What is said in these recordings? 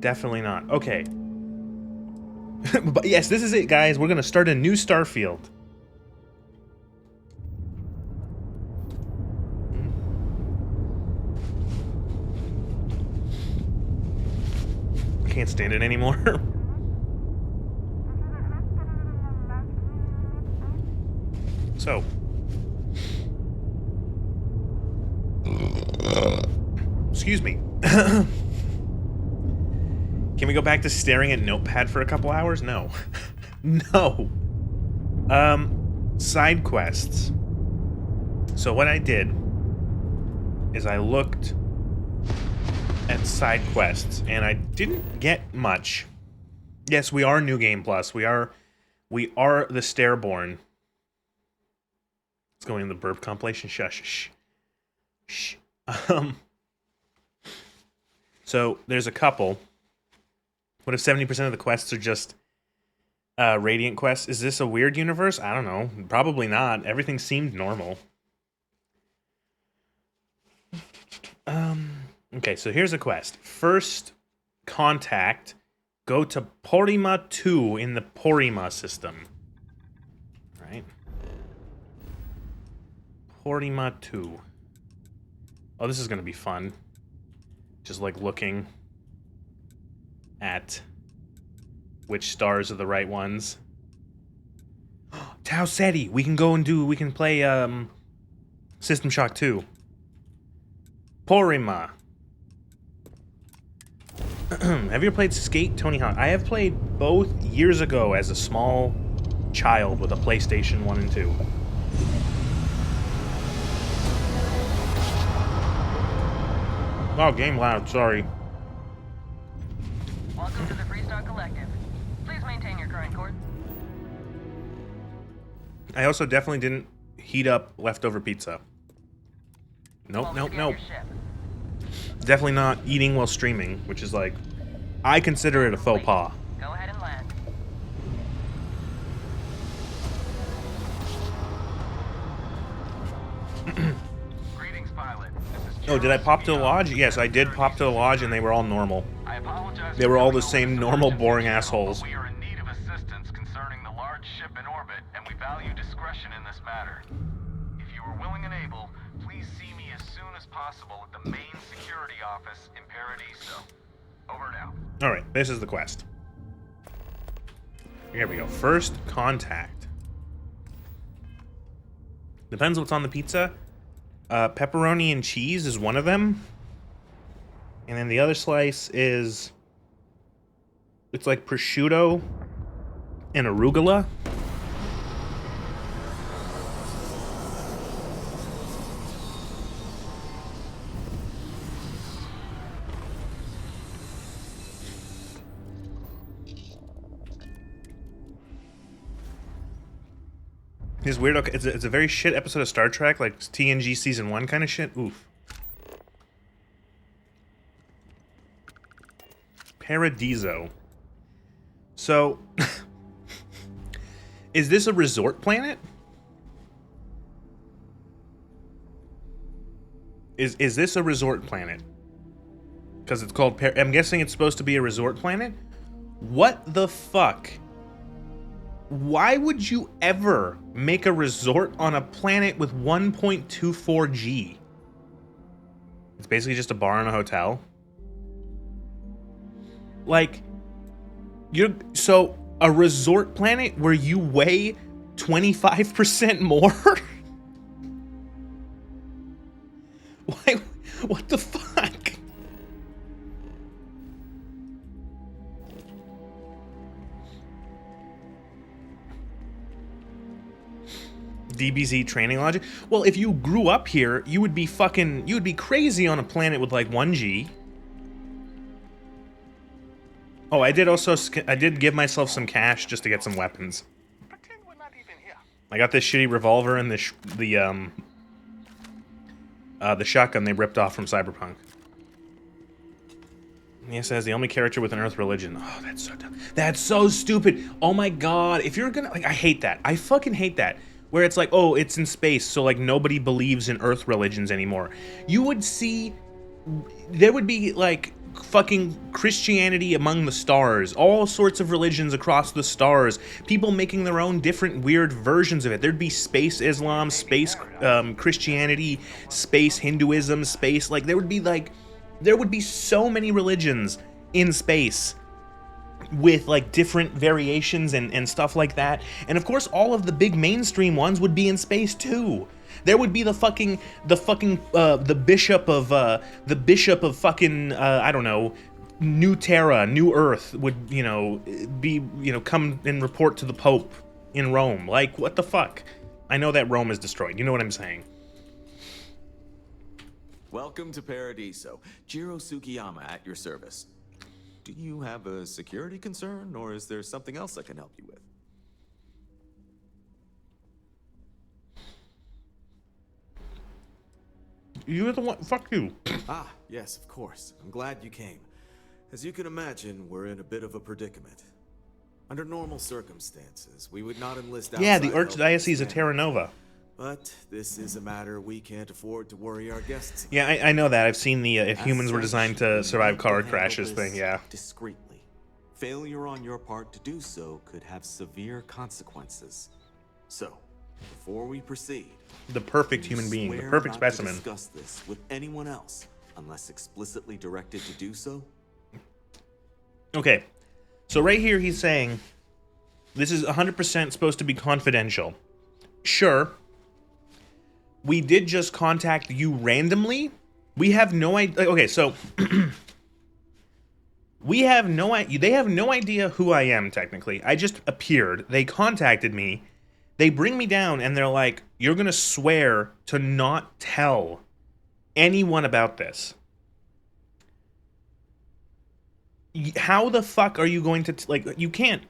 Definitely not. Okay. But yes, this is it, guys. We're gonna start a new Starfield. Can't stand it anymore. So. Excuse me. Can we go back to staring at Notepad for a couple hours? No. No. Side quests. So what I did is I looked at side quests and I didn't get much. Yes, we are New Game Plus. We are the Stairborn. It's going in the burp compilation. Shush. Shh. So there's a couple. What if 70% of the quests are just Radiant quests? Is this a weird universe? I don't know. Probably not. Everything seemed normal. Okay, so here's a quest. First contact, go to Porrima 2 in the Porrima system. Right? Porrima 2. Oh, this is going to be fun. Just like looking at which stars are the right ones. Tau Ceti! We can go and we can play System Shock 2. Porrima. Have you ever played Skate Tony Hawk? I have played both years ago as a small child with a PlayStation 1 and 2. Oh, game loud, sorry. Welcome to the Freestyle Collective. Please maintain your current course. I also definitely didn't heat up leftover pizza. Nope. Definitely not eating while streaming, which is like, I consider it a faux pas. Go ahead and land. Greetings, pilot. Oh, did I pop to the lodge? Yes, I did pop to the lodge, and they were all normal. I apologize. They were all the same normal, boring assholes. We are in need of assistance concerning the large ship in orbit, and we value discretion in this matter. If you are willing and able, please see me as soon as possible at the main security office in Paradiso. Over now. Alright, this is the quest. Here we go. First contact. Depends what's on the pizza. Pepperoni and cheese is one of them. And then the other slice is... it's like prosciutto and arugula. It's weird. Okay, it's a very shit episode of Star Trek, like TNG Season 1 kind of shit. Oof. Paradiso. So, is this a resort planet? Is this a resort planet? Because it's called I'm guessing it's supposed to be a resort planet? What the fuck? Why would you ever make a resort on a planet with 1.24 G? It's basically just a bar and a hotel. Like, so a resort planet where you weigh 25% more? Why? What the fuck? DBZ training logic. Well, if you grew up here, you would be crazy on a planet with like 1G. Oh, I did give myself some cash just to get some weapons. Pretend we're not even here. I got this shitty revolver and the shotgun they ripped off from Cyberpunk. He says the only character with an Earth religion. Oh, that's so dumb. That's so stupid. Oh my god. If you're gonna, like, I hate that. I fucking hate that. Where it's like, oh, it's in space, so like nobody believes in Earth religions anymore. You would see, there would be like fucking Christianity among the stars, all sorts of religions across the stars, people making their own different weird versions of it. There'd be space Islam, space Christianity, space Hinduism, space, like, there would be so many religions in space with like different variations and stuff like that. And of course all of the big mainstream ones would be in space too. There would be the bishop of fucking I don't know, New Terra, New Earth would, you know, be, you know, come and report to the Pope in Rome. Like, what the fuck? I know that Rome is destroyed. You know what I'm saying? Welcome to Paradiso. Jiro Sukiyama at your service. Do you have a security concern, or is there something else I can help you with? You're the one. Fuck you. Ah, yes, of course. I'm glad you came. As you can imagine, we're in a bit of a predicament. Under normal circumstances, we would not enlist outside Yeah, the help Archdiocese of this Terra Nova. But this is a matter we can't afford to worry our guests about. Yeah, I know that. I've seen the if As humans were such, designed we to survive need car handle crashes this thing, yeah. discreetly. Failure on your part to do so could have severe consequences. So, before we proceed, The perfect human being, the perfect swear not specimen. to discuss this with anyone else unless explicitly directed to do so. Okay, so right here he's saying this is 100% supposed to be confidential. Sure, we did just contact you randomly. We have no idea. Okay, so we have no idea. They have no idea who I am, technically. I just appeared. They contacted me. They bring me down, and they're like, you're going to swear to not tell anyone about this. How the fuck are you going to, like, you can't,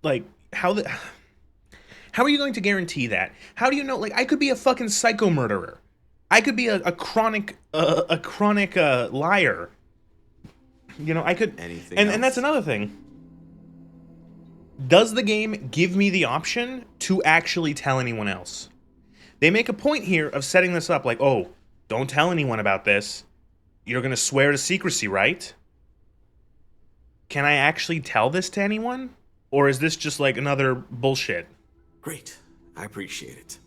like, how are you going to guarantee that? How do you know, like, I could be a fucking psycho murderer. I could be a chronic liar. You know, I could, and that's another thing. Does the game give me the option to actually tell anyone else? They make a point here of setting this up like, oh, don't tell anyone about this. You're going to swear to secrecy, right? Can I actually tell this to anyone? Or is this just like another bullshit? Great, I appreciate it.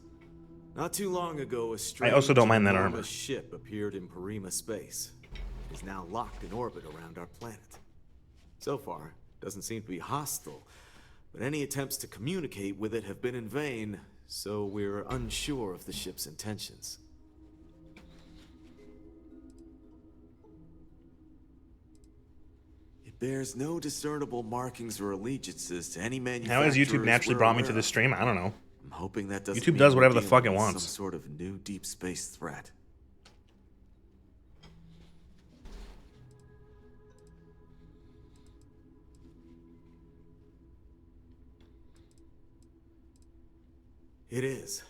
Not too long ago, a I also don't mind that enormous armor. ship appeared in Parima space. It is now locked in orbit around our planet. So far, it doesn't seem to be hostile, but any attempts to communicate with it have been in vain, so we're unsure of the ship's intentions. It bears no discernible markings or allegiances to any manufacturer. How has YouTube naturally brought me to this this stream? I don't know. I'm hoping that doesn't YouTube mean does we're whatever the dealing fuck it with wants. Some sort of new deep space threat. It is.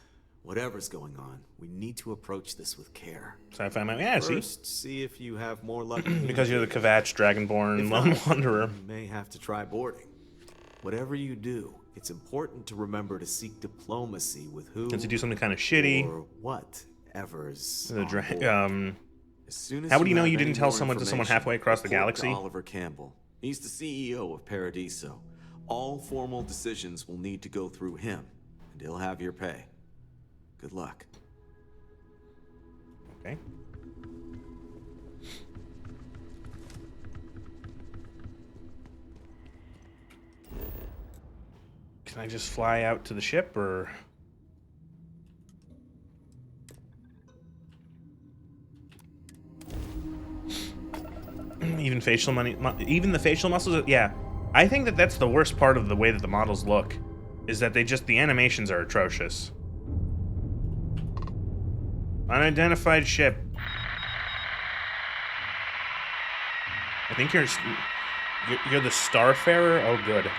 Whatever's going on, we need to approach this with care. So I find my, yeah, First, see if you have more luck. because you're the Kvatch Dragonborn If Lone not, Wanderer. you may have to try boarding. Whatever you do, it's important to remember to seek diplomacy with who And to do something kind of shitty. or whatever's The on dra- board. As soon as how would you know have you didn't any tell more someone to someone information, halfway across the report to galaxy? Oliver Campbell. He's the CEO of Paradiso. All formal decisions will need to go through him, and he'll have your pay. Good luck. Okay. Can I just fly out to the ship, or? Even facial money, even the facial muscles. Yeah, I think that that's the worst part of the way that the models look, is that the animations are atrocious. Unidentified ship. I think you're the Starfarer. Oh, good.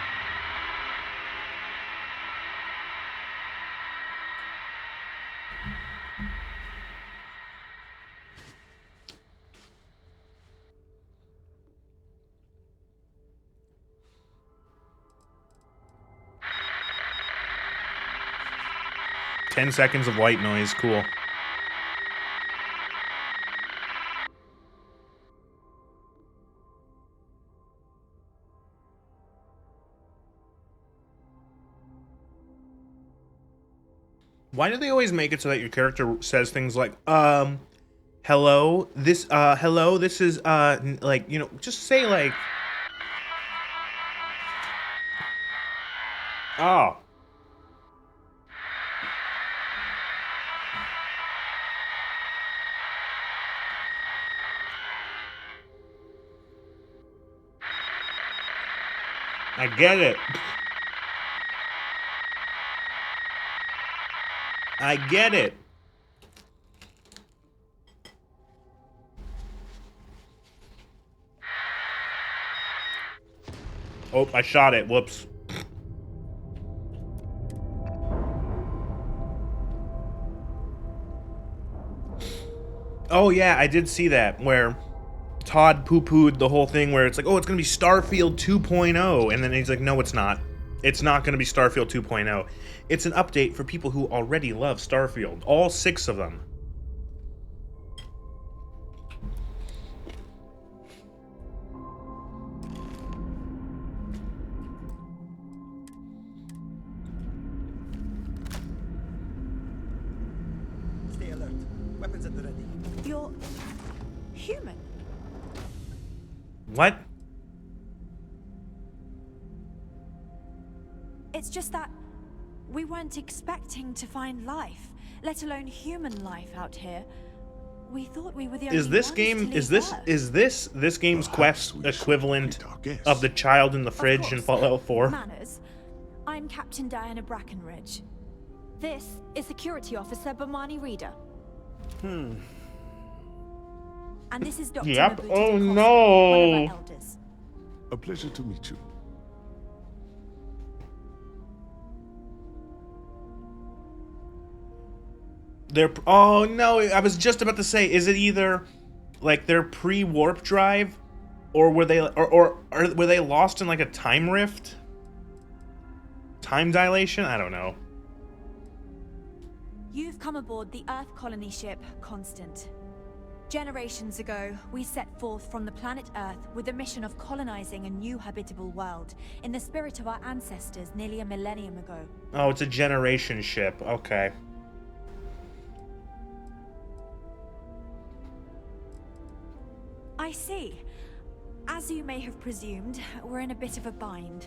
Ten seconds of white noise. Cool. Why do they always make it so that your character says things like, hello, this is, like, you know, just say, like, oh. I get it. I get it. Oh, I shot it. Whoops. Oh, yeah, I did see that, where Todd poo-pooed the whole thing where it's like, oh, it's going to be Starfield 2.0. And then he's like, no, it's not. It's not going to be Starfield 2.0. It's an update for people who already love Starfield. All 6 of them. Stay alert. Weapons at the ready. You're human. What? It's just that we weren't expecting to find life, let alone human life out here. We thought we were the only Is this ones game, to is leave this, Earth. is this game's Perhaps quest we should equivalent meet our guests. of the child in the Of fridge in course. Fallout 4? Manners. I'm Captain Diana Brackenridge. This is Security Officer Bomani Reader. And this is Dr. Yep. Mabutu Oh, Acosta, no. one of our elders. A pleasure to meet you. They're, oh no, I was just about to say, is it either like their pre-warp drive, or were they, or were they lost in like a time rift? Time dilation? I don't know. You've come aboard the Earth colony ship Constant. Generations ago, we set forth from the planet Earth with the mission of colonizing a new habitable world in the spirit of our ancestors nearly a millennium ago. Oh, it's a generation ship. Okay. I see. As you may have presumed, we're in a bit of a bind.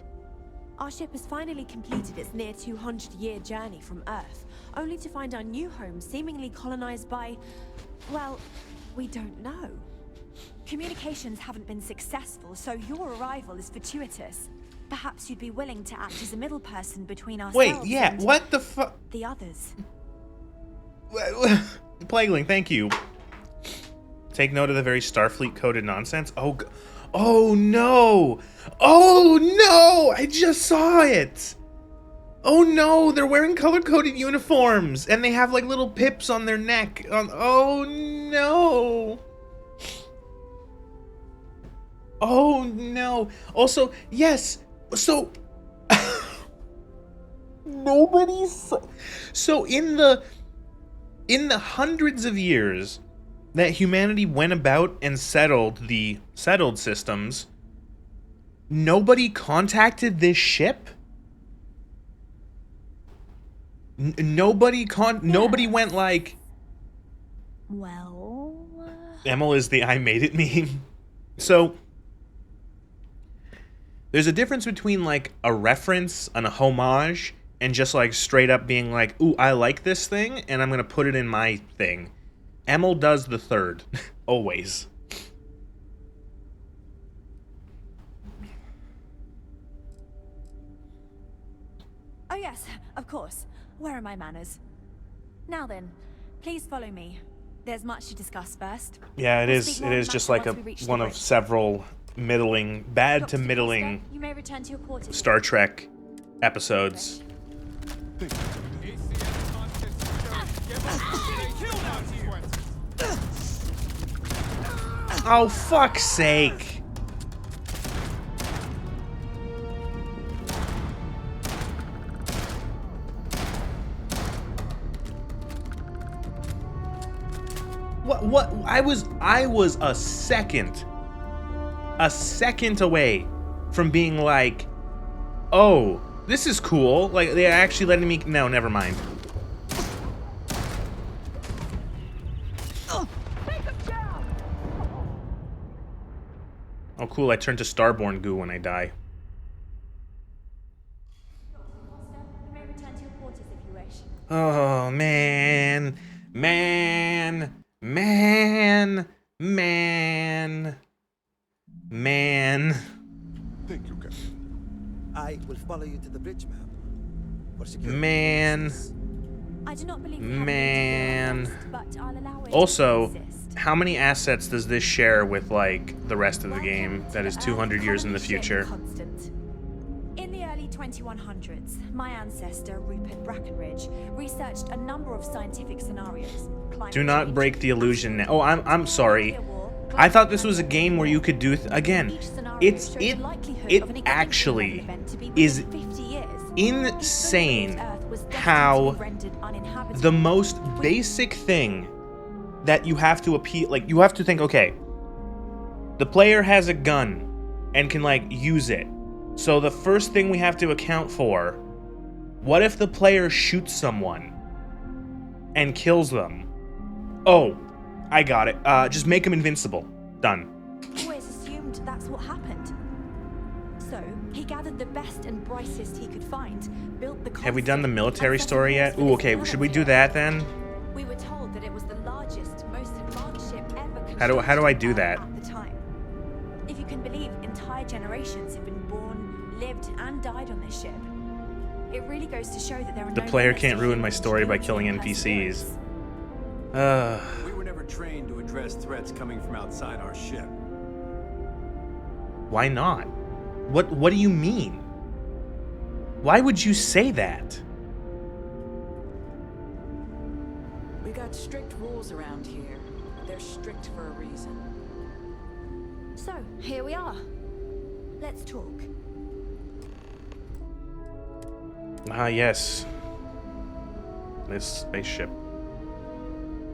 Our ship has finally completed its near 200-year journey from Earth, only to find our new home seemingly colonized by, well, we don't know. Communications haven't been successful, so your arrival is fortuitous. Perhaps you'd be willing to act as a middle person between ourselves Wait, yeah, and what the fuck? the others. Plagueling, thank you. Take note of the very Starfleet coded nonsense. Oh, oh no! Oh no! I just saw it! Oh no, they're wearing color-coded uniforms, and they have like little pips on their neck. Oh no! Oh no! Also, yes, so... Nobody's... So in the hundreds of years that humanity went about and settled the settled systems, nobody contacted this ship? Nobody went like... Well... Emil is the I made it meme. So, there's a difference between like a reference and a homage and just like straight up being like, ooh, I like this thing and I'm gonna put it in my thing. Emil does the third. Always. Oh yes, of course. Where are my manners? Now then, please follow me. There's much to discuss first. Yeah, it We'll is. speak It more is on just that like once we reach the one of bridge. several middling, bad Dr. to middling Costa, you may return to your quarters. Star Trek episodes. Oh, fuck's sake. What? I was a second away from being like, oh, this is cool. Like, they're actually letting me, no, never mind. Oh, cool, I turn to Starborn goo when I die. You may return to your quarters if you wish. Oh, man. Man. Man. Man. Man. Thank you, Captain. I will follow you to the bridge, ma'am. For security Man. purposes. I do not believe we have Man. an interview, but I'll allow it Also, to exist. how many assets does this share with, like, the rest of the game that is 200 years in the future? Constant. In the early 2100s, my ancestor, Rupert Brackenridge, researched a number of scientific scenarios. Do not break the illusion now. Oh, I'm sorry. I thought this was a game where you could do again. It actually is insane how the most basic thing that you have to appeal, like, you have to think, okay, the player has a gun and can, like, use it. So the first thing we have to account for, what if the player shoots someone and kills them? Oh, I got it. Just make him invincible. Done. Always assumed that's what happened. So he gathered the best and brightest he could find, built the. Have we done the military and set story a yet? course for Ooh, this okay. another Should we do field. that then? We were told that it was the largest, most advanced ship ever How do I do constructed that? at the time. If you can believe, entire generations have been born, lived, and died on this ship. It really goes to show that there are The no player limits to can't ruin my human story by ingenuity killing and NPCs. perseverance. We were never trained to address threats coming from outside our ship. Why not? What do you mean? Why would you say that? We got strict rules around here. They're strict for a reason. So, here we are. Let's talk. Ah, yes. This spaceship.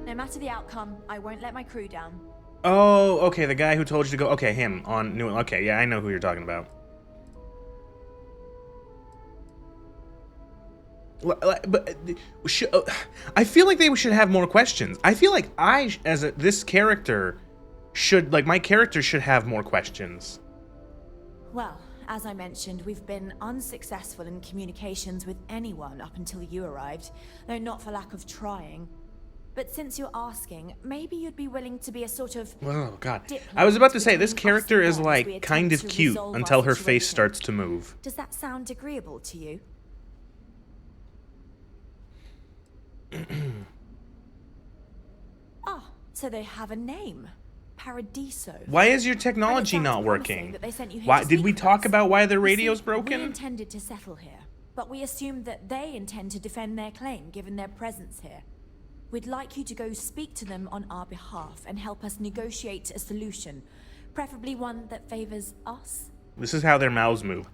No matter the outcome, I won't let my crew down. Oh, okay, the guy who told you to go. Okay, him on New. Okay, yeah, I know who you're talking about. But I feel like they should have more questions. I feel like this character, my character should have more questions. Well, as I mentioned, we've been unsuccessful in communications with anyone up until you arrived, though not for lack of trying. But since you're asking, maybe you'd be willing to be a sort of... Oh, God. I was about to say, this character is, like, kind of cute until her face starts to move. Does that sound agreeable to you? Ah, so they have a name. Paradiso. Why is your technology And it not sounds promising working? that they sent you here Why to did speak we with talk us. about why their You radio's see, broken? We intended to settle here, but we assumed that they intend to defend their claim given their presence here. We'd like you to go speak to them on our behalf and help us negotiate a solution, preferably one that favors us. This is how their mouths move.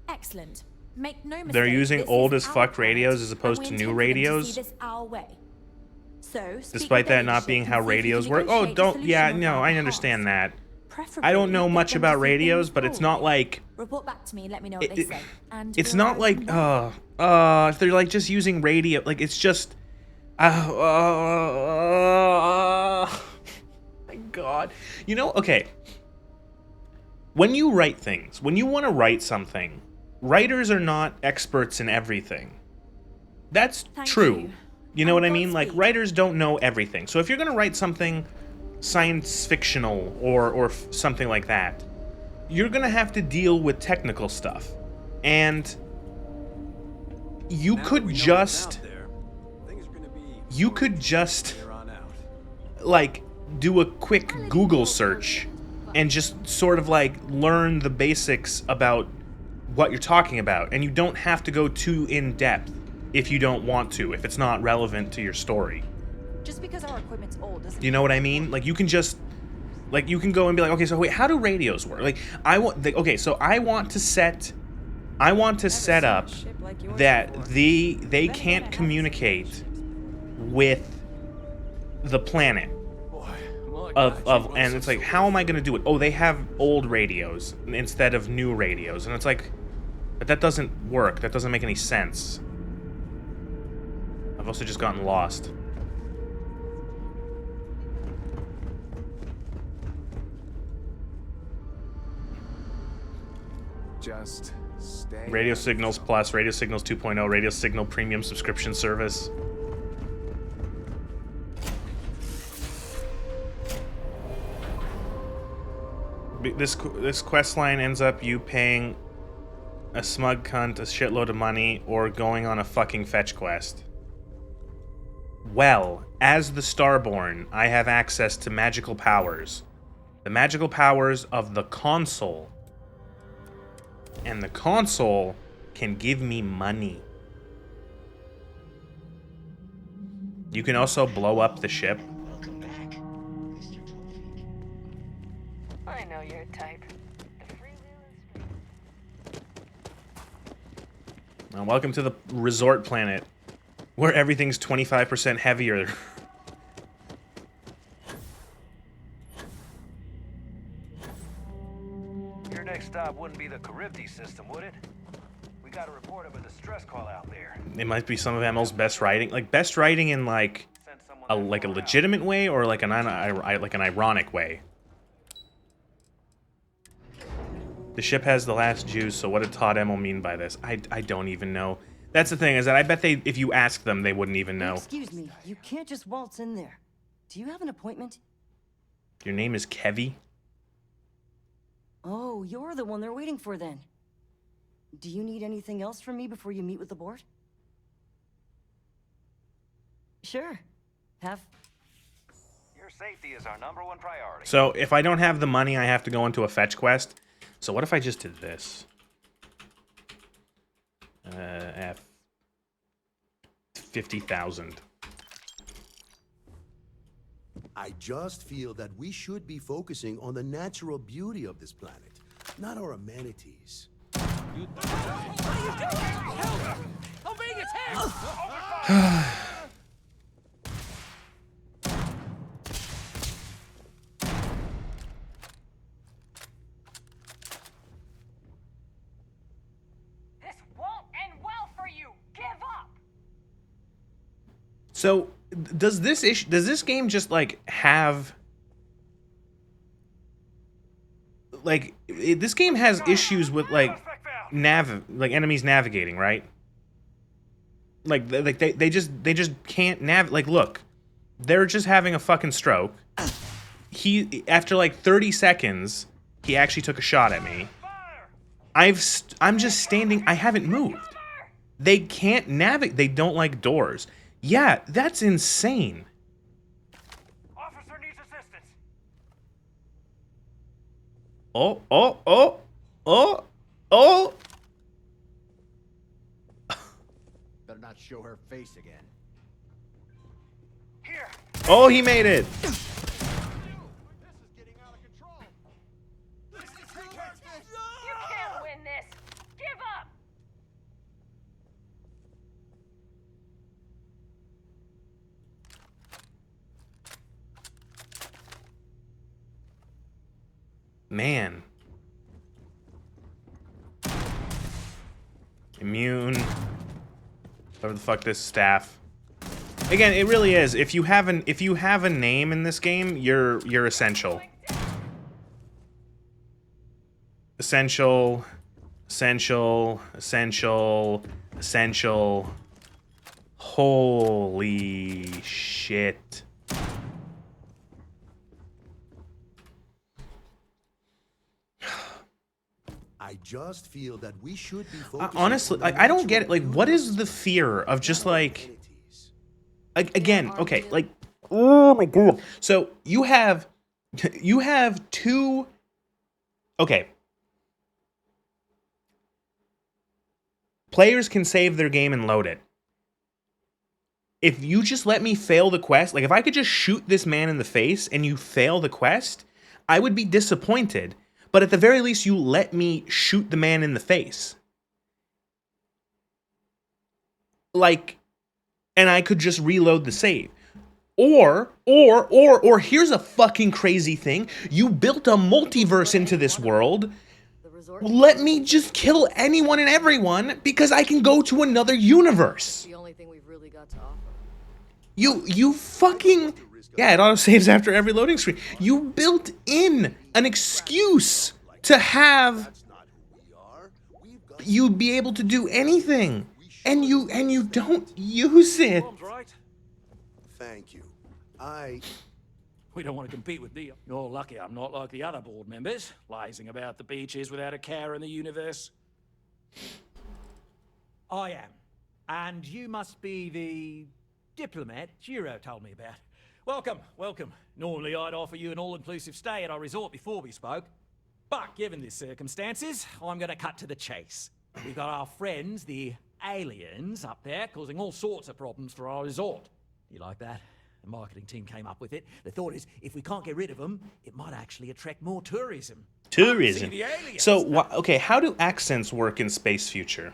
Excellent. Make no mistake. They're using this old is as our fuck planet, radios as and opposed we to new intend for them to radios. see this our way. So, speak Despite with that their not being leadership how and see if you radios can work. Oh, negotiate a don't. solution Yeah, on no, our I behalf. understand that. Preferably I don't know get much them to about see radios, things but it's your not way. like. Report back to me. Let me know what they say. And It's we'll not go like. from there. If they're like just using radio, like it's just. My God. You know, okay. When you write things, when you want to write something, writers are not experts in everything. That's Thank true. you. You know And what I mean? Like, Godspeed. writers don't know everything. So if you're going to write something science fictional or something like that, you're going to have to deal with technical stuff. And you Now could that we know just... what's out there, things are gonna be You could just, here on out. like, do a quick Google search and just sort of, like, learn the basics about what you're talking about. And you don't have to go too in-depth if you don't want to, if it's not relevant to your story. Just because our equipment's old doesn't Do you know what I mean? Like, you can just... Like, you can go and be like, okay, so wait, how do radios work? Like, I want... Okay, so I want to set up that they can't communicate with the planet and it's like, how am I going to do it? Oh, they have old radios instead of new radios. And it's like, but that doesn't work. That doesn't make any sense. I've also just gotten lost. Just stay. Radio Signals Plus, Radio Signals 2.0, Radio Signal Premium subscription service. This quest line ends up you paying a smug cunt a shitload of money or going on a fucking fetch quest. Well, as the Starborn, I have access to magical powers. The magical powers of the console. And the console can give me money. You can also blow up the ship. I know your type. The freewheelers. Welcome to the resort planet, where everything's 25% heavier. Your next stop wouldn't be the Charybdis system, would it? We got a report of a distress call out there. It might be some of Emil's best writing, like best writing in like a legitimate way or like an ironic way. The ship has the last Jews, so what did Todd Emil mean by this? I don't even know. That's the thing, is that I bet they, if you ask them, they wouldn't even know. Excuse me, you can't just waltz in there. Do you have an appointment? Your name is Kevy? Oh, you're the one they're waiting for then. Do you need anything else from me before you meet with the board? Sure. Have... Your safety is our #1 priority. So, if I don't have the money, I have to go into a fetch quest. So what if I just did this? F 50,000. I just feel that we should be focusing on the natural beauty of this planet, not our amenities. So, does this game just like have like this game has issues with like enemies navigating, right? Like they just can't like look. They're just having a fucking stroke. After like 30 seconds, he actually took a shot at me. I'm just standing, I haven't moved. They can't navigate, they don't like doors. Yeah, that's insane. Officer needs assistance. Oh. Better not show her face again. Here. Oh, he made it. This is getting out of control. You can't win this. Give up. Man. Immune. Whatever the fuck this staff. Again, it really is. If you have a name in this game, you're essential. Essential. Holy shit. I just feel that we should be focusing honestly, on like, the I don't get it. natural Like, what beauty is the fear of just like, amenities. again, okay, like, oh my god. So you have two, okay. Players can save their game and load it. If you just let me fail the quest, like if I could just shoot this man in the face and you fail the quest, I would be disappointed. But at the very least, you let me shoot the man in the face. Like, and I could just reload the save. Or here's a fucking crazy thing. You built a multiverse into this world. Let me just kill anyone and everyone because I can go to another universe. The only thing we've really got to offer. You fucking... Yeah, it auto-saves after every loading screen. You built in an excuse to have you be able to do anything. And you don't use it. Mom's right. Thank you. We don't want to compete with Neil. You're lucky I'm not like the other board members, lazing about the beaches without a care in the universe. I am. And you must be the diplomat Jiro told me about. Welcome, welcome. Normally I'd offer you an all-inclusive stay at our resort before we spoke. But given the circumstances, I'm going to cut to the chase. We've got our friends, the aliens, up there, causing all sorts of problems for our resort. You like that? The marketing team came up with it. The thought is, if we can't get rid of them, it might actually attract more tourism. Tourism. See the aliens. So, okay, how do accents work in Space Future?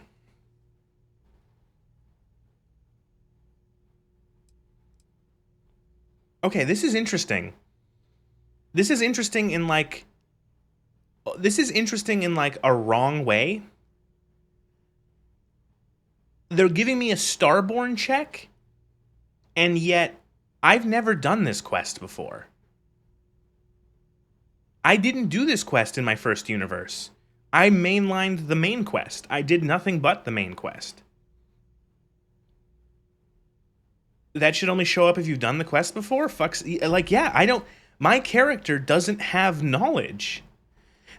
Okay, this is interesting. This is interesting in like... This is interesting in like a wrong way. They're giving me a Starborn check, and yet I've never done this quest before. I didn't do this quest in my first universe. I mainlined the main quest. I did nothing but the main quest. That should only show up if you've done the quest before? Fucks, like, yeah, I don't... My character doesn't have knowledge.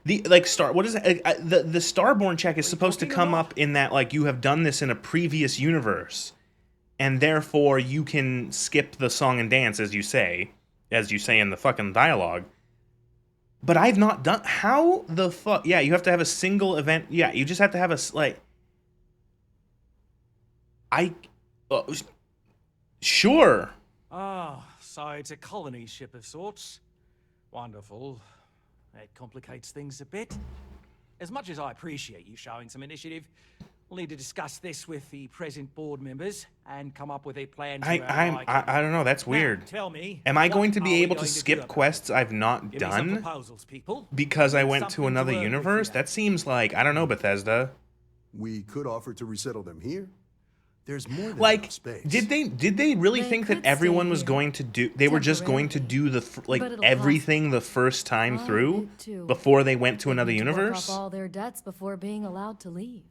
The, like, what is it? The Starborn check is supposed to come up in that, like, you have done this in a previous universe, and therefore you can skip the song and dance, as you say in the fucking dialogue. But I've not done... How the fuck... Yeah, you have to have a single event... Yeah, you just have to have a, like... Sure. Ah, so it's a colony ship of sorts. Wonderful. That complicates things a bit. As much as I appreciate you showing some initiative, we'll need to discuss this with the present board members and come up with a plan to I don't know, that's weird. Now, tell me, am I going to what be are able we to going skip do quests I've not Give me some done proposals, people. because I went to Something another work with universe? here. That seems like, I don't know, Bethesda. We could offer to resettle them here. There's more than Like, enough space. did they really They think that could everyone stay was here. going to do... They were just going to do the, like, But it'll everything the first time Oh, through it too. before they went to They another need to work universe? off all their debts before being allowed to leave.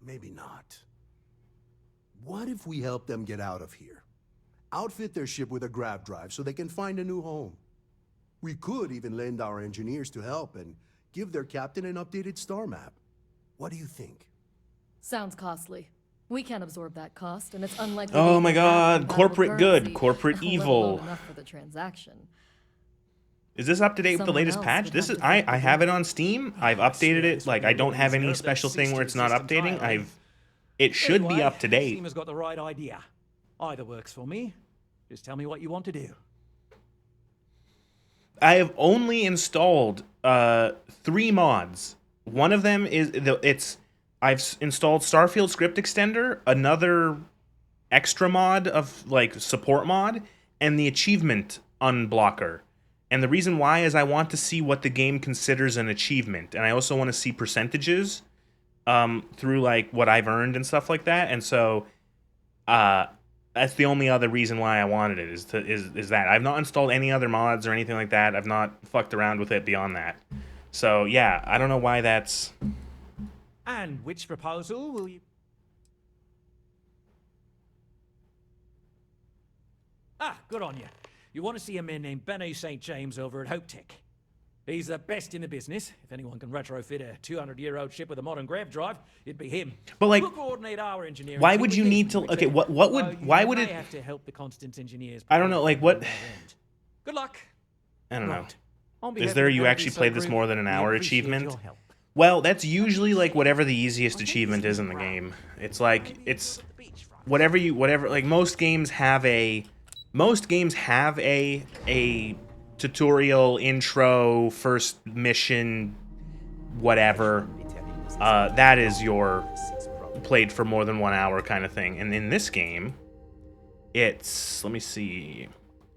Maybe not. What if we help them get out of here? Outfit their ship with a grav drive so they can find a new home. We could even lend our engineers to help and give their captain an updated star map. What do you think? Sounds costly. We can't absorb that cost, and it's unlikely. Oh we my even have god, compatible corporate good, currency, corporate let alone evil. enough for the transaction. Is this up to date with the Someone latest else patch? would This have is to fight I the have it war. on Steam. I've updated it. Like, I don't have any special thing where it's not updating. It should be Anyway, up to date. Seema's got the right idea. Either works for me. Just tell me what you want to do. I have only installed 3 mods. One of them is I've installed Starfield script extender, another extra mod of like support mod, and the achievement unblocker. And the reason why is I want to see what the game considers an achievement, and I also want to see percentages through like what I've earned and stuff like that. And so that's the only other reason why I wanted it is that I've not installed any other mods or anything like that. I've not fucked around with it beyond that. So yeah, I don't know why that's... And which proposal will you... Ah, good on you. You want to see a man named Benny St. James over at Hope Tech. He's the best in the business. If anyone can retrofit a 200-year-old ship with a modern grav drive, it'd be him. But like, We'll coordinate our engineering why team would with you his need to? in Okay, return. why would may it? have to help the Constance engineers. I don't know. Like what? Good luck. I don't know. Right. On Is behalf there of the you actually Galaxy played this subgroup, more than an we hour appreciate achievement? your help. Well, that's usually like whatever the easiest achievement is in the game. It's like it's whatever like most games have a tutorial, intro, first mission, whatever. That is your played for more than 1 hour kind of thing. And in this game, it's, let me see,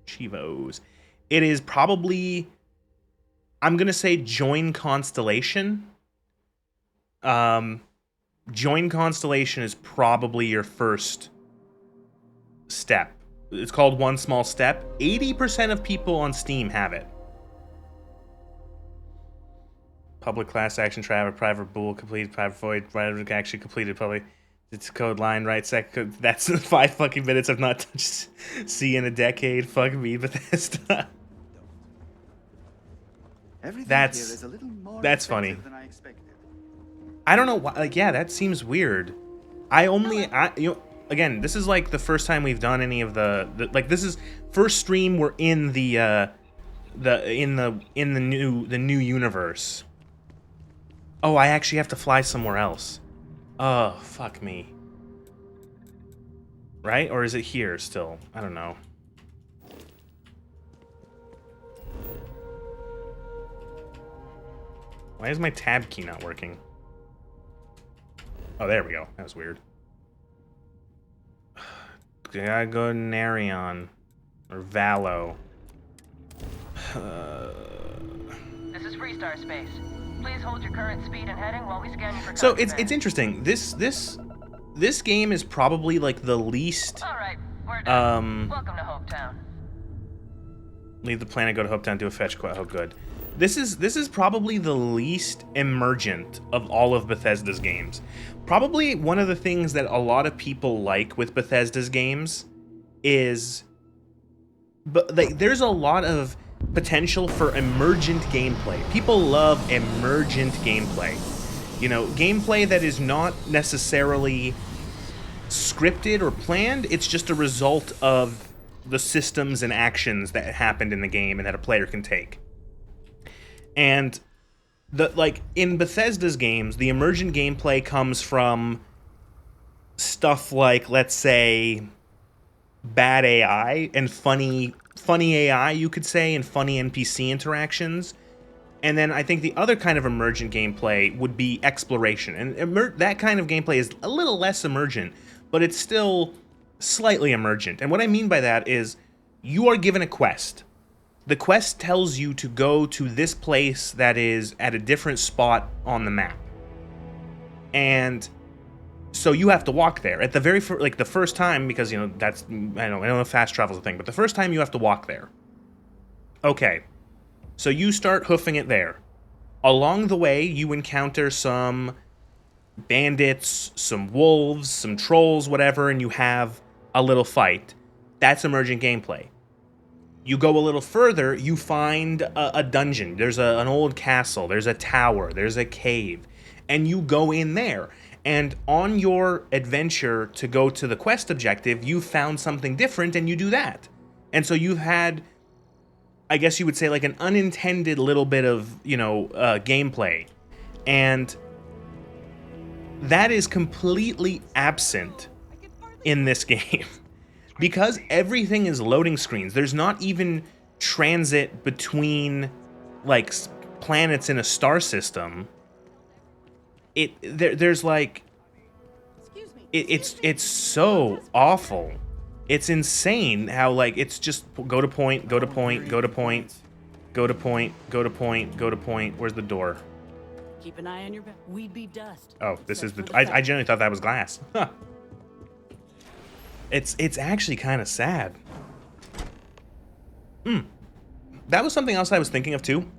Chivos. It is probably, I'm gonna say join Constellation. join Constellation is probably your first step. It's called One Small Step. 80% of people on Steam have it. Public class action trial, private bool completed, private void, private actually completed, public. It's code line, right? That's 5 fucking minutes I've not touched C in a decade. Fuck me, Bethesda. That's funny. I don't know why. Like, yeah, that seems weird. Again, this is like the first time we've done any of the like. This is first stream we're in the new universe. Oh, I actually have to fly somewhere else. Oh, fuck me. Right? Or is it here still? I don't know. Why is my tab key not working? Oh, there we go. That was weird. Gotta go to Narion. Or Valo. This is Freestar Space. Please hold your current speed and heading while we scan you for So contraband. it's interesting. This game is probably like the least. All right, we're done. Welcome to Hopetown. Leave the planet, go to Hopetown, do a fetch quest. Oh, good. This is probably the least emergent of all of Bethesda's games. Probably one of the things that a lot of people like with Bethesda's games is, but like, there's a lot of potential for emergent gameplay. People love emergent gameplay. You know, gameplay that is not necessarily scripted or planned. It's just a result of the systems and actions that happened in the game and that a player can take. And in Bethesda's games, the emergent gameplay comes from stuff like, let's say, bad AI and funny AI, you could say, and funny NPC interactions. And then I think the other kind of emergent gameplay would be exploration. And that kind of gameplay is a little less emergent, but it's still slightly emergent. And what I mean by that is you are given a quest. The quest tells you to go to this place that is at a different spot on the map. And so you have to walk there. At the very the first time, because, you know, that's, I don't know if fast travel's a thing, but the first time you have to walk there. Okay. So you start hoofing it there. Along the way, you encounter some bandits, some wolves, some trolls, whatever, and you have a little fight. That's emergent gameplay. You go a little further, you find a dungeon. There's an old castle, there's a tower, there's a cave, and you go in there. And on your adventure to go to the quest objective, you found something different and you do that. And so you've had, I guess you would say, like an unintended little bit of, you know, gameplay. And that is completely absent in this game. Because everything is loading screens, there's not even transit between, like, planets in a star system. There's like, it's so awful. It's insane how, like, it's just go to point, go to point, go to point, go to point, go to point, go to point. Where's the door? Keep an eye on your back. We'd be dust. Oh, this is the. I generally thought that was glass. Huh. It's actually kind of sad. That was something else I was thinking of too.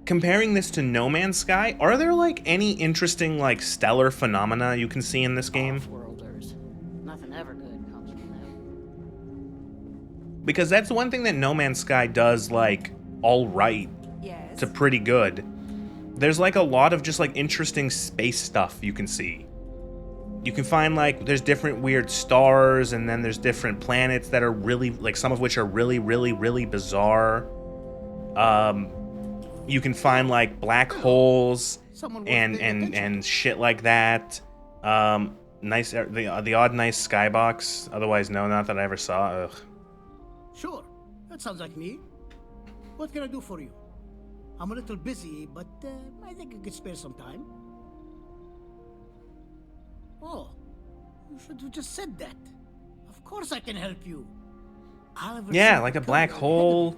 Comparing this to No Man's Sky, are there like any interesting like stellar phenomena you can see in this game? Off-worlders. Nothing ever good comes from them. Because that's one thing that No Man's Sky does like all right to pretty good. There's like a lot of just like interesting space stuff you can see. You can find like there's different weird stars, and then there's different planets that are really like, some of which are really, really, really bizarre. You can find like black holes and shit like that. Nice the odd nice skybox. Otherwise, no, not that I ever saw. Ugh. Sure, that sounds like me. What can I do for you? I'm a little busy, but I think I could spare some time. Oh, you should have just said that. Of course I can help you. Yeah, like a black hole.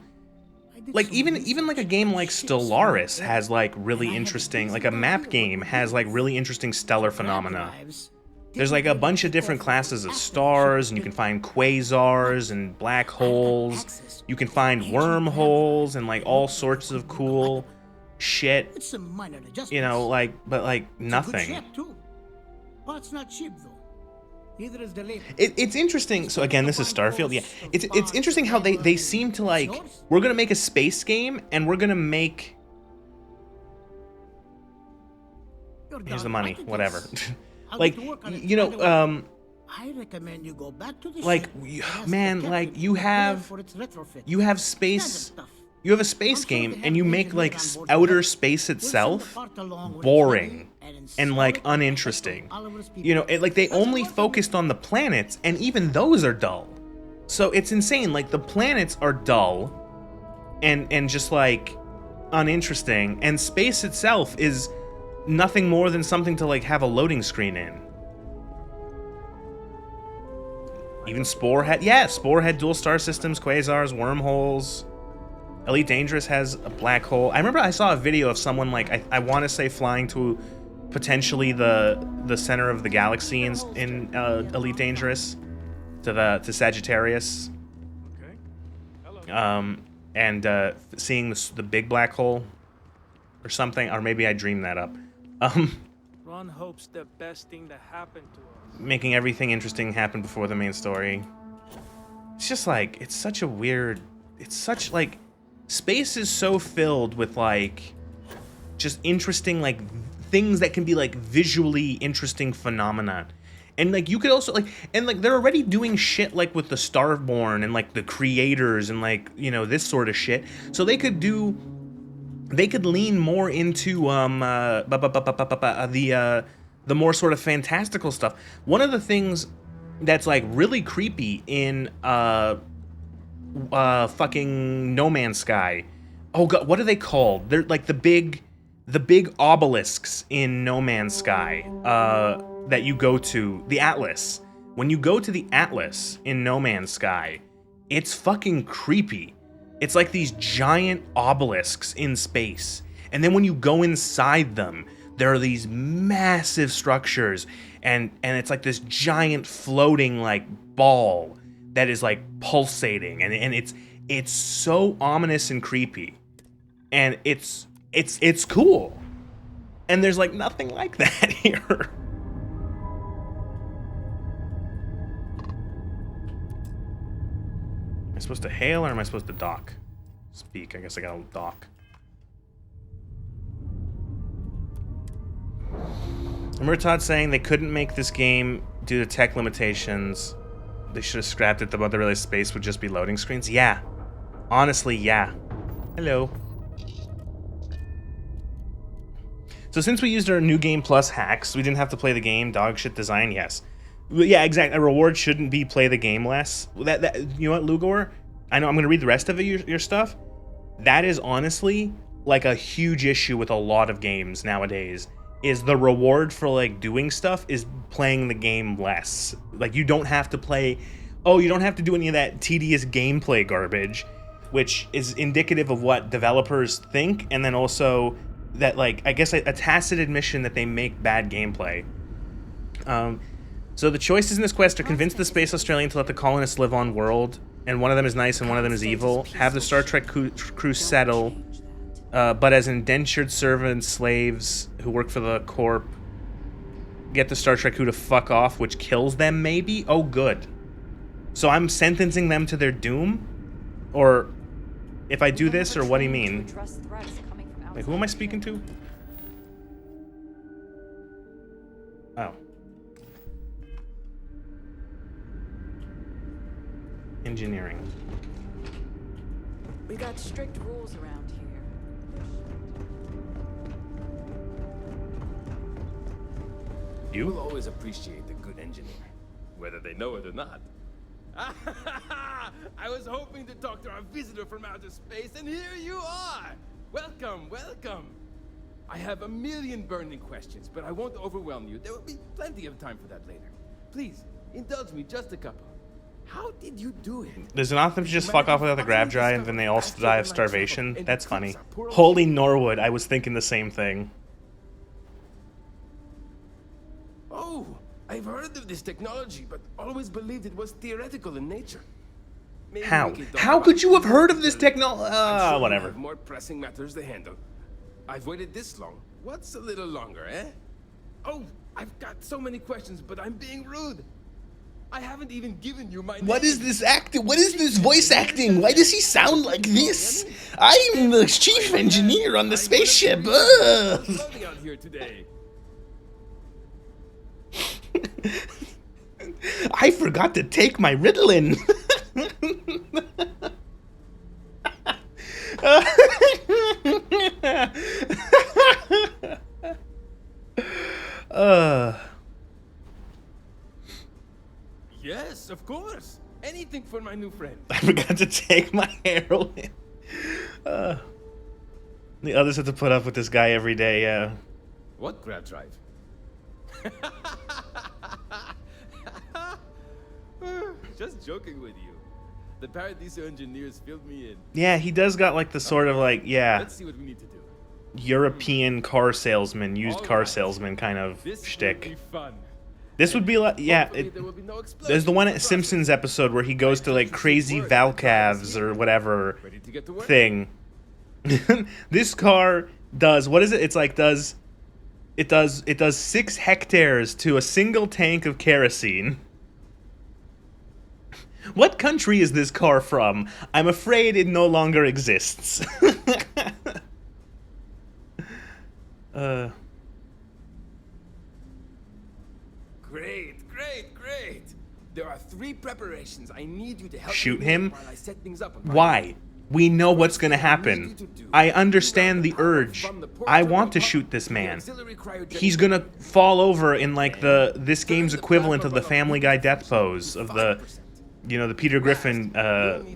like even like a game like Stellaris has like really interesting, like a map game has like really interesting stellar phenomena. There's like a bunch of different classes of stars, and you can find quasars and black holes. You can find wormholes and like all sorts of cool shit. It's some minor adjustments. You know, like, but like It's a good nothing. ship, too. Parts not cheap though. Neither is the labor. It's interesting. So again, this is Starfield. Yeah, it's interesting how they seem to like, we're gonna make a space game and we're gonna make. Here's the money, whatever. Like, you know, I recommend you go back to the like, ship. man, like you have space. You have a space game and you make like outer space itself boring and like uninteresting. You know, like they only focused on the planets, and even those are dull. So it's insane. Like the planets are dull and just like uninteresting, and space itself is nothing more than something to like have a loading screen in. Even Spore had dual star systems, quasars, wormholes. Elite Dangerous has a black hole. I remember I saw a video of someone like, I want to say flying to potentially the center of the galaxy in Elite Dangerous, to Sagittarius. And seeing the big black hole or something, or maybe I dreamed that up. Ron hopes the best thing that happened to us. Making everything interesting happen before the main story. It's just like, it's such a weird, it's such like, space is so filled with like, just interesting like things that can be like visually interesting phenomena. And like you could also like, and like they're already doing shit like with the Starborn and like the creators and like, you know, this sort of shit. So they could lean more into the more sort of fantastical stuff. One of the things that's like really creepy in fucking No Man's Sky. Oh god, what are they called? They're like the big obelisks in No Man's Sky that you go to, the Atlas. When you go to the Atlas in No Man's Sky, it's fucking creepy. It's like these giant obelisks in space. And then when you go inside them, there are these massive structures, and it's like this giant floating like ball that is like pulsating, and it's so ominous and creepy. And it's cool. And there's like nothing like that here. Am I supposed to hail or am I supposed to dock? Speak, I guess I gotta dock. I remember Todd saying they couldn't make this game due to tech limitations. They should have scrapped it. The other really space would just be loading screens. Yeah. Honestly, yeah. Hello. So since we used our New Game Plus hacks, we didn't have to play the game. Dog shit design, yes. Yeah, exactly. A reward shouldn't be play the game less. That you know what, Lugor? I know I'm going to read the rest of it, your stuff. That is honestly like a huge issue with a lot of games nowadays. Is the reward for like doing stuff is playing the game less. Like you don't have to play, you don't have to do any of that tedious gameplay garbage, which is indicative of what developers think, and then also that like, I guess a tacit admission that they make bad gameplay. So the choices in this quest are convince the Space Australian to let the colonists live on world, and one of them is nice and one of them is evil. Have the Star Trek crew settle, but as indentured servant slaves who work for the Corp. Get the Star Trek crew to fuck off, which kills them maybe? Oh, good. So I'm sentencing them to their doom? Or if I do this, or what do you mean? Wait, who am I speaking to? Oh. Engineering. We got strict rules around here. You? We'll always appreciate a good engineer, whether they know it or not. I was hoping to talk to our visitor from outer space, and here you are! Welcome, welcome! I have a million burning questions, but I won't overwhelm you. There will be plenty of time for that later. Please, indulge me just a couple. How did you do it? Does it not them just fuck off without the grav drive and then they all die of starvation? That's funny. Holy Norwood, I was thinking the same thing. Oh, I've heard of this technology, but always believed it was theoretical in nature. Maybe How? we could talk How about could it you have later. heard of this technology? I'm sure we Whatever. have more pressing matters to handle. I've waited this long. What's a little longer, eh? Oh, I've got so many questions, but I'm being rude. I haven't even given you my What name. is this acting? What is this voice acting? Why does he sound like this? I'm the chief engineer on the spaceship. Ugh. Floating out here today. I forgot to take my Ritalin. Yes, of course. Anything for my new friend. I forgot to take my heroin. The others have to put up with this guy every day, yeah. What grab drive? Just joking with you. The Paradiso engineers filled me in. Yeah, he does got like the sort of like, yeah, Let's see what we need to do. European car salesman, used car salesman kind of shtick. This would be like, yeah, there's the one at Simpsons episode where he goes to like crazy Valcavs or whatever thing. This car does, what is it? It's like it does 6 hectares to a single tank of kerosene. What country is this car from? I'm afraid it no longer exists. Great. There are 3 preparations. I need you to help Shoot me him? while I set things up. Why? We know what's gonna happen. I understand the urge. I want to shoot this man. He's gonna fall over in like this game's equivalent of the Family Guy death pose of the, you know, the Peter Griffin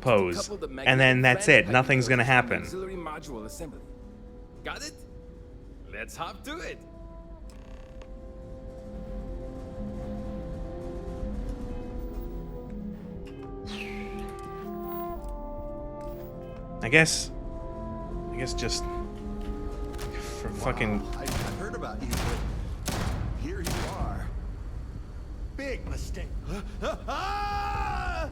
pose, and then that's it. Nothing's gonna happen. Auxiliary module assembly. Got it? Let's hop to it. I guess just for fucking. I heard about you, but here you are. Big mistake. Ah!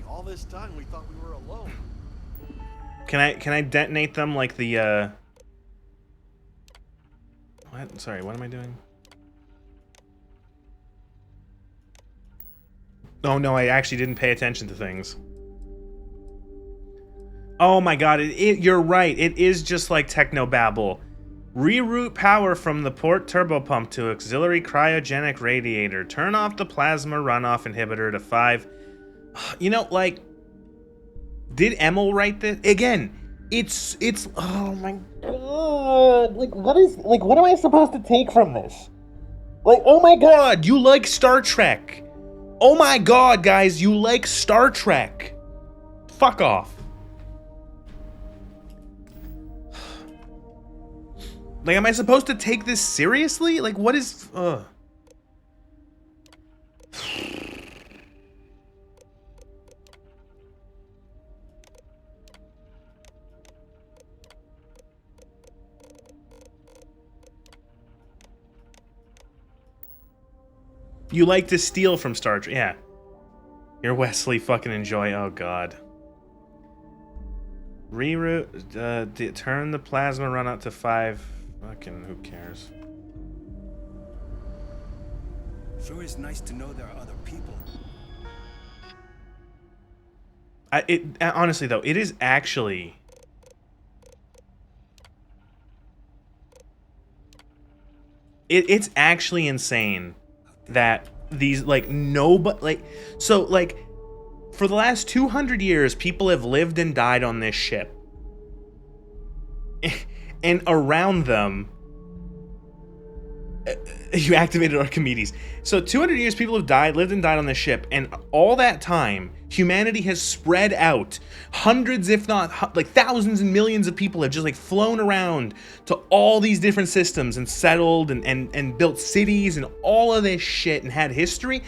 All this time we thought we were alone. Can I detonate them like the what? Sorry, what am I doing? Oh no, I actually didn't pay attention to things. Oh my god, you're right. It is just like technobabble. Reroute power from the port turbopump to auxiliary cryogenic radiator. Turn off the plasma runoff inhibitor to 5. You know, like, did Emil write this? Again, it's, oh my god, like, what am I supposed to take from this? Like, oh my god, you like Star Trek. Oh my god, guys, you like Star Trek. Fuck off. Like, am I supposed to take this seriously? Like, what is, You like to steal from Star Trek. Yeah. You're Wesley fucking enjoy. Oh, God. Reroute. Turn the plasma run out to 5. Fucking who cares? Sure is nice to know there are other people. Honestly, though, it is actually... It's actually insane that these, like, so, like, for the last 200 years, people have lived and died on this ship. And around them, You activated Archimedes. So 200 years people have died, lived and died on this ship, and all that time, humanity has spread out. Hundreds, if not like thousands and millions of people have just like flown around to all these different systems and settled and built cities and all of this shit and had history.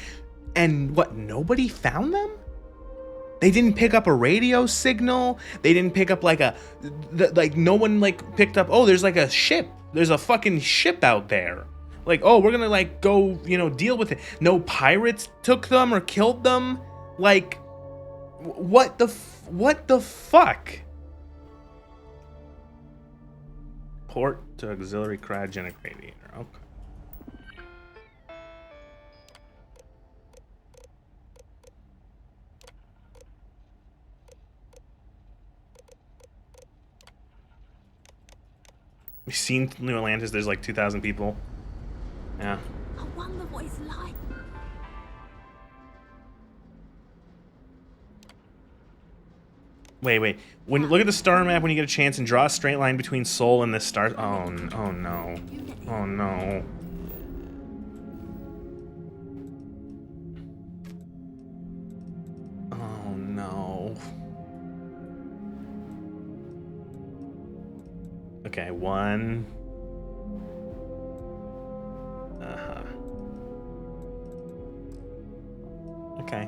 And what, nobody found them? They didn't pick up a radio signal. They didn't pick up like no one like picked up, oh, there's like a ship. There's a fucking ship out there. Like, oh, we're gonna like go, you know, deal with it. No pirates took them or killed them. Like, what the fuck? Port to auxiliary cryogenic radiator. Okay. We've seen New Atlantis. There's like 2,000 people. Yeah. I wonder what it's like. Wait. When look at the star map when you get a chance and draw a straight line between Sol and this star. Oh no. Oh no. Oh no. Okay, one. Okay.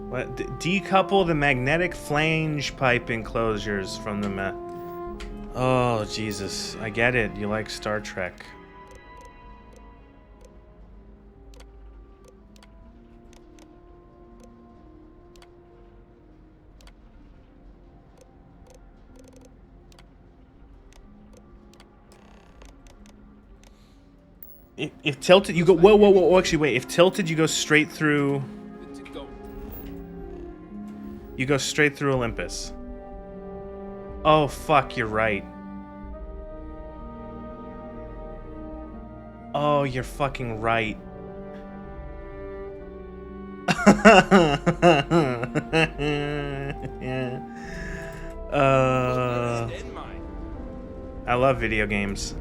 What? Decouple the magnetic flange pipe enclosures from the Oh, Jesus. I get it. You like Star Trek. If tilted, you go. Whoa. Actually, wait. If tilted, you go straight through. You go straight through Olympus. Oh, fuck. You're right. Oh, you're fucking right. Yeah. I love video games.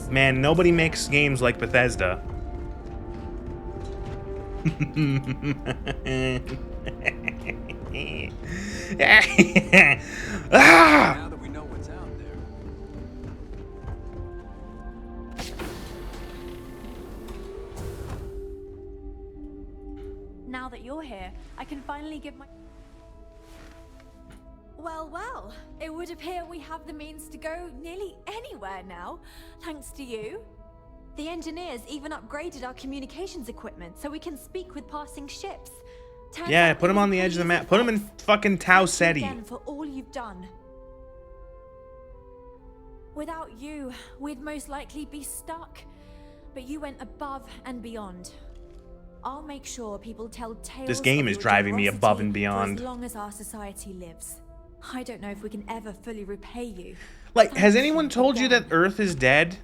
Man, nobody makes games like Bethesda. Now that we know what's out there. Now that you're here, I can finally give my... Well, it would appear we have the means to go nearly anywhere now, thanks to you. The engineers even upgraded our communications equipment so we can speak with passing ships. Yeah, put them on the edge of the map. Put them in fucking Tau Ceti. Again for all you've done. Without you, we'd most likely be stuck. But you went above and beyond. I'll make sure people tell tales. This game is driving me above and beyond. For as long as our society lives. I don't know if we can ever fully repay you. Like, has anyone told you that Earth is dead?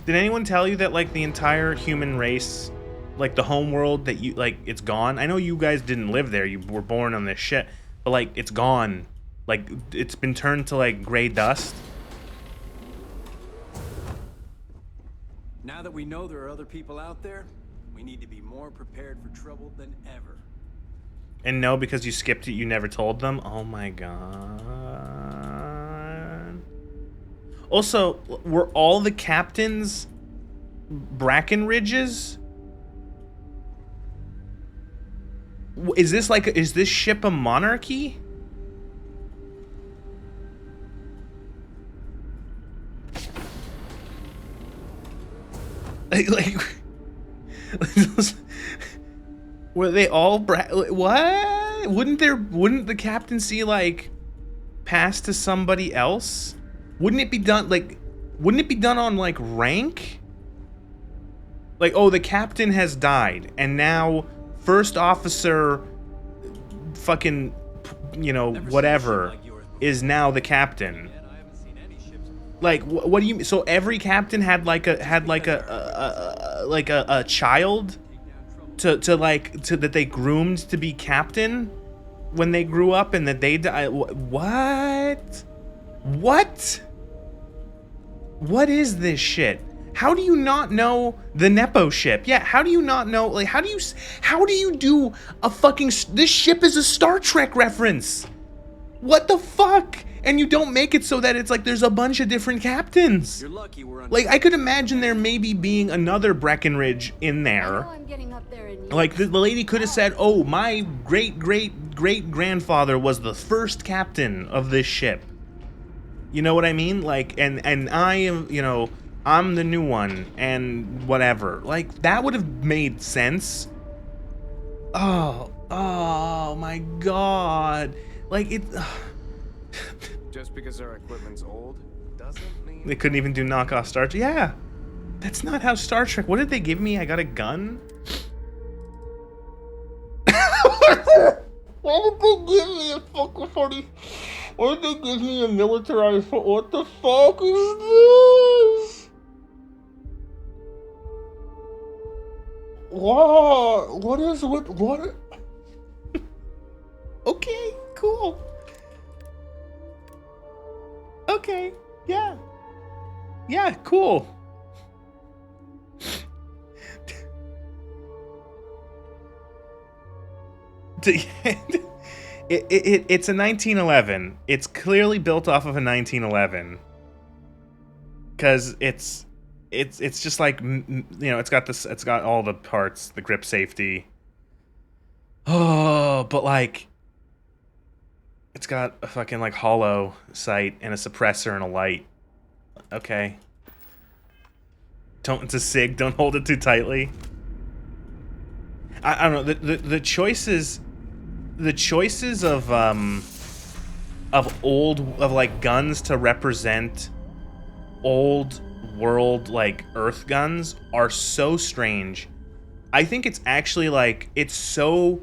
Did anyone tell you that, like, the entire human race, like, the home world, that you, like, it's gone? I know you guys didn't live there. You were born on this shit. But, like, it's gone. Like, it's been turned to, like, gray dust. Now that we know there are other people out there, we need to be more prepared for trouble than ever. And no, because you skipped it, you never told them? Oh my god. Also, were all the captains Brackenridges? Is this like, is this ship a monarchy? Like were they all what? Wouldn't the captaincy like pass to somebody else? Wouldn't it be done like, wouldn't it be done on like rank? Like, oh, the captain has died and now first officer fucking, you know, whatever is now the captain. Like, what do you, so every captain had like a child to that they groomed to be captain? when they grew up and that they died. What? What is this shit? How do you not know the Nepo ship? Yeah, how do you not know? Like, how do you do a fucking? This ship is a Star Trek reference. What the fuck? And you don't make it so that it's like there's a bunch of different captains. You're lucky we're on. Like, I could imagine there maybe being another Breckenridge in there. Like, the lady could have said, oh, my great-great-great-grandfather was the first captain of this ship. You know what I mean? Like, and I am, you know, I'm the new one, and whatever. Like, that would have made sense. Oh my god. Like, it... Just because our equipment's old doesn't mean... They couldn't even do knockoff Star Trek. Yeah, that's not how Star Trek... What did they give me? I got a gun? Why did they give me a fucking 40... Why did they give me a militarized... What the fuck is this? What is... What... Okay, cool. Okay, yeah. Yeah, cool. It's a 1911. It's clearly built off of a 1911. Cause it's just like, you know, it's got all the parts, the grip safety. Oh, but like, it's got a fucking like hollow sight and a suppressor and a light. Okay. It's a SIG. Don't hold it too tightly. I don't know. The choices of like guns to represent old world like Earth guns are so strange. I think it's actually like it's so.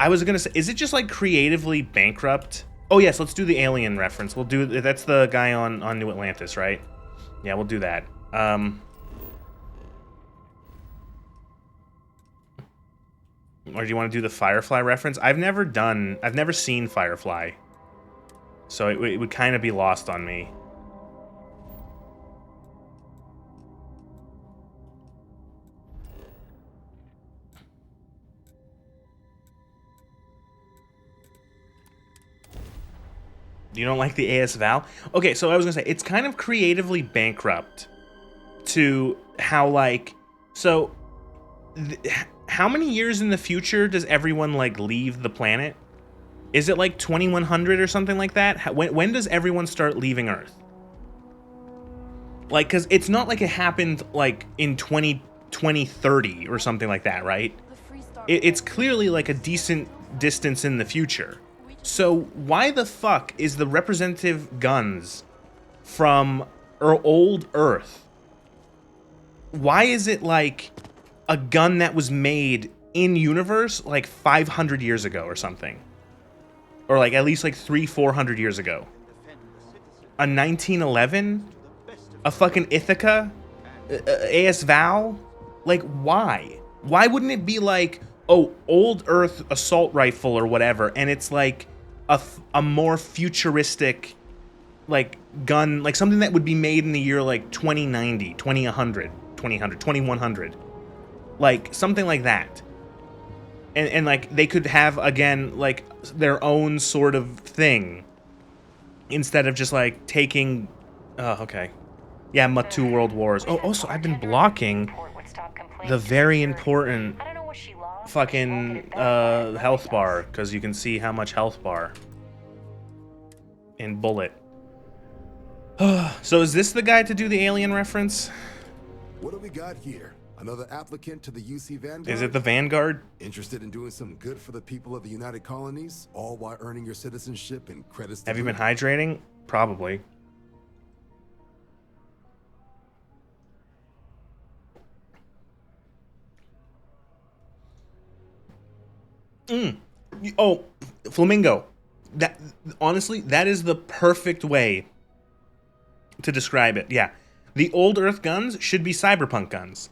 I was gonna say, is it just like creatively bankrupt? Oh yes, let's do the alien reference. We'll do that's the guy on New Atlantis, right? Yeah, we'll do that. Or do you want to do the Firefly reference? I've never seen Firefly, so it would kind of be lost on me. You don't like the AS Val? Okay, so I was gonna say, it's kind of creatively bankrupt to how, like, so, how many years in the future does everyone, like, leave the planet? Is it, like, 2100 or something like that? When does everyone start leaving Earth? Like, because it's not like it happened, like, in 2030 or something like that, right? It's clearly, like, a decent distance in the future. So why the fuck is the representative guns from old Earth? Why is it like a gun that was made in universe like 500 years ago or something? Or like at least like 300-400 years ago? A 1911? A fucking Ithaca? AS Val? Like why? Why wouldn't it be like, oh, old Earth assault rifle or whatever, and it's like a more futuristic like gun, like something that would be made in the year like 2090, 2100, like something like that. And like they could have again like their own sort of thing instead of just like taking okay. Yeah, two world wars. Oh, also I've been blocking the very important fucking health bar, because you can see how much health bar in Bullet. So is this the guy to do the alien reference? What do we got here? Another applicant to the UC Vanguard? Is it the Vanguard? Interested in doing some good for the people of the United Colonies, all while earning your citizenship and credits? Have you been hydrating? Probably. Oh, Flamingo. That honestly, that is the perfect way to describe it. Yeah. The old Earth guns should be cyberpunk guns.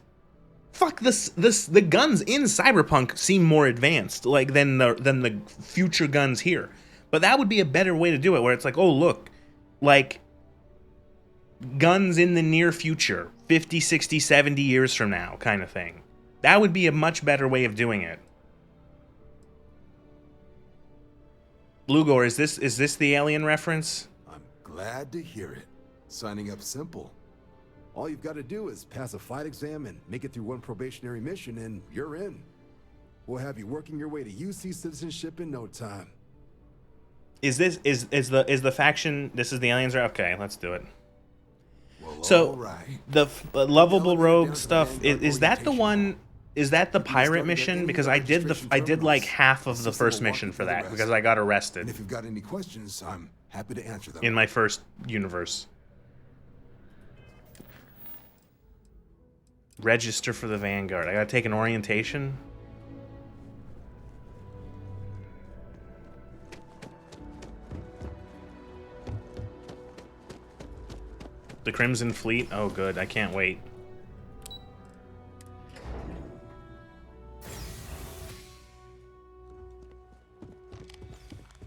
fuck, the guns in Cyberpunk seem more advanced, like, than the future guns here. But that would be a better way to do it, where it's like, oh, look, like, guns in the near future, 50, 60, 70 years from now, kind of thing. That would be a much better way of doing it. Lugor, is this the alien reference? I'm glad to hear it. Signing up simple. All you've got to do is pass a fight exam and make it through one probationary mission and you're in. We'll have you working your way to UC citizenship in no time. Is the faction, this is the aliens, right? Okay, let's do it. Well, so, right. the lovable rogue stuff, is that the one, is that the pirate mission? Because I did like half of the first mission for that, because I got arrested. And if you've got any questions, I'm happy to answer them. In my first universe. Register for the Vanguard. I gotta take an orientation? The Crimson Fleet? Oh, good. I can't wait.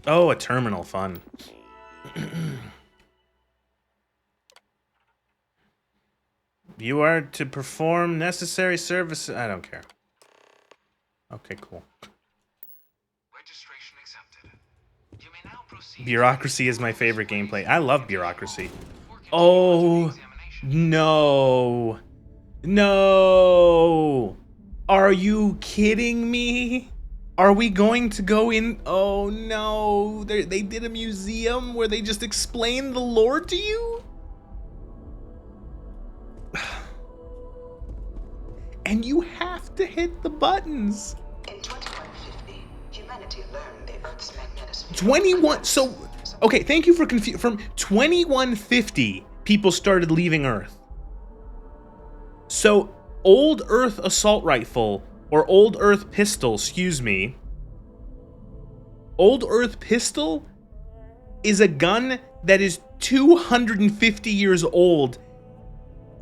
Oh, a terminal. Fun. You are to perform necessary services. I don't care. Okay, cool. Registration accepted. You may now proceed. Bureaucracy is my favorite gameplay. I love bureaucracy. Oh, no. No. Are you kidding me? Are we going to go in? Oh, no. They did a museum where they just explained the lore to you? And you have to hit the buttons. In 2150, humanity learned the Earth's magnetosphere. 21. So, okay, thank you for from 2150, people started leaving Earth. So, old Earth assault rifle, or old Earth pistol, excuse me. Old Earth pistol is a gun that is 250 years old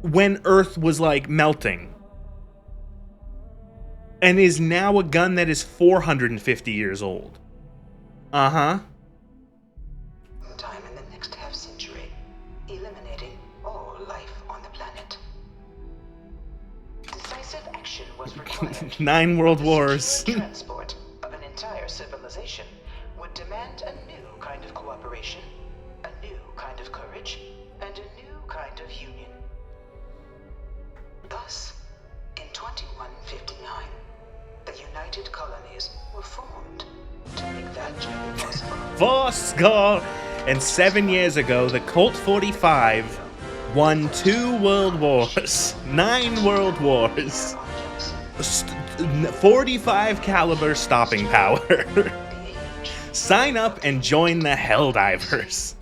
when Earth was like melting. And is now a gun that is 450 years old. Uh-huh. Time in the next half-century, eliminating all life on the planet. Decisive action was required. 9 world wars. Transport of an entire civilization would demand a new kind of cooperation, a new kind of courage, and a new kind of union. Thus, in 2159, the United Colonies were formed to make that journey possible. Voskar! And 7 years ago, the Colt 45 won 2 world wars, 9 world wars, 45 caliber stopping power. Sign up and join the Helldivers.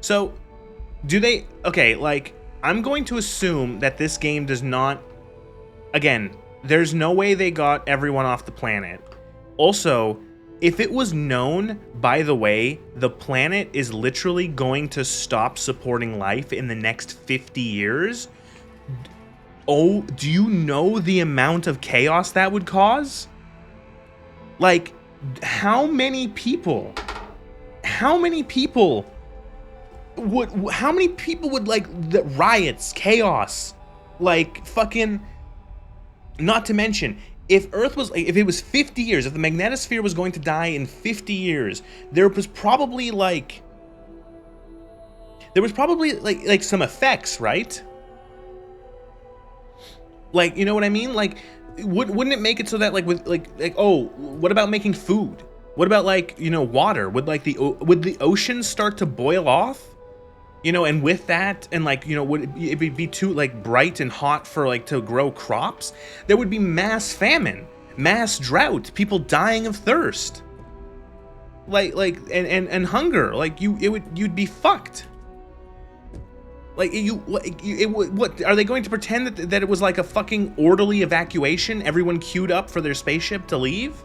So, do they... Okay, like, I'm going to assume that this game does not... Again, there's no way they got everyone off the planet. Also, if it was known, by the way, the planet is literally going to stop supporting life in the next 50 years, oh, do you know the amount of chaos that would cause? Like, how many people would like the riots, chaos, like fucking... Not to mention, if Earth was, if it was 50 years, if the magnetosphere was going to die in 50 years, there was probably like some effects, right? Like, you know what I mean? Like, wouldn't it make it so that like with like oh, what about making food? What about like, you know, water? Would the ocean start to boil off? You know, and with that, and like, you know, would it be too like bright and hot for like to grow crops? There would be mass famine, mass drought, people dying of thirst, and hunger. Like you'd be fucked. Like what are they going to pretend that it was like a fucking orderly evacuation? Everyone queued up for their spaceship to leave?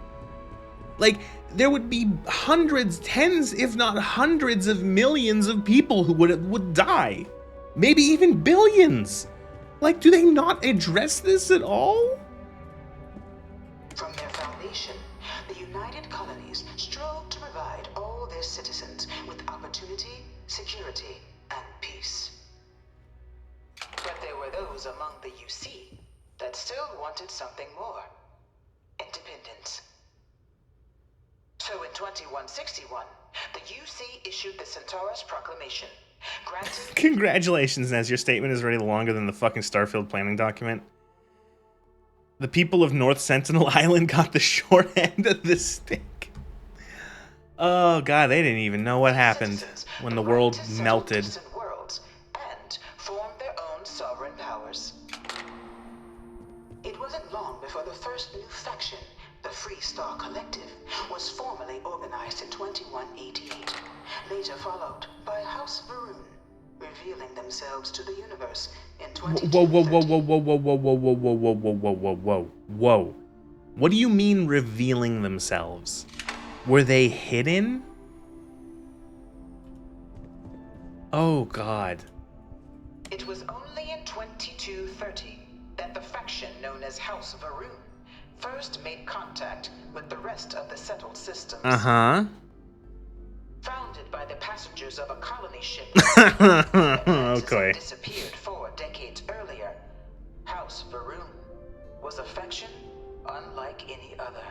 Like, there would be hundreds, tens, if not hundreds of millions of people who would die. Maybe even billions. Like, do they not address this at all? From their foundation, the United Colonies strove to provide all their citizens with opportunity, security, and peace. But there were those among the UC that still wanted something more. Independence. So in 2161, the UC issued the Centaurus Proclamation, granting... Congratulations, Nez. Your statement is already longer than the fucking Starfield planning document. The people of North Sentinel Island got the short end of the stick. Oh god, they didn't even know what happened when the world melted. Worlds and form their own sovereign powers. It wasn't long before the first new faction, the Free Star Collective, was formally organized in 2188, later followed by House Varun, revealing themselves to the universe in 2230. Whoa. What do you mean revealing themselves? Were they hidden? Oh god. It was only in 2230 that the faction known as House Varun first made contact with the rest of the settled systems. Uh-huh. Founded by the passengers of a colony ship okay. disappeared 4 decades earlier, House Varun was a faction unlike any other.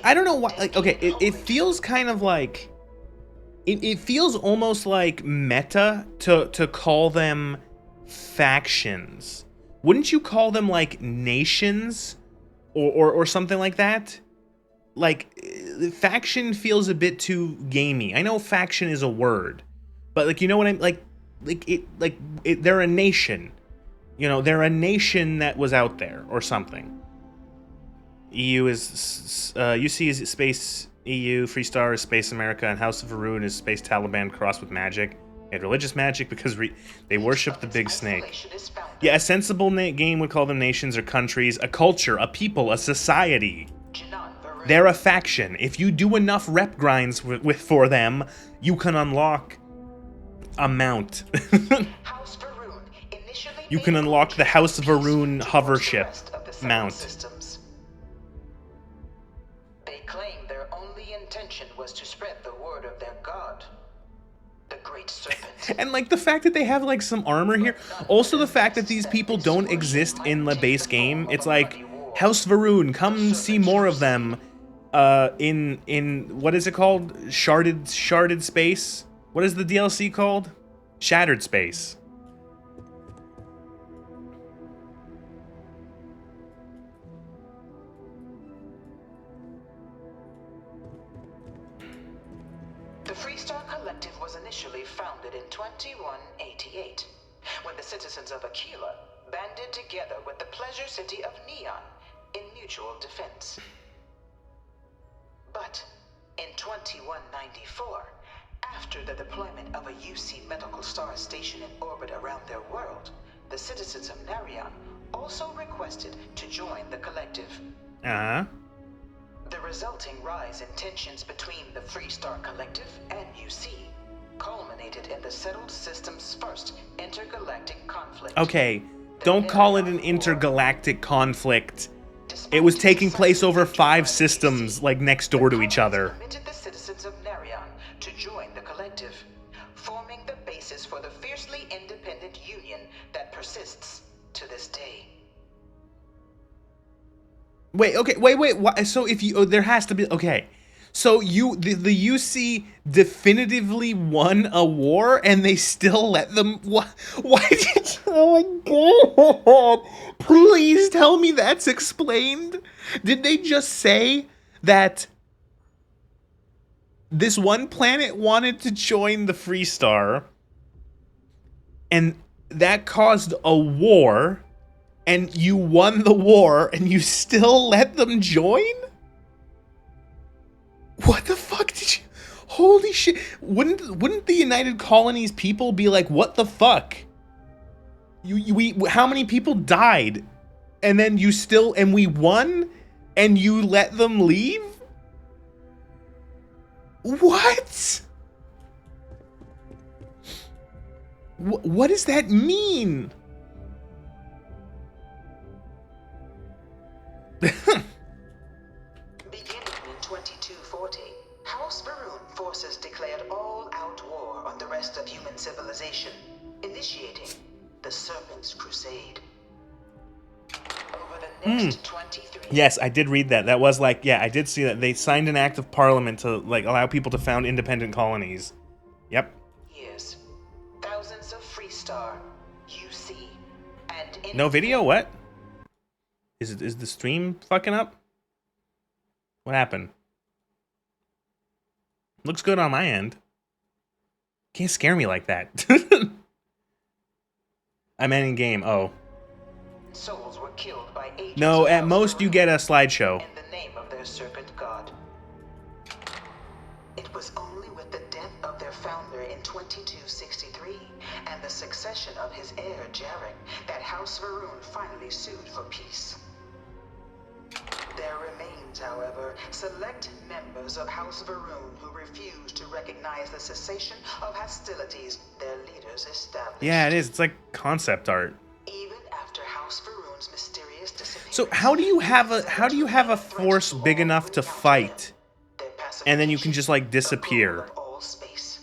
I don't know why, like, okay, it feels kind of like, it feels almost like meta to call them factions. Wouldn't you call them, like, nations? Or something like that? Like, faction feels a bit too gamey. I know faction is a word, but, like, you know what I'm, they're a nation. You know, they're a nation that was out there, or something. EU is, UC is Space EU, Freestar is Space America, and House of Varun is Space Taliban crossed with magic. And religious magic because they worship the big snake. Yeah, a sensible game would call them nations or countries, a culture, a people, a society. They're a faction. If you do enough rep grinds for them, you can unlock a mount. You can unlock the House of Varun hover ship mount. They claim their only intention was to spread the word of their god, the Great Serpent. And like the fact that they have like some armor here, also the fact that these people don't exist in the base game. It's like House Varun, come see more of them. In what is it called? Sharded space. What is the DLC called? Shattered space. The Freestar Collective was initially founded in 2188, when the citizens of Aquila banded together with the pleasure city of Neon in mutual defense. But in 2194, after the deployment of a UC medical star station in orbit around their world, the citizens of Narion also requested to join the collective. Uh-huh. The resulting rise in tensions between the Freestar Collective and UC culminated in the settled system's first intergalactic conflict. Okay, don't call it an intergalactic conflict. It was taking place over 5 systems, like, next door to each other. Permitted the citizens of Narion to join the collective, forming the basis for the fiercely independent union that persists to this day. Wait, okay, wait. So if you, there has to be, okay. So the UC definitively won a war and they still let them, why did, oh my god. Please tell me that's explained. Did they just say that this one planet wanted to join the Freestar and that caused a war? And you won the war, and you still let them join? What the fuck did you... Holy shit. Wouldn't the United Colonies people be like, what the fuck? How many people died? And then you still... And we won? And you let them leave? What? What does that mean? Beginning in 2240, House Varun forces declared all-out war on the rest of human civilization, initiating the Serpent's Crusade. Over the next 23 Yes, I did read that. That was like, yeah, I did see that. They signed an act of parliament to like allow people to found independent colonies. Yep. years, thousands of Freestar, UC, and No video? What? Is the stream fucking up? What happened? Looks good on my end. Can't scare me like that. I meant in game. Oh. souls were killed by agents No, of at House most you Varun get a slideshow. in the name of their serpent god. It was only with the death of their founder in 2263 and the succession of his heir Jarek that House Varun finally sued for peace. There remains, however, select members of House Varun who refuse to recognize the cessation of hostilities their leaders established. Yeah, it is. It's like concept art. Even after House Varun's mysterious disappearance, So how do you have a force big enough to fight, and then you can just like disappear? all space.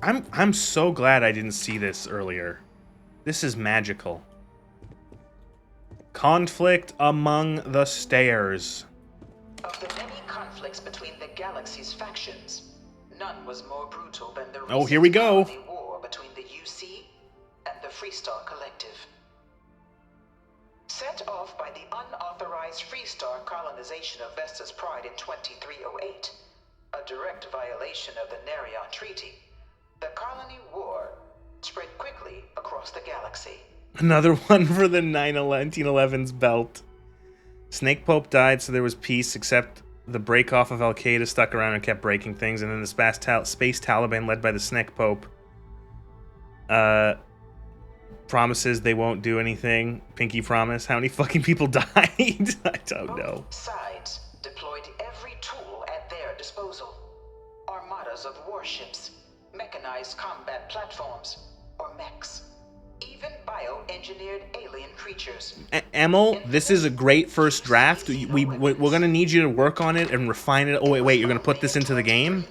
I'm so glad I didn't see this earlier. This is magical. Conflict among the stairs. Of the many conflicts between the galaxy's factions, none was more brutal than the Oh, here we go. recent war between the UC and the Freestar Collective. Set off by the unauthorized Freestar colonization of Vesta's Pride in 2308, a direct violation of the Nerion Treaty, the colony war spread quickly across the galaxy. Another one for the 1911's belt. Snake Pope died, so there was peace, except the break-off of Al-Qaeda stuck around and kept breaking things, and then the space Taliban led by the Snake Pope promises they won't do anything. Pinky promise. How many fucking people died? I don't know. Sides deployed every tool at their disposal. Armadas of warships, mechanized combat platforms, or mechs. Even bioengineered alien creatures. Emil, this is a great first draft. We're gonna need you to work on it and refine it. Oh wait, you're gonna put this into the game?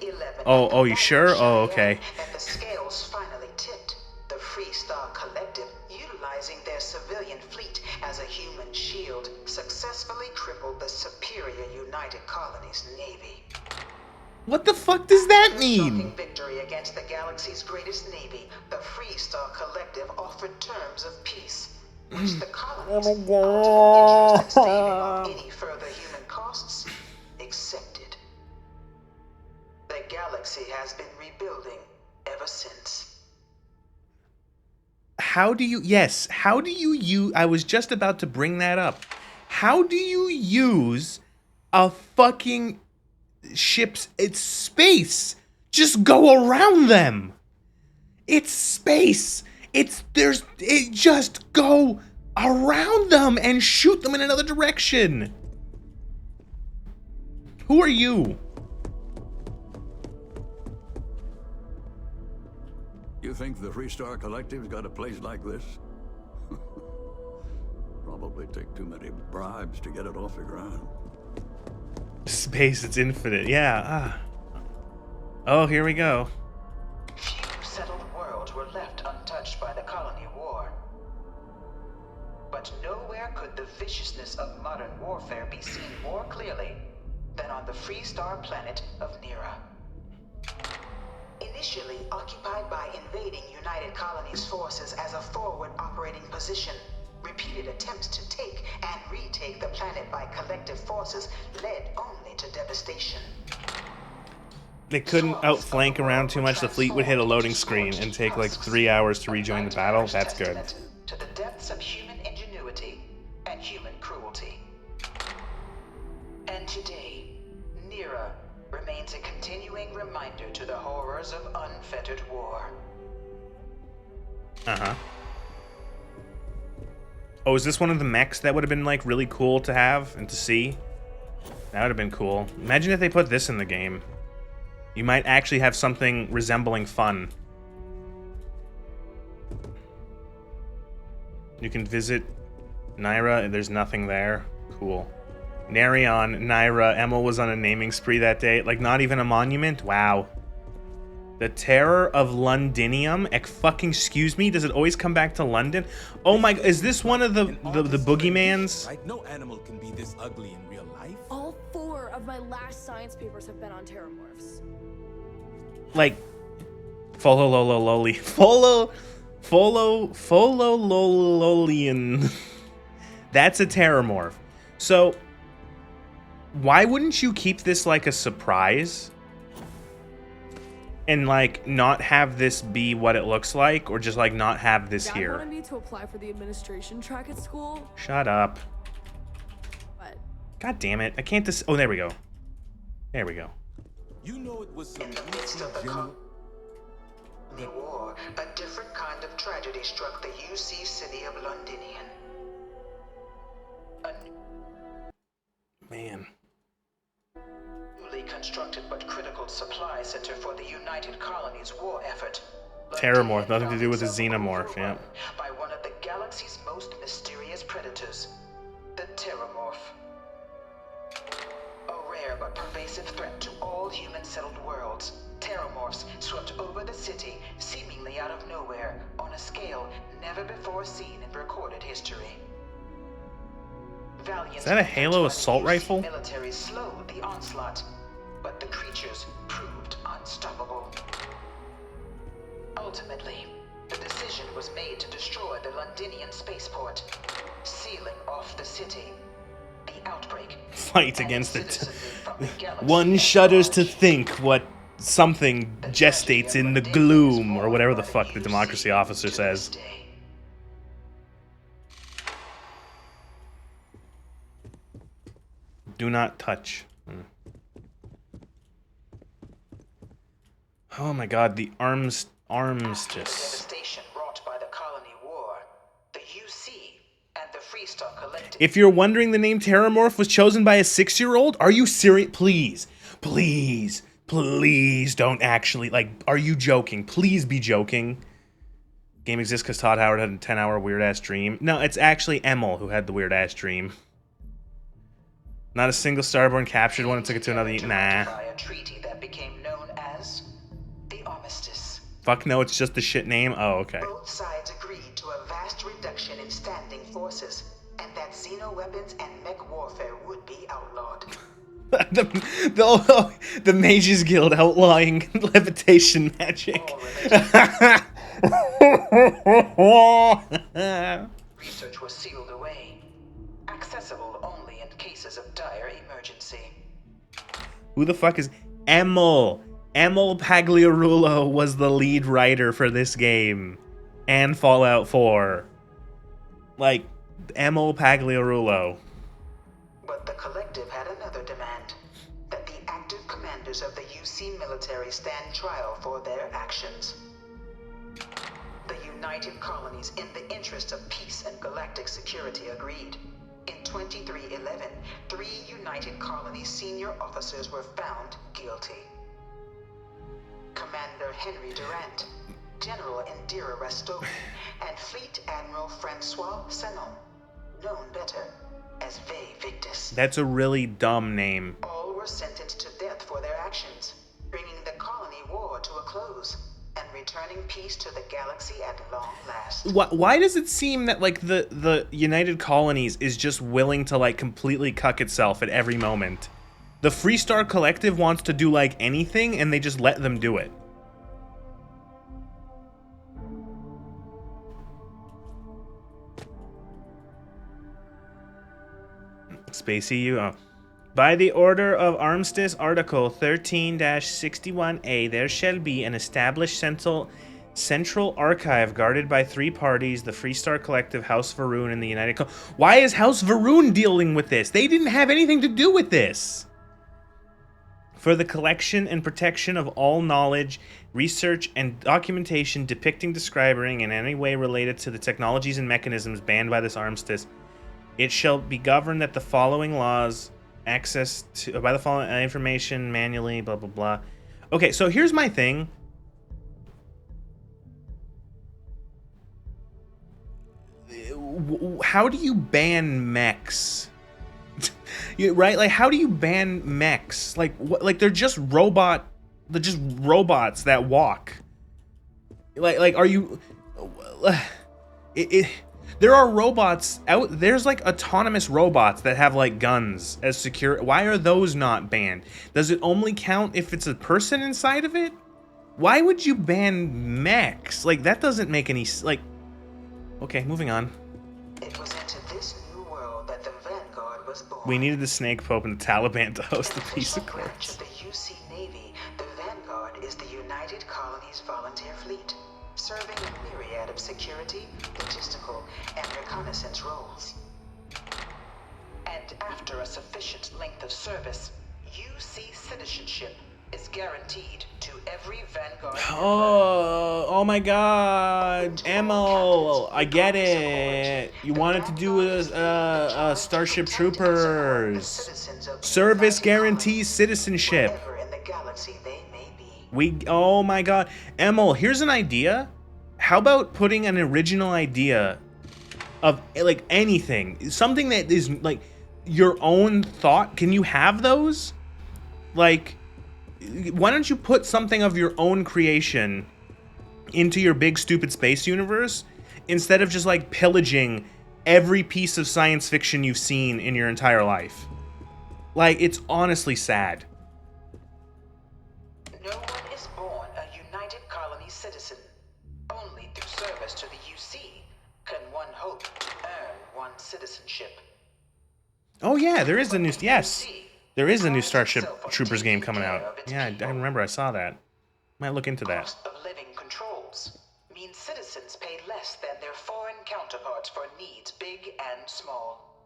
Oh, you sure? Oh, okay. That the scales finally tipped. The Freestar Collective, utilizing their civilian fleet as a human shield, successfully crippled the superior United Colonies Navy. What the fuck does that mean? Victory against the galaxy's greatest navy, the Freestar Collective offered terms of peace, which the colonies, out of interest in saving off any further human costs, accepted. The galaxy has been rebuilding ever since. How do you use, I was just about to bring that up. How do you use a fucking ships? It's space. Just go around them. It's space. Just go around them and shoot them in another direction. Who are you? You think the Freestar Collective's got a place like this? Probably take too many bribes to get it off the ground. Space, it's infinite. Yeah. Oh, here we go. Few settled worlds were left untouched by the colony war. But nowhere could the viciousness of modern warfare be seen more clearly than on the Freestar planet of Nera. Initially occupied by invading United Colonies forces as a forward operating position, repeated attempts to take and retake the planet by collective forces led only to devastation. They couldn't outflank around too much. The fleet would hit a loading screen and take like 3 hours to rejoin the battle. That's good. To the depths of human ingenuity and human cruelty. And today, Nera remains a continuing reminder to the horrors of unfettered war. Uh-huh. Oh, is this one of the mechs that would have been like really cool to have and to see? That would have been cool. Imagine if they put this in the game. You might actually have something resembling fun. You can visit Naira, and there's nothing there. Cool. Narion, Naira, Emil was on a naming spree that day. Like, not even a monument? Wow. The Terror of Londinium? Fucking excuse me? Does it always come back to London? Oh my, is this one of the boogeymans? Right? No animal can be this ugly in real life. All 4 of my last science papers have been on terramorphs. Like, Folololian. That's a terramorph. So, why wouldn't you keep this like a surprise? And like not have this be what it looks like, or just like not have this Dad here? wanted me to apply for the administration track at school. Shut up. But God damn it. I can't oh, there we go. There we go. You know it was in the midst of the war, a different kind of tragedy struck the UC city of Londinian. Man. Newly constructed but critical supply center for the United Colonies war effort. Terramorph, nothing to do with the xenomorph, yeah. By one of the galaxy's most mysterious predators, the Terramorph. A rare but pervasive threat to all human-settled worlds, Terramorphs swept over the city, seemingly out of nowhere, on a scale never before seen in recorded history. Is that a Halo assault rifle? Military slowed the onslaught, but the creatures proved unstoppable. Ultimately, the decision was made to destroy the Londinian spaceport, sealing off the city. The outbreak. Fight against it. One shudders to think what something gestates in the gloom, or whatever the fuck the democracy officer says. Do not touch. Oh my god, the armistice. Devastation wrought by the colony war, the UC and the Freestar Collective. If you're wondering, the name Terramorph was chosen by a 6-year-old? Are you serious? Please, please, please don't actually, like, are you joking? Please be joking. Game exists because Todd Howard had a 10-hour weird-ass dream. No, it's actually Emil who had the weird-ass dream. Not a single Starborn captured one and took it to another. Nah. A treaty that became known as the Armistice. Fuck no, it's just the shit name? Oh, okay. Both sides agreed to a vast reduction in standing forces, and that xeno-weapons and mech warfare would be outlawed. the Mages Guild outlawing levitation magic. Research was sealed away, accessible only in cases of dire emergency. Who the fuck is Emil? Emil Pagliarulo was the lead writer for this game and Fallout 4. Like, Emil Pagliarulo. But the collective had another demand, that the active commanders of the UC military stand trial for their actions. The United Colonies, in the interest of peace and galactic security, agreed. In 2311, 3 United Colonies senior officers were found guilty. Commander Henry Durant, General Indira Rastogi, and Fleet Admiral Francois Sanon, known better as Ve Victus. That's a really dumb name. All were sentenced to death for their actions, bringing the colony war to a close and returning peace to the galaxy at long last. Why does it seem that, like, the United Colonies is just willing to, like, completely cuck itself at every moment? The Freestar Collective wants to do, like, anything, and they just let them do it. Space EU, oh. By the order of Armistice, Article 13-61A, there shall be an established central archive guarded by 3 parties, the Freestar Collective, House Varun, and the United Why is House Varun dealing with this? They didn't have anything to do with this! For the collection and protection of all knowledge, research, and documentation depicting, describing, in any way related to the technologies and mechanisms banned by this armistice, it shall be governed that the following laws... access to by the following information manually, blah blah blah. Okay, so here's my thing. How do you ban mechs? Right? Like, how do you ban mechs? Like, what? Like, they're just robots that walk. Like, are you? There are robots out. There's like autonomous robots that have like guns as secure. Why are those not banned? Does it only count if it's a person inside of it? Why would you ban mechs? Like, that doesn't make any like. Okay, moving on. It was into this new world that the Vanguard was born. We needed the Snake Pope and the Taliban to host the peace Branch accords. of the UC Navy, the Vanguard is the United Colonies Volunteer Fleet, serving a myriad of security, logistical, and reconnaissance roles. And after a sufficient length of service, UC citizenship is guaranteed to every Vanguard. Oh my God, Emil, I get it. You wanted to do a Starship Troopers. Service guarantees citizenship. Oh my God, Emil, here's an idea. How about putting an original idea of like anything, something that is like your own thought? Can you have those? Like, why don't you put something of your own creation into your big stupid space universe instead of just like pillaging every piece of science fiction you've seen in your entire life? Like, it's honestly sad. No one is born a United Colonies citizen. Only through service to the UC can one hope to earn one's citizenship. Oh yeah, there is a new there is a new Starship Troopers game coming out. Yeah, I remember I saw that. Might look into that. Cost of living controls means citizens pay less than their foreign counterparts for needs big and small.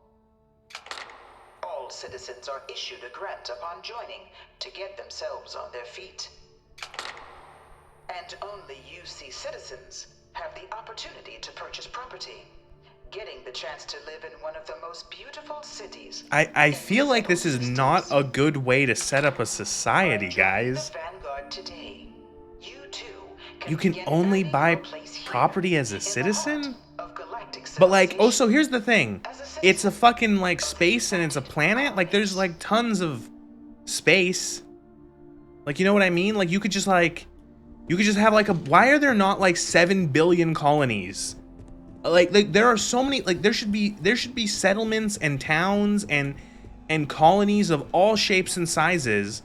All citizens are issued a grant upon joining to get themselves on their feet. And only UC citizens have the opportunity to purchase property, getting the chance to live in one of the most beautiful cities. I feel like this is not a good way to set up a society, guys. Vanguard today, you too You can only buy property as a citizen? But like, oh, so here's the thing. It's a fucking like space and it's a planet. Like, there's like tons of space. Like, you know what I mean? Like, you could just have like why are there not like 7 billion colonies? Like there are so many, like there should be settlements and towns and colonies of all shapes and sizes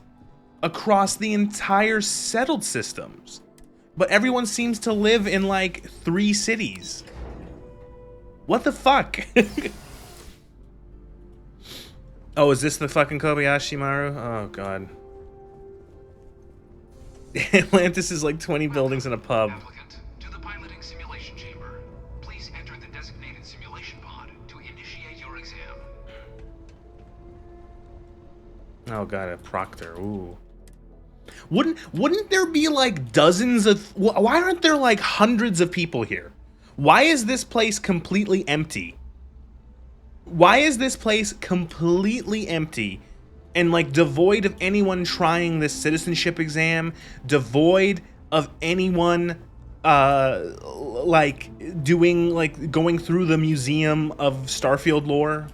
across the entire settled systems. But everyone seems to live in like 3 cities. What the fuck? Oh, is this the fucking Kobayashi Maru? Oh god. Atlantis is like 20 buildings and a pub. Applicant to the piloting simulation chamber. Please enter the designated simulation pod to initiate your exam. Oh god, a proctor. Ooh. Wouldn't there be like dozens of, why aren't there like hundreds of people here? Why is this place completely empty? Why is this place completely empty and like devoid of anyone trying this citizenship exam, devoid of anyone like going through the museum of Starfield lore?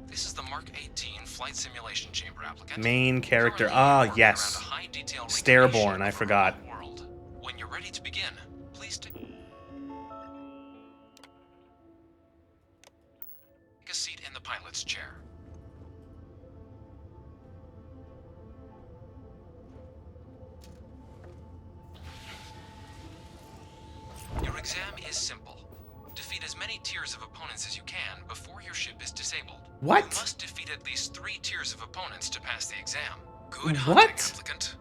This is the Mark 18 flight simulation chamber applicant. Main character. Ah, yes. Stairborn, I forgot. When you're ready to begin, please take a seat in the pilot's chair. Your exam is simple. Defeat as many tiers of opponents as you can before your ship is disabled. What? You must defeat at least 3 tiers of opponents to pass the exam. Good What? hunting, applicant.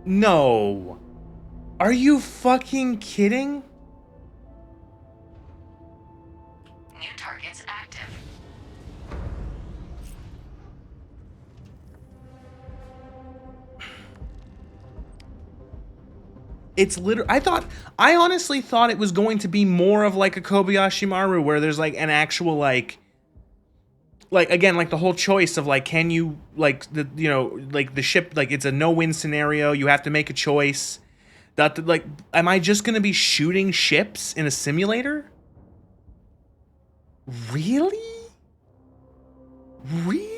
No. Are you fucking kidding? New targets active. It's literally, I honestly thought it was going to be more of like a Kobayashi Maru where there's like an actual like again, like the whole choice of like, can you like like the ship, like it's a no-win scenario. You have to make a choice. That like, am I just going to be shooting ships in a simulator? Really? Really?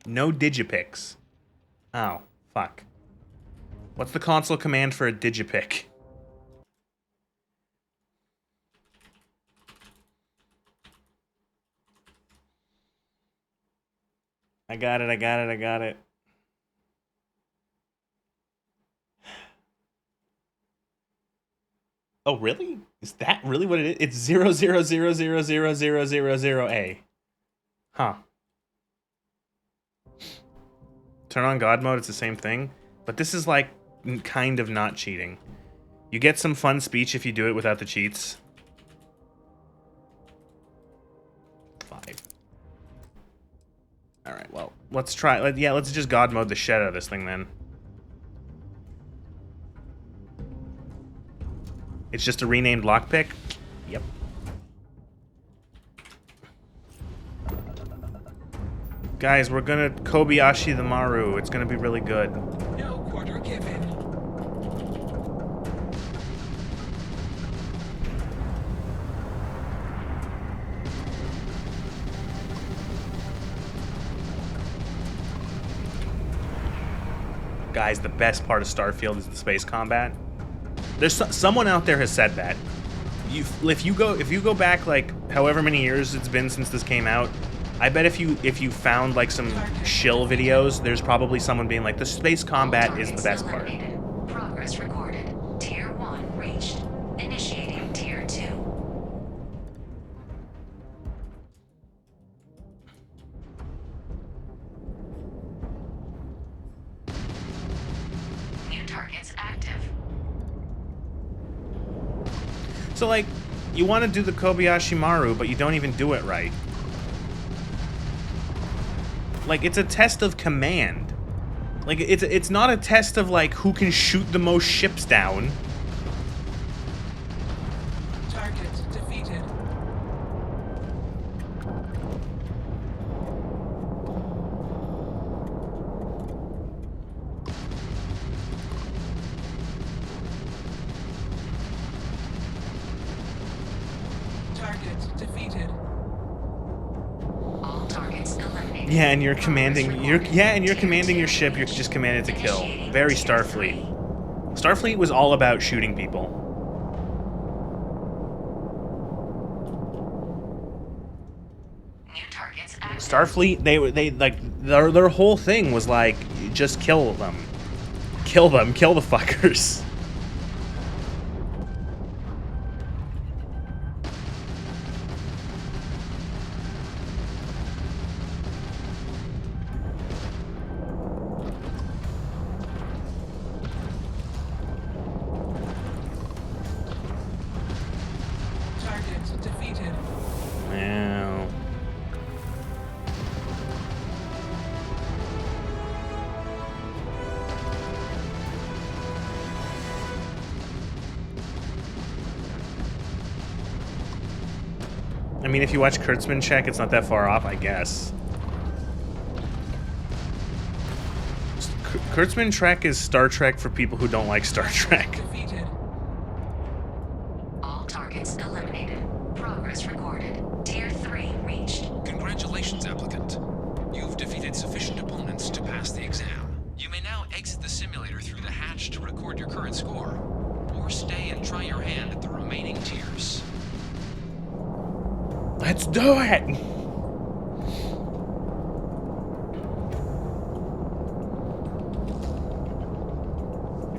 No digipics. Oh, fuck. What's the console command for a digipic? I got it. Oh, really? Is that really what it is? It's 0000000A. Huh. Turn on God mode, it's the same thing. But this is like kind of not cheating. You get some fun speech if you do it without the cheats. 5. Alright, well, let's try. Let's just God mode the shit out of this thing then. It's just a renamed lockpick? Yep. Guys, we're gonna Kobayashi the Maru. It's gonna be really good. No quarter given. Guys, the best part of Starfield is the space combat. There's someone out there has said that. If you go back like however many years it's been since this came out, I bet if you found like some shill videos, there's probably someone being like, the space combat is the best part. Progress recorded. Tier 1 reached. Initiating Tier 2. New targets active. So like, you want to do the Kobayashi Maru, but you don't even do it right. Like, it's a test of command. Like, it's not a test of, like, who can shoot the most ships down. Target defeated. Target defeated. All targets eliminated. Yeah, and you're commanding your ship. You're just commanded to kill. Very Starfleet. Starfleet was all about shooting people. New targets active. Starfleet, they like their whole thing was like, just kill them, kill the fuckers. Target defeated. Wow. I mean, if you watch Kurtzman check, it's not that far off, I guess. Kurtzman Trek is Star Trek for people who don't like Star Trek. Defeated. All targets eliminated. Progress recorded. Tier 3 reached. Congratulations, applicant. You've defeated sufficient opponents to pass the exam. You may now exit the simulator through the hatch to record your current score, or stay and try your hand at the remaining tiers. Let's do it!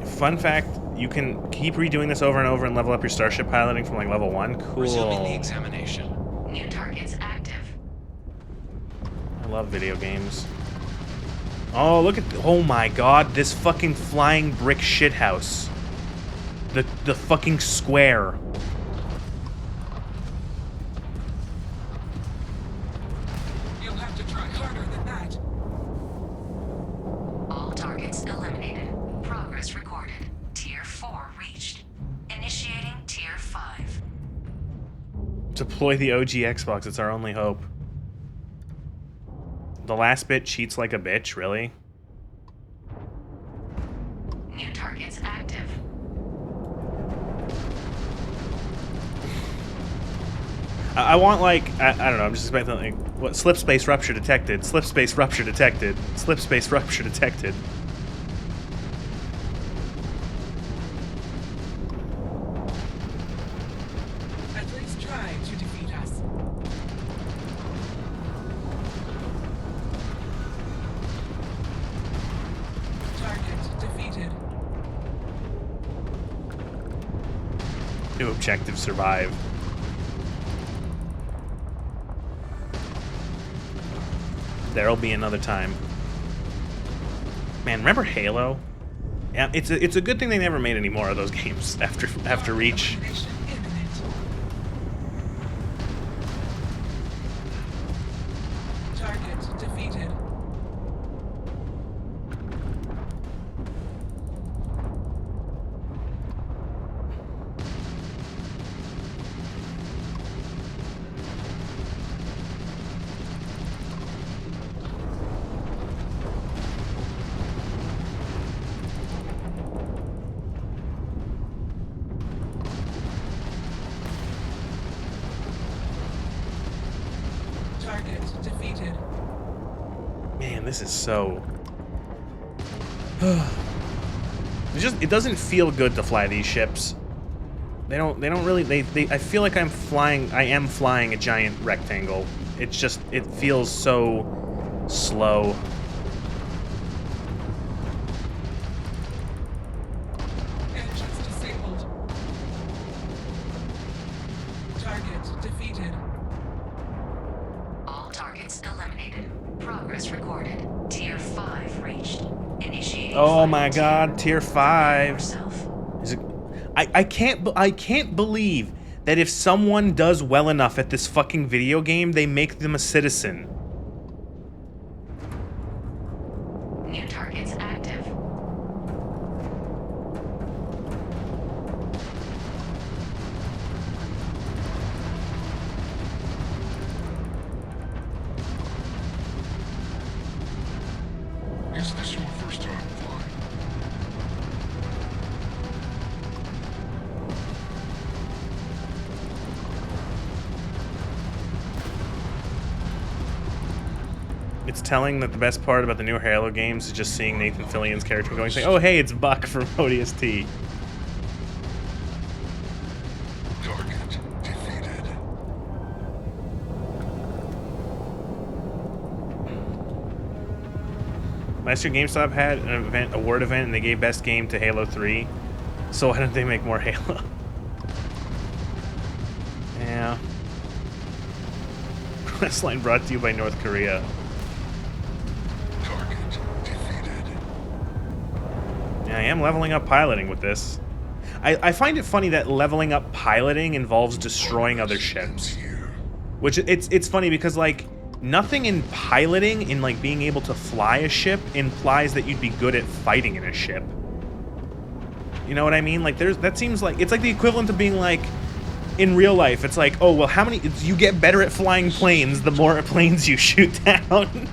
Fun fact, you can keep redoing this over and over and level up your starship piloting from like level 1. Cool. Resuming the examination. New targets active. I love video games. Oh, look at oh my god, this fucking flying brick shithouse. The fucking square. harder than that. All targets eliminated. Progress recorded. Tier 4 reached. Initiating Tier 5. Deploy the OG Xbox. It's our only hope. The last bit cheats like a bitch, really? New targets active. I want, like, I don't know, I'm just expecting, like, what? Slip space rupture detected. Slip space rupture detected. Slip space rupture detected. At least try to defeat us. Target defeated. New objective survive. There'll be another time. Man, remember Halo? Yeah, it's a good thing they never made any more of those games after Reach. Elimination imminent. Target defeated. Target defeated. Man, this is so... it doesn't feel good to fly these ships. They don't really, I feel like I am flying a giant rectangle. It feels so slow. Engines disabled. Target defeated. All targets eliminated. Progress recorded. Tier 5 reached. Initiating. Oh my god, tier 5. Is it, I can't believe that if someone does well enough at this fucking video game, they make them a citizen. New targets active. Is this your first time flying? It's telling that the best part about the new Halo games is just seeing Nathan Fillion's character going, saying, "Oh hey, it's Buck from ODST." Target defeated. Last year GameStop had an event, a award event, and they gave best game to Halo 3. So why don't they make more Halo? Yeah. Questline brought to you by North Korea. Target defeated. Yeah, I am leveling up piloting with this. I find it funny that leveling up piloting involves destroying other ships. Which it's funny because like nothing in piloting, in like being able to fly a ship, implies that you'd be good at fighting in a ship. You know what I mean? Like that seems like it's like the equivalent of being like in real life. It's like, oh well, how many you get better at flying planes the more planes you shoot down.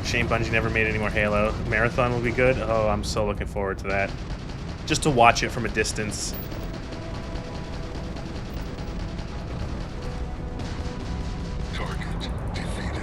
Shame Bungie never made any more Halo. Marathon will be good. Oh, I'm so looking forward to that. Just to watch it from a distance. Target defeated.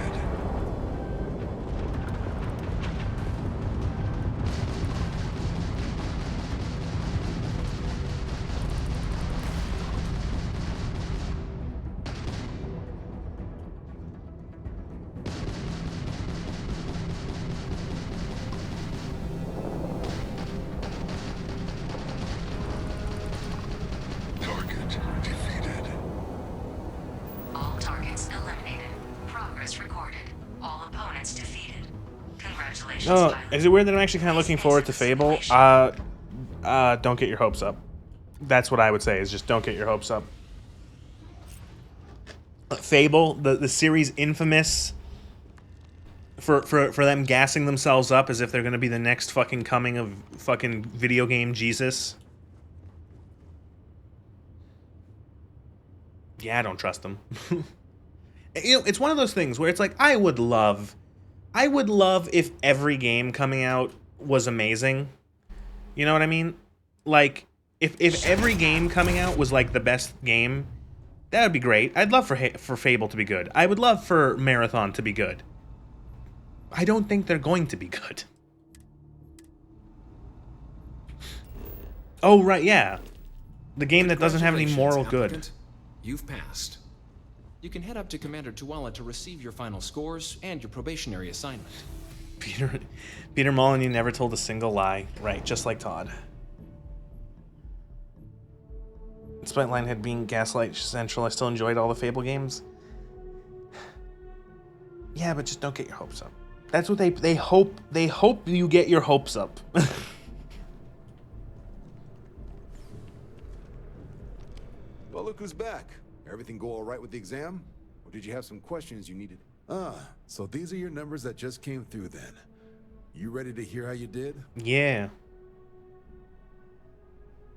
Target defeated. All targets eliminated. Progress recorded. All opponents defeated. Congratulations, Oh, pilot. is it weird that I'm actually kind of looking forward to Fable? Don't get your hopes up. That's what I would say, is just don't get your hopes up. Fable, the series infamous for them gassing themselves up as if they're gonna be the next fucking coming of fucking video game Jesus. Yeah, I don't trust them. You know, it's one of those things where it's like, I would love if every game coming out was amazing. You know what I mean? Like, if every game coming out was like the best game, that would be great. I'd love for Fable to be good. I would love for Marathon to be good. I don't think they're going to be good. Oh, right, yeah. The game that doesn't have any moral good. Applicant. You've passed. You can head up to Commander Tuala to receive your final scores and your probationary assignment. Peter Molyneux never told a single lie. Right, just like Todd. Despite Lionhead being Gaslight Central, I still enjoyed all the Fable games. Yeah, but just don't get your hopes up. That's what they hope you get your hopes up. Well, look who's back. Everything go all right with the exam? Or did you have some questions you needed? So these are your numbers that just came through then. You ready to hear how you did? Yeah.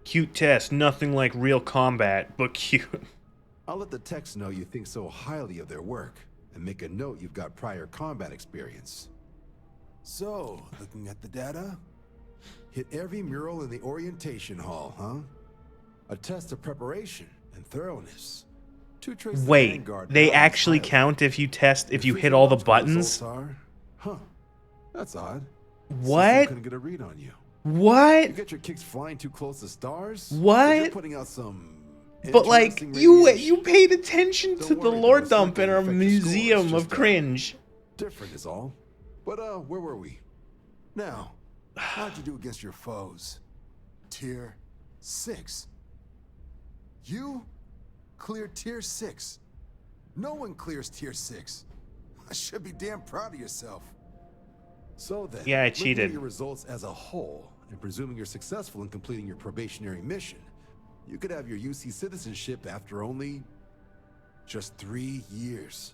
Cute test, nothing like real combat, but cute. I'll let the techs know you think so highly of their work, and make a note you've got prior combat experience. So, looking at the data, hit every mural in the orientation hall, huh? A test of preparation and thoroughness. Wait, they actually count if you hit all the buttons? Huh. That's odd. What? Couldn't get a read on you. What? You get your kicks flying too close to stars? What? You're putting out some but like you paid attention to the lore dump in our museum of cringe. Different is all. But where were we? Now, how'd you do against your foes? Tier 6. You cleared Tier 6. No one clears Tier 6. I should be damn proud of yourself. So then, yeah, I looking cheated. At your results as a whole, and presuming you're successful in completing your probationary mission, you could have your UC citizenship after only just 3 years.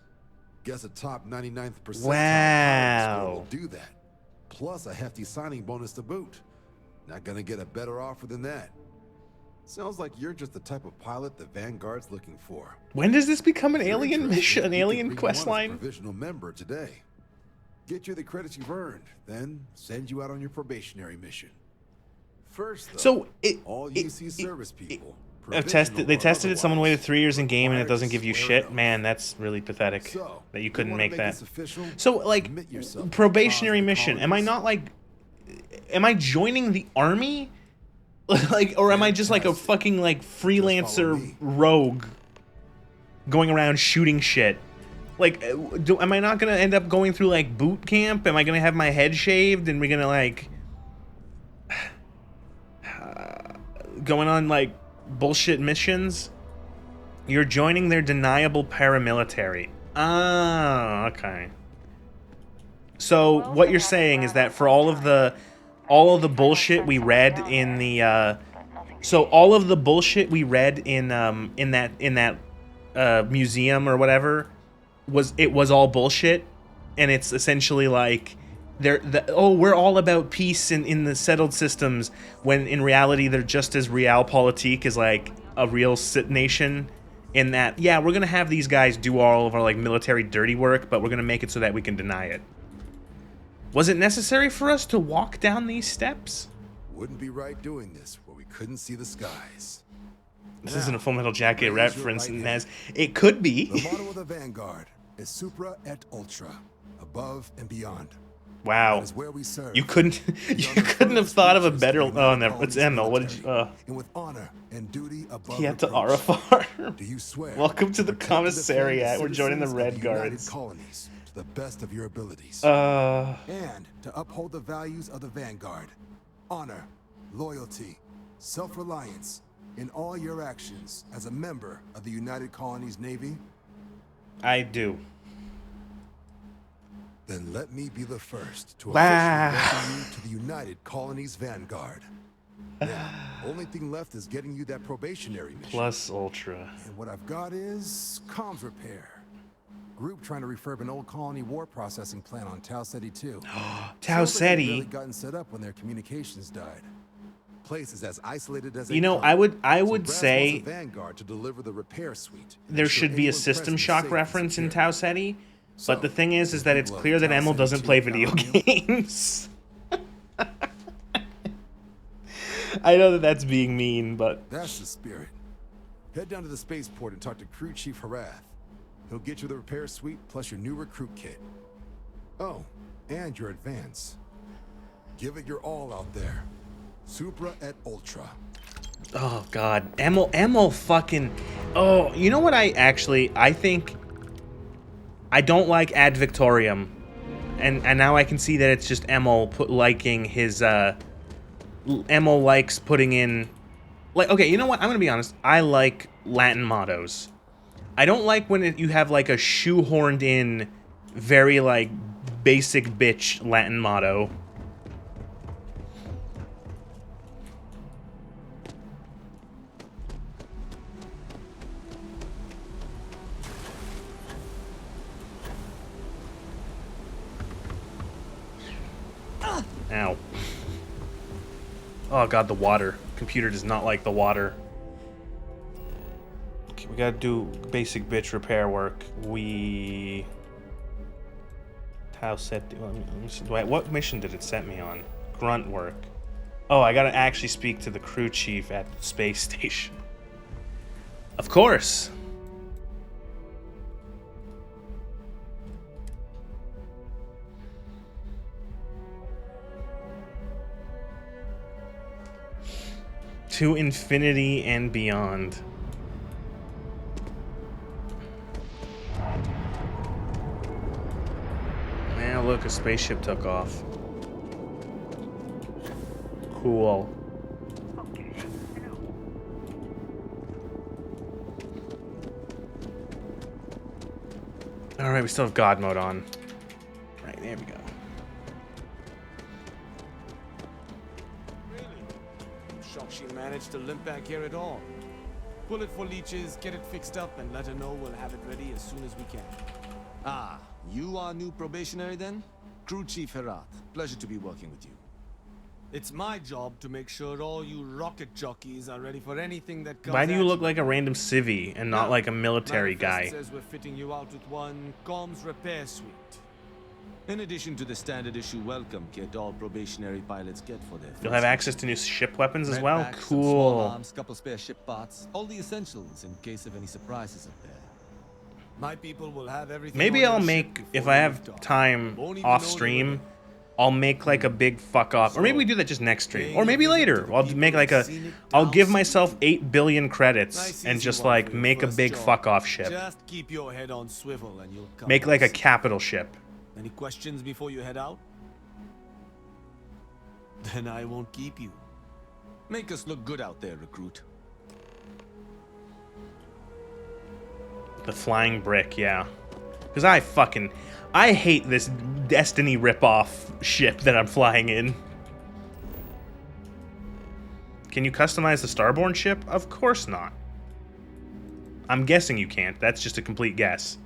Guess a top 99th percentile Wow. will do that. Plus a hefty signing bonus to boot. Not gonna get a better offer than that. Sounds like you're just the type of pilot the Vanguard's looking for. When does this become an alien mission, an alien quest line? Provisional member today. Get you the credits you've earned, then send you out on your probationary mission. First, though, all UC service people. They tested it. Someone waited 3 years in game and it doesn't give you shit. Man, that's really pathetic that you couldn't make that. So, like, probationary mission. Am I not like? Am I joining the army? Like, or am I just like a fucking like freelancer rogue going around shooting shit? Like, am I not gonna end up going through like boot camp? Am I gonna have my head shaved and we're gonna like going on like bullshit missions? You're joining their deniable paramilitary. Ah, okay. So what you're saying is that for all of the bullshit we read in the all of the bullshit we read in that museum or whatever was all bullshit, and it's essentially like we're all about peace in the settled systems, when in reality they're just as realpolitik as like a real nation. In that, yeah, we're gonna have these guys do all of our like military dirty work, but we're gonna make it so that we can deny it. Was it necessary for us to walk down these steps? Wouldn't be right doing this where we couldn't see the skies. This isn't a Full Metal Jacket reference, Nez. It could be. The motto of the Vanguard is Supra et Ultra, above and beyond. Wow. That is where we serve. You couldn't have thought of a better. Oh, never. It's Emil. What did you? And with honor and duty above. He had to RFR. Do you swear? Welcome to the commissariat. We're joining the Red Guards. Colonies to the best of your abilities. And to uphold the values of the Vanguard, honor, loyalty, self-reliance in all your actions as a member of the United Colonies Navy. I do. Then let me be the first to Wow. officially welcome you to the United Colonies Vanguard. Now, only thing left is getting you that probationary mission. Plus Ultra. And what I've got is comms repair. Group trying to refurb an old colony war processing plant on Tau Ceti 2. Tau Sounds like they'd Ceti? barely gotten set up when their communications died. Place is as isolated as You know, I would say Vanguard to deliver the repair suite. there should be a System Shock reference in Tau Ceti, but the thing is that it's clear that Emil doesn't play video games. I know that that's being mean, but that's the spirit. Head down to the spaceport and talk to Crew Chief Harath. He'll get you the repair suite plus your new recruit kit. Oh, and your advance. Give it your all out there. Supra et Ultra. oh god, Emil fucking. Oh, you know what? I think I don't like Ad Victoriam, and now I can see that it's just Emil liking his. Emil likes putting in, like, okay, you know what? I'm gonna be honest. I like Latin mottos. I don't like when you have like a shoehorned in, very like basic bitch Latin motto. Ow. Oh god, the water. Computer does not like the water. Okay, we gotta do basic bitch repair work. How set? What mission did it set me on? Grunt work. Oh, I gotta actually speak to the crew chief at the space station. Of course. To infinity and beyond. Man, look, a spaceship took off. Cool. Alright, we still have God mode on. Right, there we go. Shocked she managed to limp back here at all. Pull it for leeches, get it fixed up, and let her know we'll have it ready as soon as we can. Ah, you are new probationary then? Crew Chief Harath, pleasure to be working with you. It's my job to make sure all you rocket jockeys are ready for anything that comes. Why do you look like a random civvy and not like a military guy? Says we're fitting you out with one comms repair suite. In addition to the standard issue welcome kit all probationary pilots get for their You'll have access to new ship weapons as well? Backpacks, some small Cool. arms, couple spare ship parts, all the essentials in case of any surprises up there. My people will have everything. Maybe on I'll your make, ship if before I you have lift off. time Won't even off know stream, I'll make like a big fuck off. Or maybe we do that just next stream. Or maybe later. I'll make like a, I'll give myself 8 billion credits and just like make a big fuck off ship. Just keep your head on swivel and you'll come. Make like a capital ship. Any questions before you head out? Then I won't keep you. Make us look good out there, recruit. The flying brick, yeah. Because I hate this Destiny ripoff ship that I'm flying in. Can you customize the Starborn ship? Of course not. I'm guessing you can't. That's just a complete guess.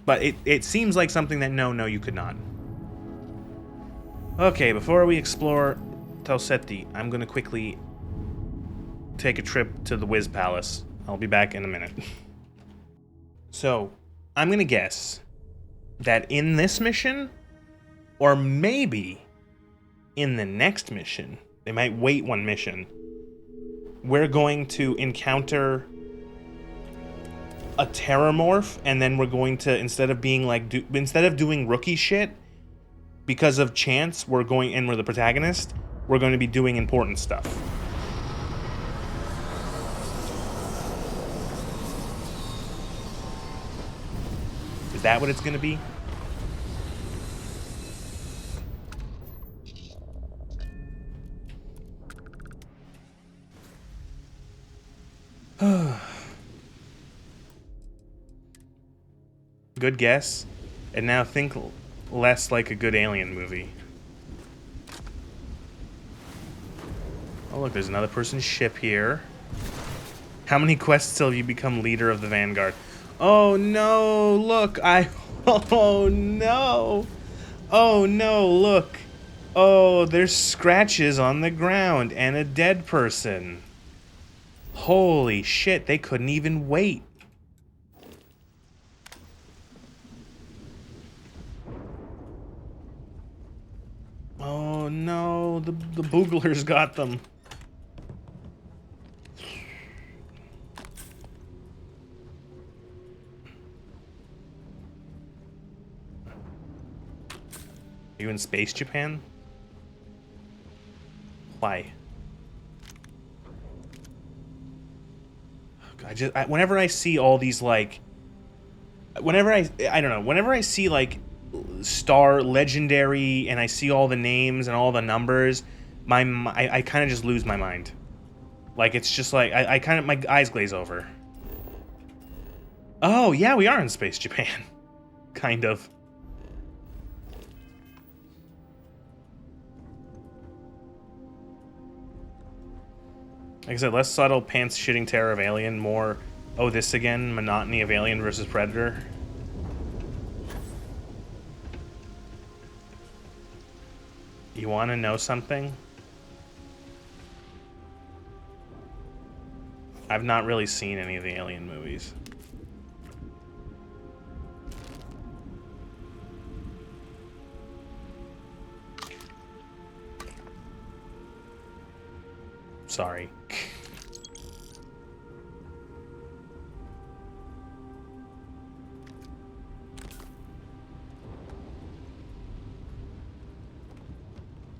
But it seems like something that no, you could not. Okay, before we explore Tau Ceti, I'm going to quickly take a trip to the Wiz Palace. I'll be back in a minute. So, I'm going to guess that in this mission, or maybe in the next mission, they might wait one mission, we're going to encounter a terramorph, and then we're going to, instead of being like, instead of doing rookie shit, because of chance, we're going, and we're the protagonist, we're going to be doing important stuff. Is that what it's going to be? Good guess. And now think less like a good Alien movie. Oh look, there's another person's ship here. How many quests till you become leader of the Vanguard? Oh no, look, oh no. Oh no, look. Oh, there's scratches on the ground and a dead person. Holy shit, they couldn't even wait. Oh no, the booglers got them. Are you in Space Japan? Why? Whenever I see all these like, whenever I don't know, whenever I see like Star Legendary and I see all the names and all the numbers, I kind of just lose my mind. Like it's just like I kind of my eyes glaze over. Oh yeah, we are in Space Japan, kind of. Like I said, less subtle pants-shitting terror of Alien, more, oh, this again, monotony of Alien versus Predator. You want to know something? I've not really seen any of the Alien movies. Sorry.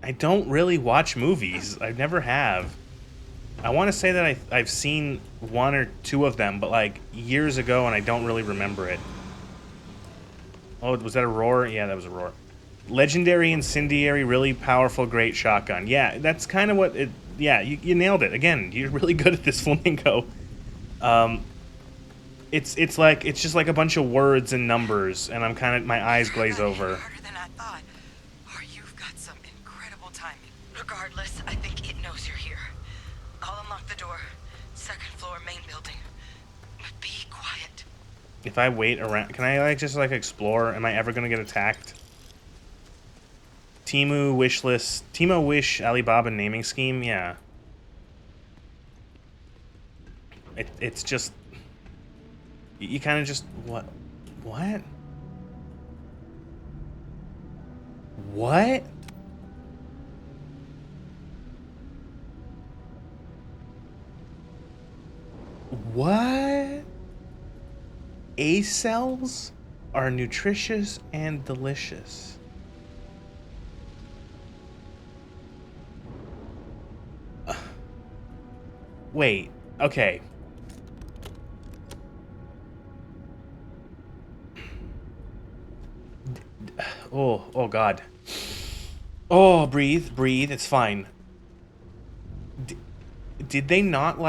I don't really watch movies. I never have. I want to say that I've seen one or two of them, but like years ago, and I don't really remember it. Oh, was that a roar? Yeah, that was a roar. Legendary incendiary, really powerful, great shotgun. Yeah, that's kind of what it... Yeah, you nailed it. Again, you're really good at this, Flamingo. It's just like a bunch of words and numbers, and I'm kind of... My eyes glaze over. Harder than I thought. Or you've got some incredible timing. Regardless, I think it knows you're here. I'll unlock the door. Second floor, main building. But be quiet. If I wait around... Can I just explore? Am I ever going to get attacked? Temu wish list. Timo wish Alibaba naming scheme? Yeah. It's just... You kind of just... What? What? What? What? A cells are nutritious and delicious. Wait, okay. Oh God. Oh, breathe, it's fine. Did they not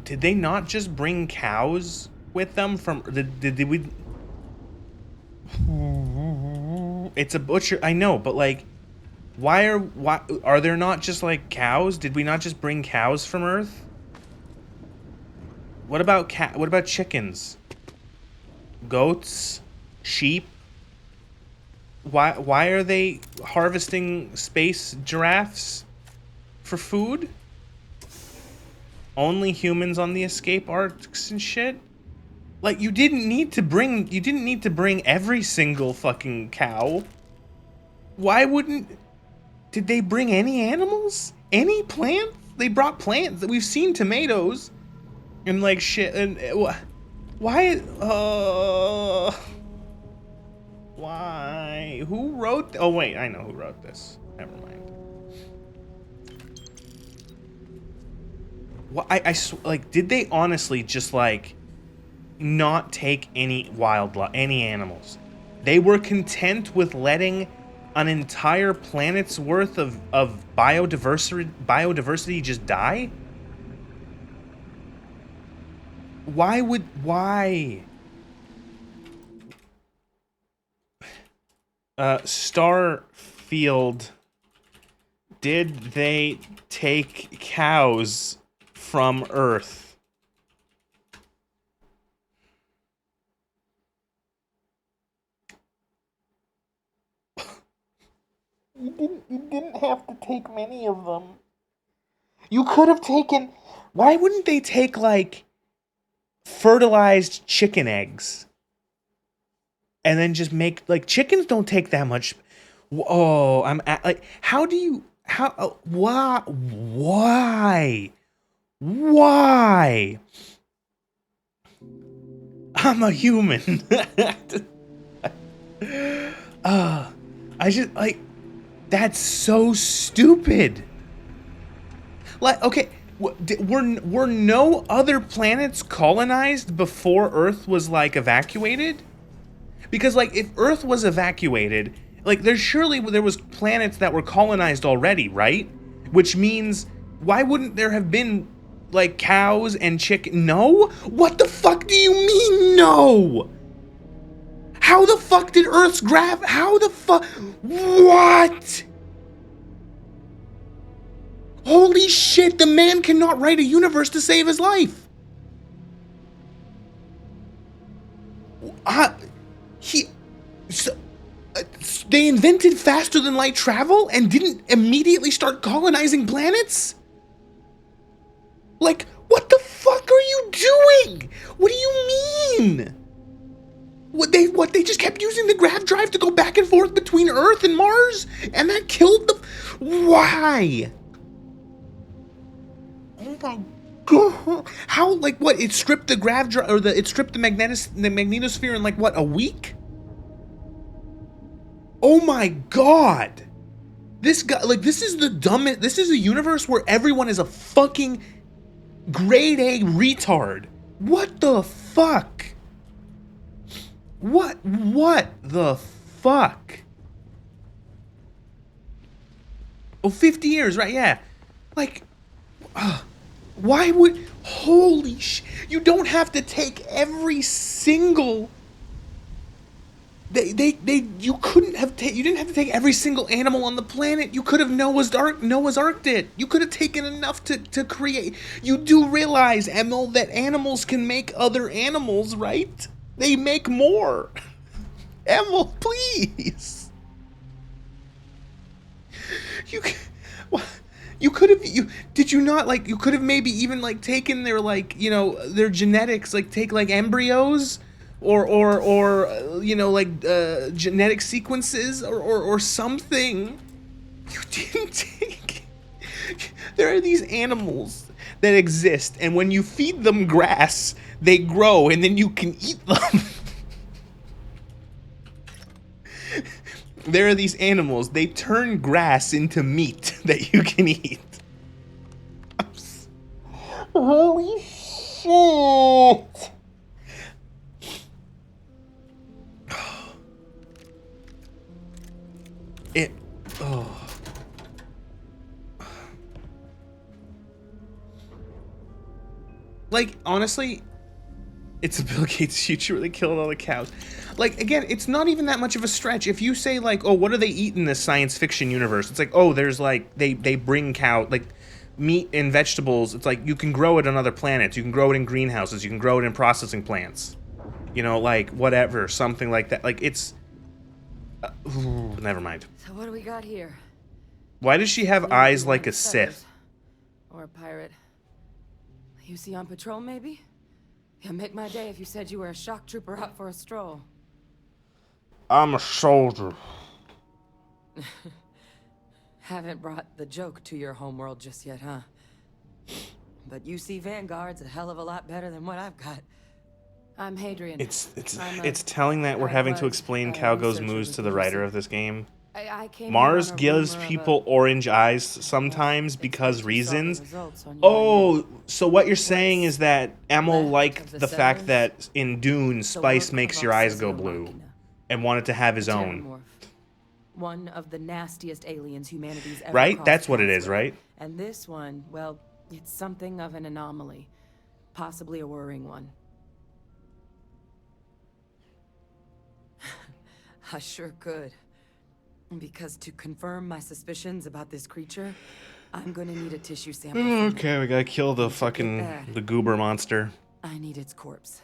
did they not just bring cows with them from, did we? It's a butcher, I know, but like, why are there not just like cows? Did we not just bring cows from Earth? What about chickens? Goats? Sheep? Why are they harvesting space giraffes for food? Only humans on the escape arcs and shit? Like you didn't need to bring every single fucking cow. Why wouldn't... Did they bring any animals? Any plants? They brought plants. We've seen tomatoes and like shit. And why? Why? Who wrote? Oh wait, I know who wrote this. Never mind. What? Like, did they honestly just like not take any any animals? They were content with letting an entire planet's worth of biodiversity just die? Why? Starfield, did they take cows from Earth? You didn't have to take many of them. You could have taken... Why wouldn't they take, like, fertilized chicken eggs? And then just make... Like, chickens don't take that much... Oh, like, how do you... How... Why? Why? I'm a human. I just, like... That's so stupid. Like, okay, were no other planets colonized before Earth was, like, evacuated? Because, like, if Earth was evacuated, like, there was planets that were colonized already, right? Which means, why wouldn't there have been, like, cows and chicken? No? What the fuck do you mean, no? How the fuck did Earth's how the fuck? What? Holy shit, the man cannot write a universe to save his life. They invented faster than light travel and didn't immediately start colonizing planets? Like, what the fuck are you doing? What do you mean? What they just kept using the grav drive to go back and forth between Earth and Mars? And that killed the... Why? Oh my god. How, like, what? It stripped the grav drive, or it stripped the magnetosphere in, like, what, a week? Oh my god. This guy, like, this is the dumbest, this is a universe where everyone is a fucking grade A retard. What the fuck? What the fuck? Oh, 50 years, right? Yeah. Like, why would, holy sh, you don't have to take every single, you couldn't have you didn't have to take every single animal on the planet. You could have Noah's Ark it. You could have taken enough to create. You do realize, Emil, that animals can make other animals, right? They make more. Emil, please. You could have, did you not, like, you could have maybe even, like, taken their, like, you know, their genetics, like, take, like, embryos, or you know, like, genetic sequences, or something. You didn't take, there are these animals that exist, and when you feed them grass, they grow, and then you can eat them. There are these animals, they turn grass into meat that you can eat. Holy shit! Like, honestly, it's a Bill Gates future where they killed all the cows. Like, again, it's not even that much of a stretch. If you say, like, oh, what do they eat in this science fiction universe? It's like, oh, there's, like, they bring like, meat and vegetables. It's like, you can grow it on other planets. You can grow it in greenhouses. You can grow it in processing plants. You know, like, whatever, something like that. Like, it's... never mind. So what do we got here? Why does she have eyes like a Sith? Or a pirate. You see on patrol, maybe? Yeah, make my day if you said you were a shock trooper out for a stroll. I'm a soldier. Haven't brought the joke to your homeworld just yet, huh? But UC Vanguard's a hell of a lot better than what I've got. I'm Hadrian. It's telling that we're having to explain Calgo's moves to the writer of this game. I came Mars gives people orange eyes sometimes because reasons. Oh, so what you're saying is that Emil liked the fact that in Dune, spice makes your eyes go blue, and wanted to have his own. One of the nastiest aliens humanity's ever right? That's what it is, right? And this one, well, it's something of an anomaly, possibly a worrying one. I sure could. Because to confirm my suspicions about this creature, I'm gonna need a tissue sample. Okay, we gotta kill the the goober monster. I need its corpse.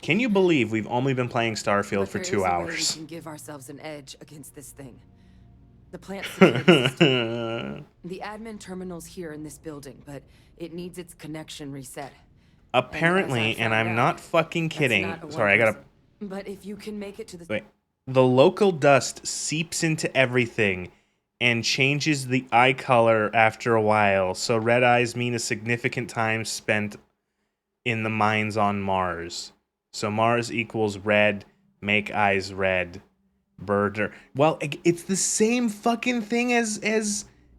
Can you believe we've only been playing Starfield for 2 We hours? can give ourselves an edge against this thing. The plant security system. The admin terminal's here in this building, but it needs its connection reset. Apparently, and I'm not fucking kidding. Sorry, I gotta... But if you can make it to the... Wait. The local dust seeps into everything and changes the eye color after a while, so red eyes mean a significant time spent in the mines on Mars. So Mars equals red, make eyes red, bird. Well, it's the same fucking thing as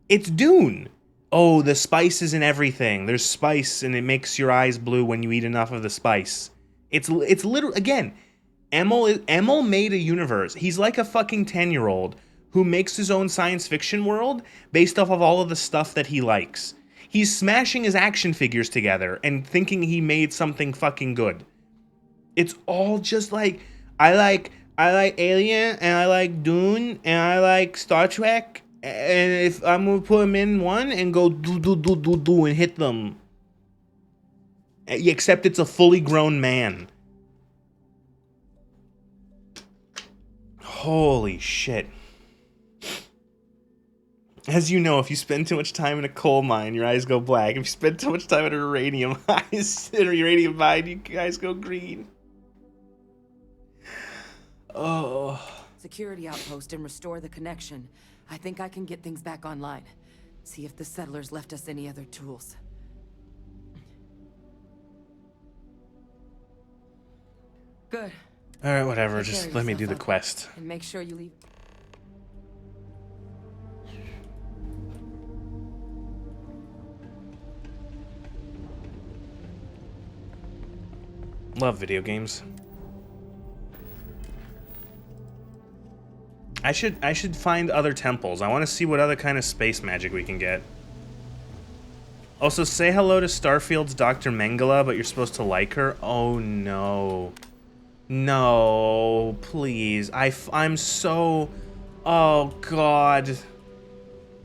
it's Dune. Oh, the spice is in everything. There's spice, and it makes your eyes blue when you eat enough of the spice. It's literally, again, Emil made a universe. He's like a fucking 10-year-old who makes his own science fiction world based off of all of the stuff that he likes. He's smashing his action figures together and thinking he made something fucking good. It's all just like, I like Alien, and I like Dune, and I like Star Trek, and if I'm gonna put them in one and go do and hit them. Except it's a fully grown man. Holy shit. As you know, if you spend too much time in a coal mine, your eyes go black. If you spend too much time in a uranium mine, you guys go green. Oh. Security outpost and restore the connection. I think I can get things back online. See if the settlers left us any other tools. Good. Alright, whatever. Just let me do the quest. And make sure you leave. Love video games. I should find other temples. I want to see what other kind of space magic we can get. Also, say hello to Starfield's Dr. Mengele, but you're supposed to like her? Oh no. No, please. I'm so... Oh god.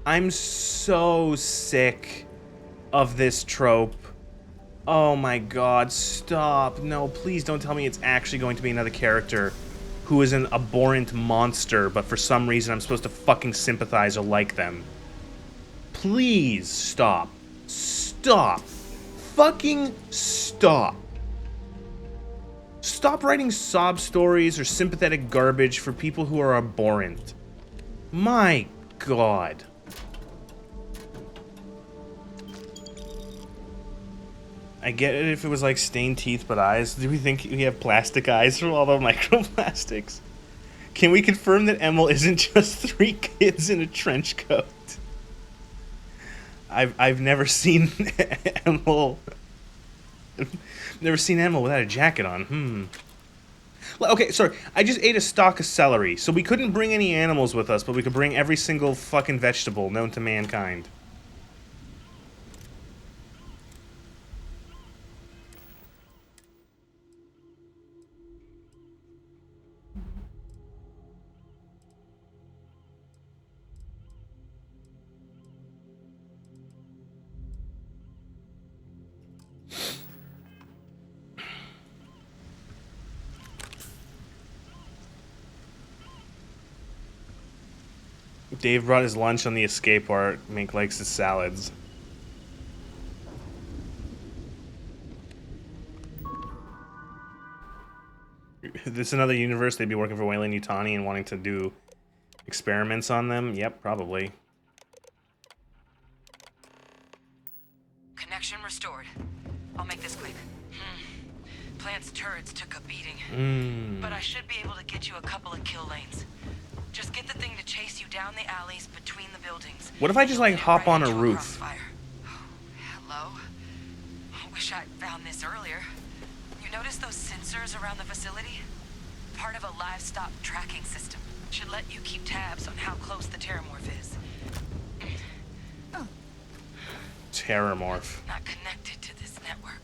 I'm so sick of this trope. Oh my god, stop. No, please don't tell me it's actually going to be another character who is an abhorrent monster, but for some reason I'm supposed to fucking sympathize or like them. Please stop. Stop. Fucking stop. Stop writing sob stories or sympathetic garbage for people who are abhorrent. My god. I get it if it was like stained teeth but eyes. Do we think we have plastic eyes from all the microplastics? Can we confirm that Emil isn't just 3 kids in a trench coat? I've never seen Emil. Never seen Emil without a jacket on. Okay, sorry. I just ate a stalk of celery, so we couldn't bring any animals with us, but we could bring every single fucking vegetable known to mankind. Dave brought his lunch on the escape while Mink likes his salads. Is this another universe? They'd be working for Weyland-Yutani and wanting to do experiments on them? Yep, probably. Connection restored. I'll make this quick. Plant's turrets took a beating. But I should be able to get you a couple of kill lanes. Just get the thing to chase you down the alleys between the buildings. What if I just like hop on a roof? Hello? I wish I'd found this earlier. You notice those sensors around the facility? Part of a livestock tracking system. Should let you keep tabs on how close the terramorph is. Terramorph. Not connected to this network.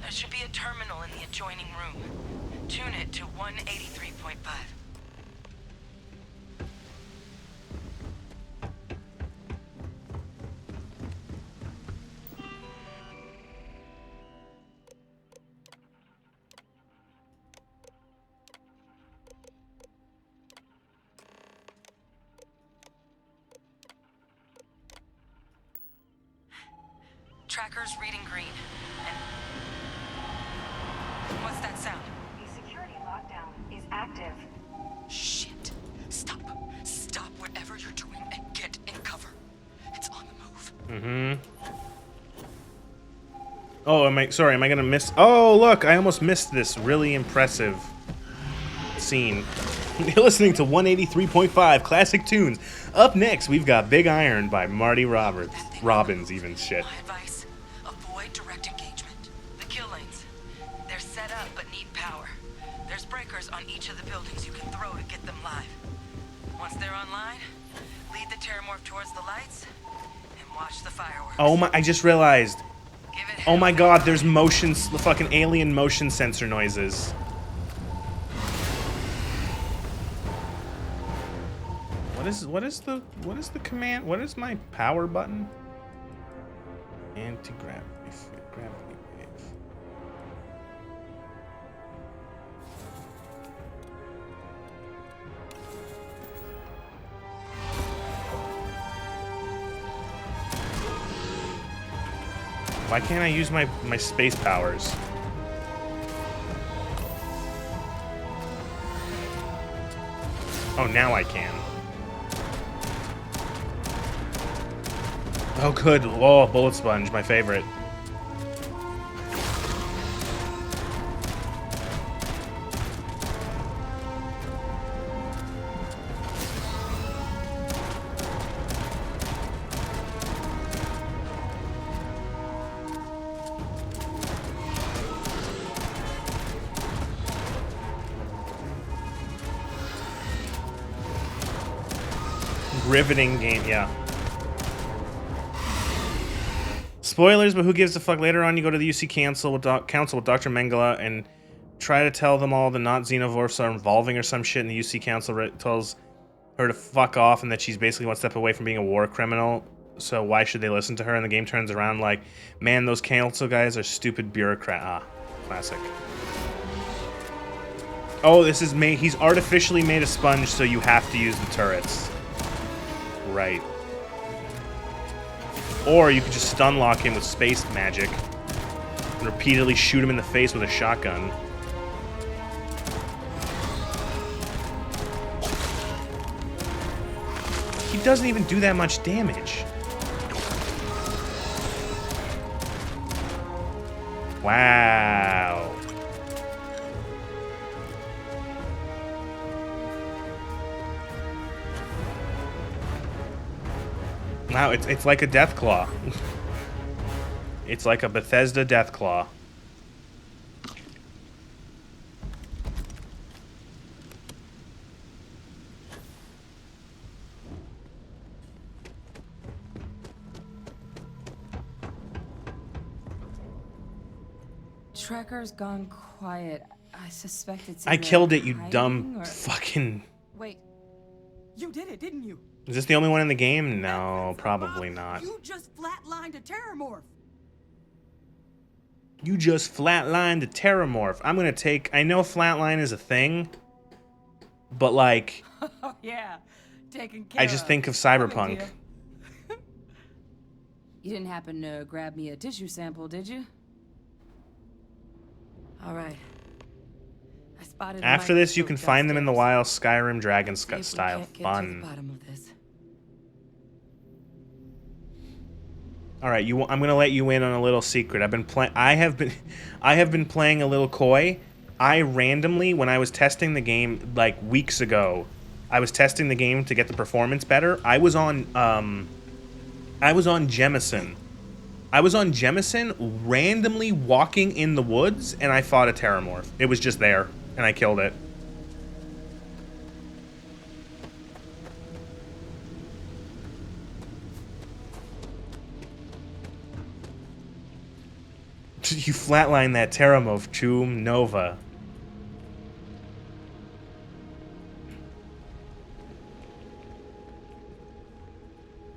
There should be a terminal in the adjoining room. Tune it to 183.5. tracker's reading green. And what's that sound? The security lockdown is active. Shit. Stop. Stop whatever you're doing and get in cover. It's on the move. Mm-hmm. Oh, am I gonna miss? Oh, look, I almost missed this really impressive scene. You're listening to 183.5 Classic Tunes. Up next, we've got Big Iron by Marty Robbins, even shit. My advice, avoid direct engagement. The kill lanes, they're set up but need power. There's breakers on each of the buildings you can throw to get them live. Once they're online, lead the Terramorph towards the lights and watch the fireworks. Oh my, I just realized. Oh my god, there's fucking alien motion sensor noises. What is the command? What is my power button? Anti-gravity wave. Why can't I use my space powers? Oh, now I can. Oh, good. Oh, bullet sponge, my favorite. Riveting game, yeah. Spoilers, but who gives a fuck? Later on, you go to the UC Council with Dr. Mengele and try to tell them all the not xenomorphs are involving or some shit, and the UC Council tells her to fuck off and that she's basically one step away from being a war criminal, so why should they listen to her? And the game turns around like, man, those council guys are stupid bureaucrat. Ah, classic. Oh, this is made, he's artificially made a sponge, so you have to use the turrets. Right. Or you could just stun lock him with space magic and repeatedly shoot him in the face with a shotgun. He doesn't even do that much damage. Wow. Wow, it's like a Deathclaw. It's like a Bethesda Deathclaw. Tracker's gone quiet. I suspect it's. I killed it, you dumb fucking. Wait, you did it, didn't you? Is this the only one in the game? No, probably not. You just flatlined a Terramorph. You just flatlined a Terramorph. I'm gonna take. I know flatline is a thing, but like. Oh yeah, taken care I just think of Cyberpunk. You didn't happen to grab me a tissue sample, did you? All right. I spotted. After this, you can find them in the wild, Skyrim Dragon style. Fun. All right, I'm gonna let you in on a little secret. I have been playing a little coy. I randomly, when I was testing the game like weeks ago, I was testing the game to get the performance better. I was on Jemison. I was on Jemison randomly walking in the woods, and I fought a Terramorph. It was just there, and I killed it. You flatline that Terramorph, Choom Nova.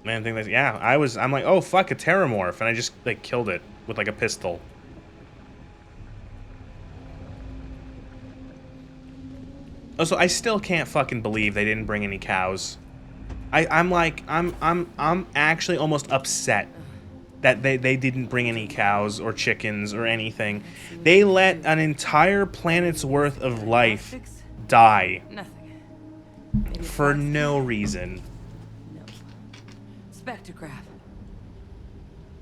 Man, think that, yeah, I'm like, oh fuck, a Terramorph, and I just like killed it with like a pistol. Also, I still can't fucking believe they didn't bring any cows. I'm actually almost upset that they didn't bring any cows or chickens or anything. They let an entire planet's worth of life die for no reason. Spectrograph.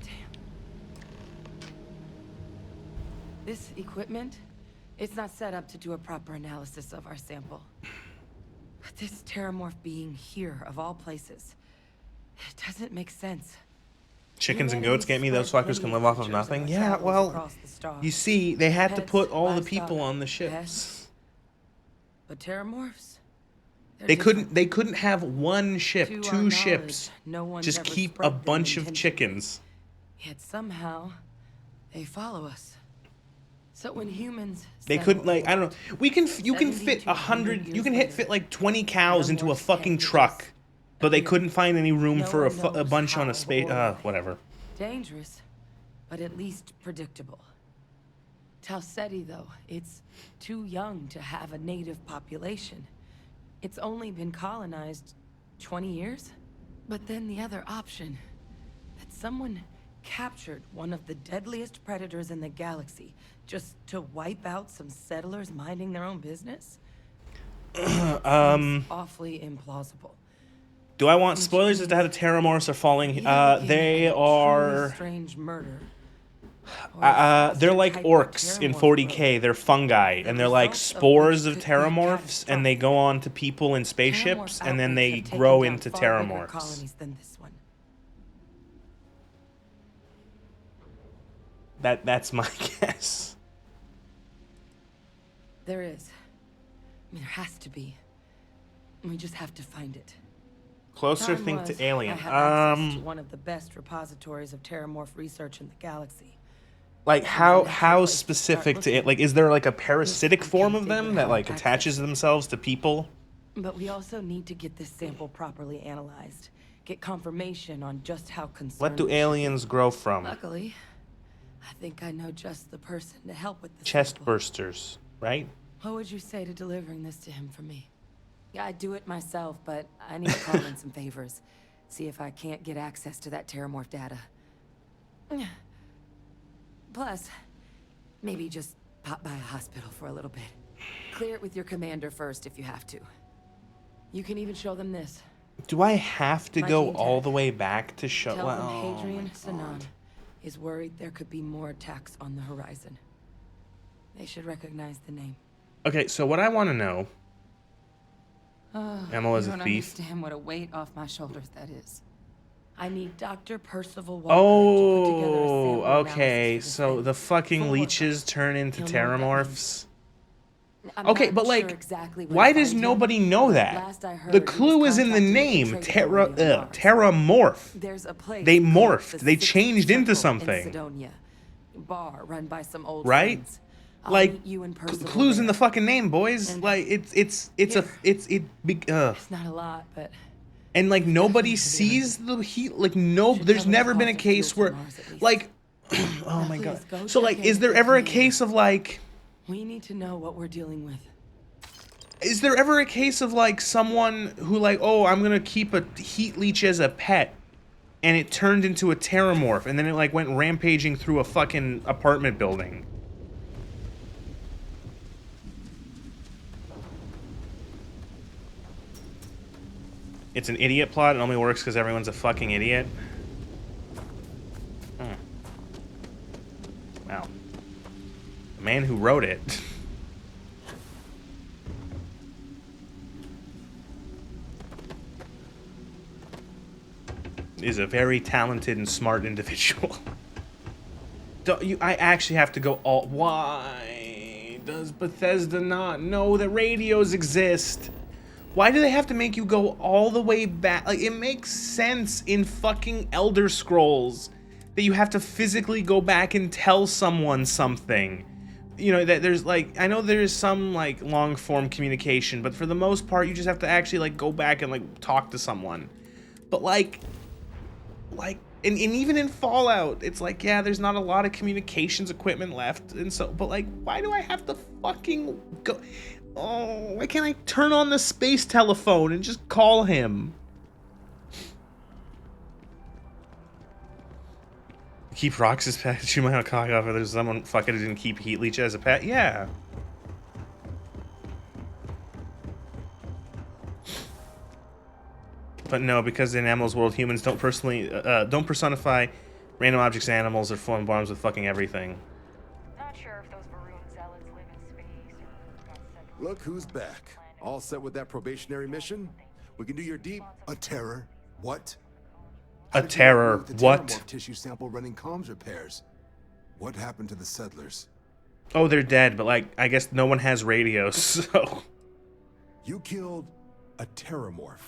Damn. This equipment, it's not set up to do a proper analysis of our sample. But this terramorph being here, of all places, it doesn't make sense. Chickens and goats get me, those fuckers can live off of nothing? Yeah, well, you see, they had to put all the people on the ships. But terramorphs? They couldn't have one ship, two ships, just keep a bunch of chickens. Yet somehow, they follow us. So when humans... They couldn't, like, I don't know. You can fit 100, you can fit like 20 cows into a fucking truck. But they couldn't find any room for a bunch on a space, whatever. Dangerous, but at least predictable. Tau Ceti, though, it's too young to have a native population. It's only been colonized 20 years? But then the other option, that someone captured one of the deadliest predators in the galaxy just to wipe out some settlers minding their own business? Seems awfully implausible. Do I want spoilers as to how the terramorphs are falling? They are... Strange murder. They're like orcs in 40K. They're fungi, and they're like spores of terramorphs, and they go on to people in spaceships, and then they grow into terramorphs. That's my guess. There is. I mean, there has to be. We just have to find it. Closer thing to alien. I have access to one of the best repositories of terramorph research in the galaxy. Like how specific to it? Like, is there like a parasitic form of them that like attaches themselves to people? But we also need to get this sample properly analyzed. Get confirmation on just how concerned. What do aliens grow from? Luckily, I think I know just the person to help with this. Chest bursters, right? What would you say to delivering this to him for me? Yeah, I'd do it myself, but I need to call in some favors. See if I can't get access to that terramorph data. Plus, maybe just pop by a hospital for a little bit. Clear it with your commander first if you have to. You can even show them this. Do I have to go all the way back to show? Tell them Hadrian Sanan is worried there could be more attacks on the horizon. They should recognize the name. Okay, so what I want to know... Emil is a thief. You don't understand what a weight off my shoulders that is. I need Dr. Percival Walker Oh, to put together a sample okay. So the fucking leeches turn into terramorphs. I'm Okay, not but like, sure exactly what why it does might nobody do. know that? Last I heard, The he was clue is in the contracted with name. the trade authority on Mars. Terramorph. There's a place They called morphed. the They Sixth changed into Circle in something. Sidonia. Bar run by some old Right? friends. I'll Like, meet you in Percival clues in there. the fucking name, boys. Like, it's It's not a lot, but and like nobody sees the heat. Like there's never been a case where, like, oh my god. So like, is there ever a case of like? we need to know what we're dealing with. Is there ever a case of like someone who like, oh, I'm gonna keep a heat leech as a pet, and it turned into a terramorph, and then it like went rampaging through a fucking apartment building? It's an idiot plot. It only works because everyone's a fucking idiot. Wow. The man who wrote it. is a very talented and smart individual. I actually have to go all... Why does Bethesda not know that radios exist? Why do they have to make you go all the way back? Like, it makes sense in fucking Elder Scrolls that you have to physically go back and tell someone something. You know, that there's, like, I know there's some, like, long-form communication, but for the most part, you just have to actually, like, go back and, like, talk to someone. But, like, and even in Fallout, it's like, yeah, there's not a lot of communications equipment left, and so, but, like, why do I have to fucking go... Oh, why can't I turn on the space telephone and just call him? Keep rocks as pet. Shoot my cock off if there's someone fucking who didn't keep heat leech as a pet. Yeah. But no, because in Emil's world, humans don't personify random objects and animals or form bonds with fucking everything. Not sure if those Varun zealots live in space or got sent. Look who's back. All set with that probationary mission? We can do your deep... A terror? What? A terror? What? Terramorph tissue sample running comms repairs. What happened to the settlers? Oh, they're dead, but like, I guess no one has radios, so... You killed a terramorph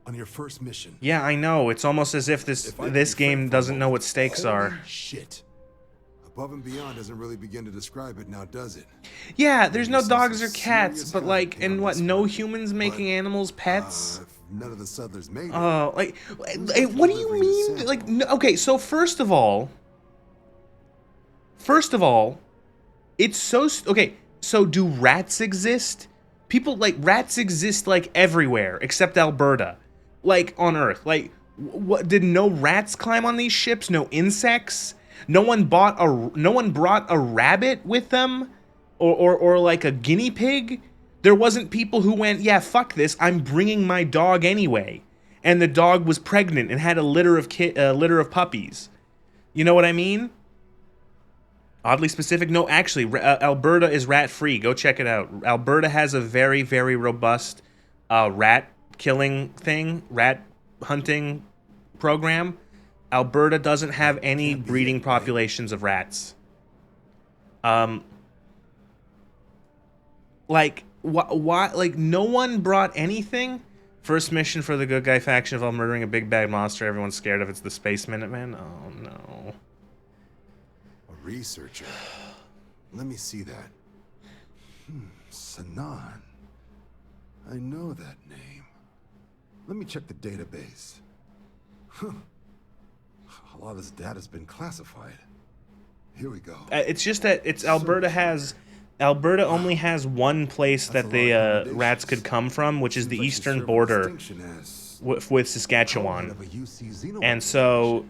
on your first mission. Yeah, I know. It's almost as if this game doesn't know what stakes are. Shit. Above and Beyond doesn't really begin to describe it now, does it? Yeah, there's no dogs or cats, but like, and what, no humans making animals pets? None of the settlers made it. Oh, like, what do you mean? Like, no, okay, so first of all, it's so, okay, so do rats exist? People, like, rats exist, like, everywhere, except Alberta. Like, on Earth. Like, what, did no rats climb on these ships? No insects? No one brought a rabbit with them? Or like, a guinea pig? There wasn't people who went, yeah, fuck this, I'm bringing my dog anyway. And the dog was pregnant and had a litter of puppies. You know what I mean? Oddly specific? No, actually, Alberta is rat-free. Go check it out. Alberta has a very, very robust rat killing thing, rat hunting program. Alberta doesn't have any breeding populations of rats. Like, why? Like, no one brought anything? First mission for the good guy faction involved murdering a big bad monster everyone's scared of. It's the Space Minutemen? Oh, no. A researcher. Let me see that. Sanan. I know that name. Let me check the database. Huh. A lot of this data's been classified. Here we go. It's just that it's Alberta only has one place that the rats could come from, which is the eastern border with Saskatchewan. And so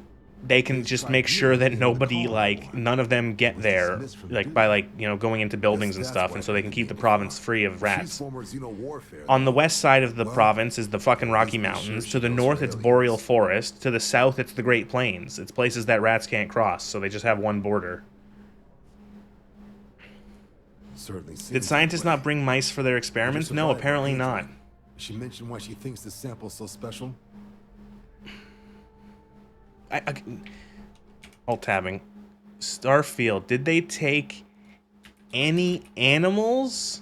they can just make sure that nobody, like, none of them get there, like, by, like, you know, going into buildings and stuff, and so they can keep the province free of rats. On the west side of the province is the fucking Rocky Mountains. To the north, it's Boreal Forest. To the south, it's the Great Plains. It's places that rats can't cross, so they just have one border. Did scientists not bring mice for their experiments? No, apparently not. She mentioned why she thinks this sample's so special. Alt-tabbing. Starfield. Did they take any animals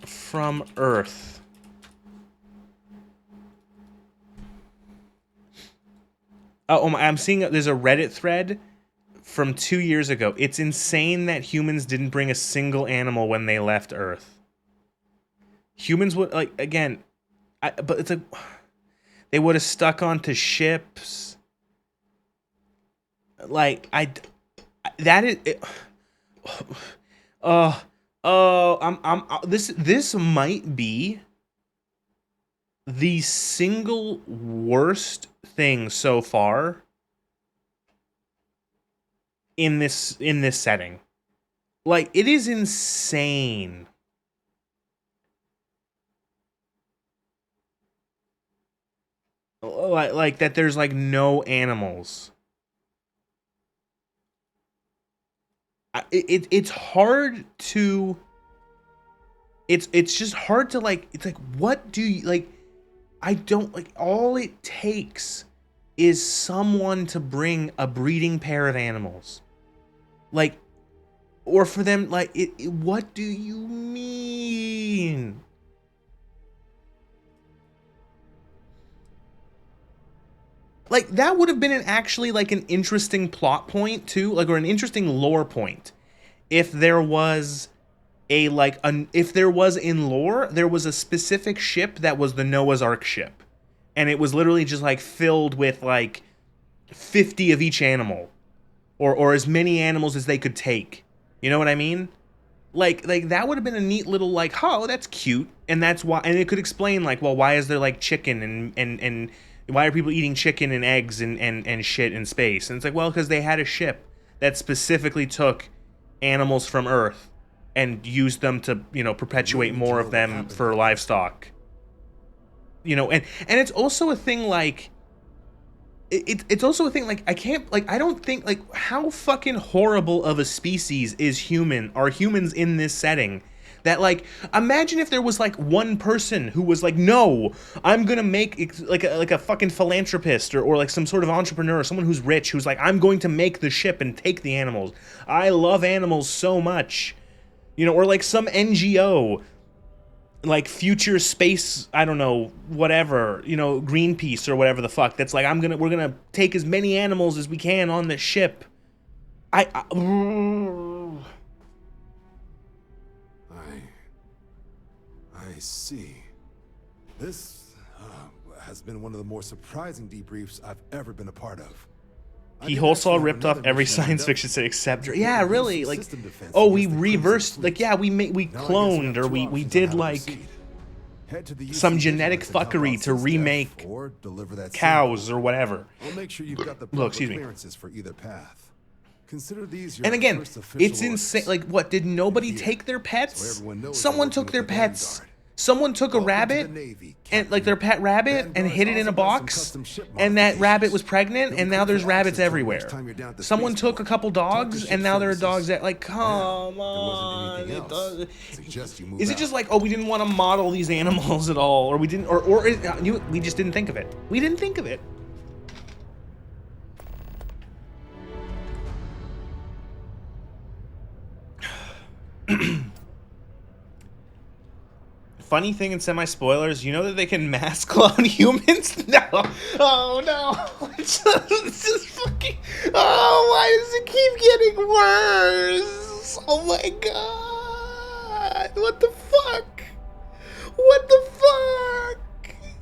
from Earth? Oh, I'm seeing there's a Reddit thread from 2 years ago. It's insane that humans didn't bring a single animal when they left Earth. Humans would, like, again, but it's like, they would have stuck onto ships. Like, this might be the single worst thing so far in this setting. Like, it is insane. Like that there's like no animals. It's hard to it's just hard to, like, it's like, what do you, like, I don't, like, all it takes is someone to bring a breeding pair of animals. Like, or for them, like, what do you mean? Like, that would have been actually, like, an interesting plot point, too, like, or an interesting lore point. If there was if there was in lore, there was a specific ship that was the Noah's Ark ship. And it was literally just, like, filled with, like, 50 of each animal. Or as many animals as they could take. You know what I mean? Like that would have been a neat little, like, oh, that's cute. And that's why, and it could explain, like, well, why is there, like, chicken and Why are people eating chicken and eggs and shit in space? And it's like, well, because they had a ship that specifically took animals from Earth and used them to, you know, perpetuate more of them for livestock. You know, and it's also a thing like, it's also a thing like, I can't, like, I don't think, like, how fucking horrible of a species are humans in this setting? That, like, imagine if there was, like, one person who was like, no, I'm gonna make, like a fucking philanthropist or like some sort of entrepreneur, someone who's rich, who's like, I'm going to make the ship and take the animals. I love animals so much. You know, or like some NGO, like future space, I don't know, whatever, you know, Greenpeace or whatever the fuck, that's like, we're gonna take as many animals as we can on this ship. I see. This has been one of the more surprising debriefs I've ever been a part of. He wholesale ripped off every science fiction set except, yeah, really, like, oh, we reversed, like, yeah, we cloned, or we did, like, some genetic fuckery to remake cows or whatever. I'll make sure you've got the Look, excuse me. clearances for either path. Consider these your And again, first official it's insane. Like, what, did nobody take their pets? Someone took their pets. Vanguard. Someone took a rabbit, and like their pet rabbit, and hid it in a box, and that rabbit was pregnant, and now there's rabbits everywhere. Someone took a couple dogs, and now there are dogs that, like, come on. Is it just like, oh, we didn't want to model these animals at all, or we didn't, or we just didn't think of it. We didn't think of it. Funny thing in semi-spoilers, you know that they can mass clone humans? No. Oh, no. It's just fucking... Oh, why does it keep getting worse? Oh, my God. What the fuck? What the fuck?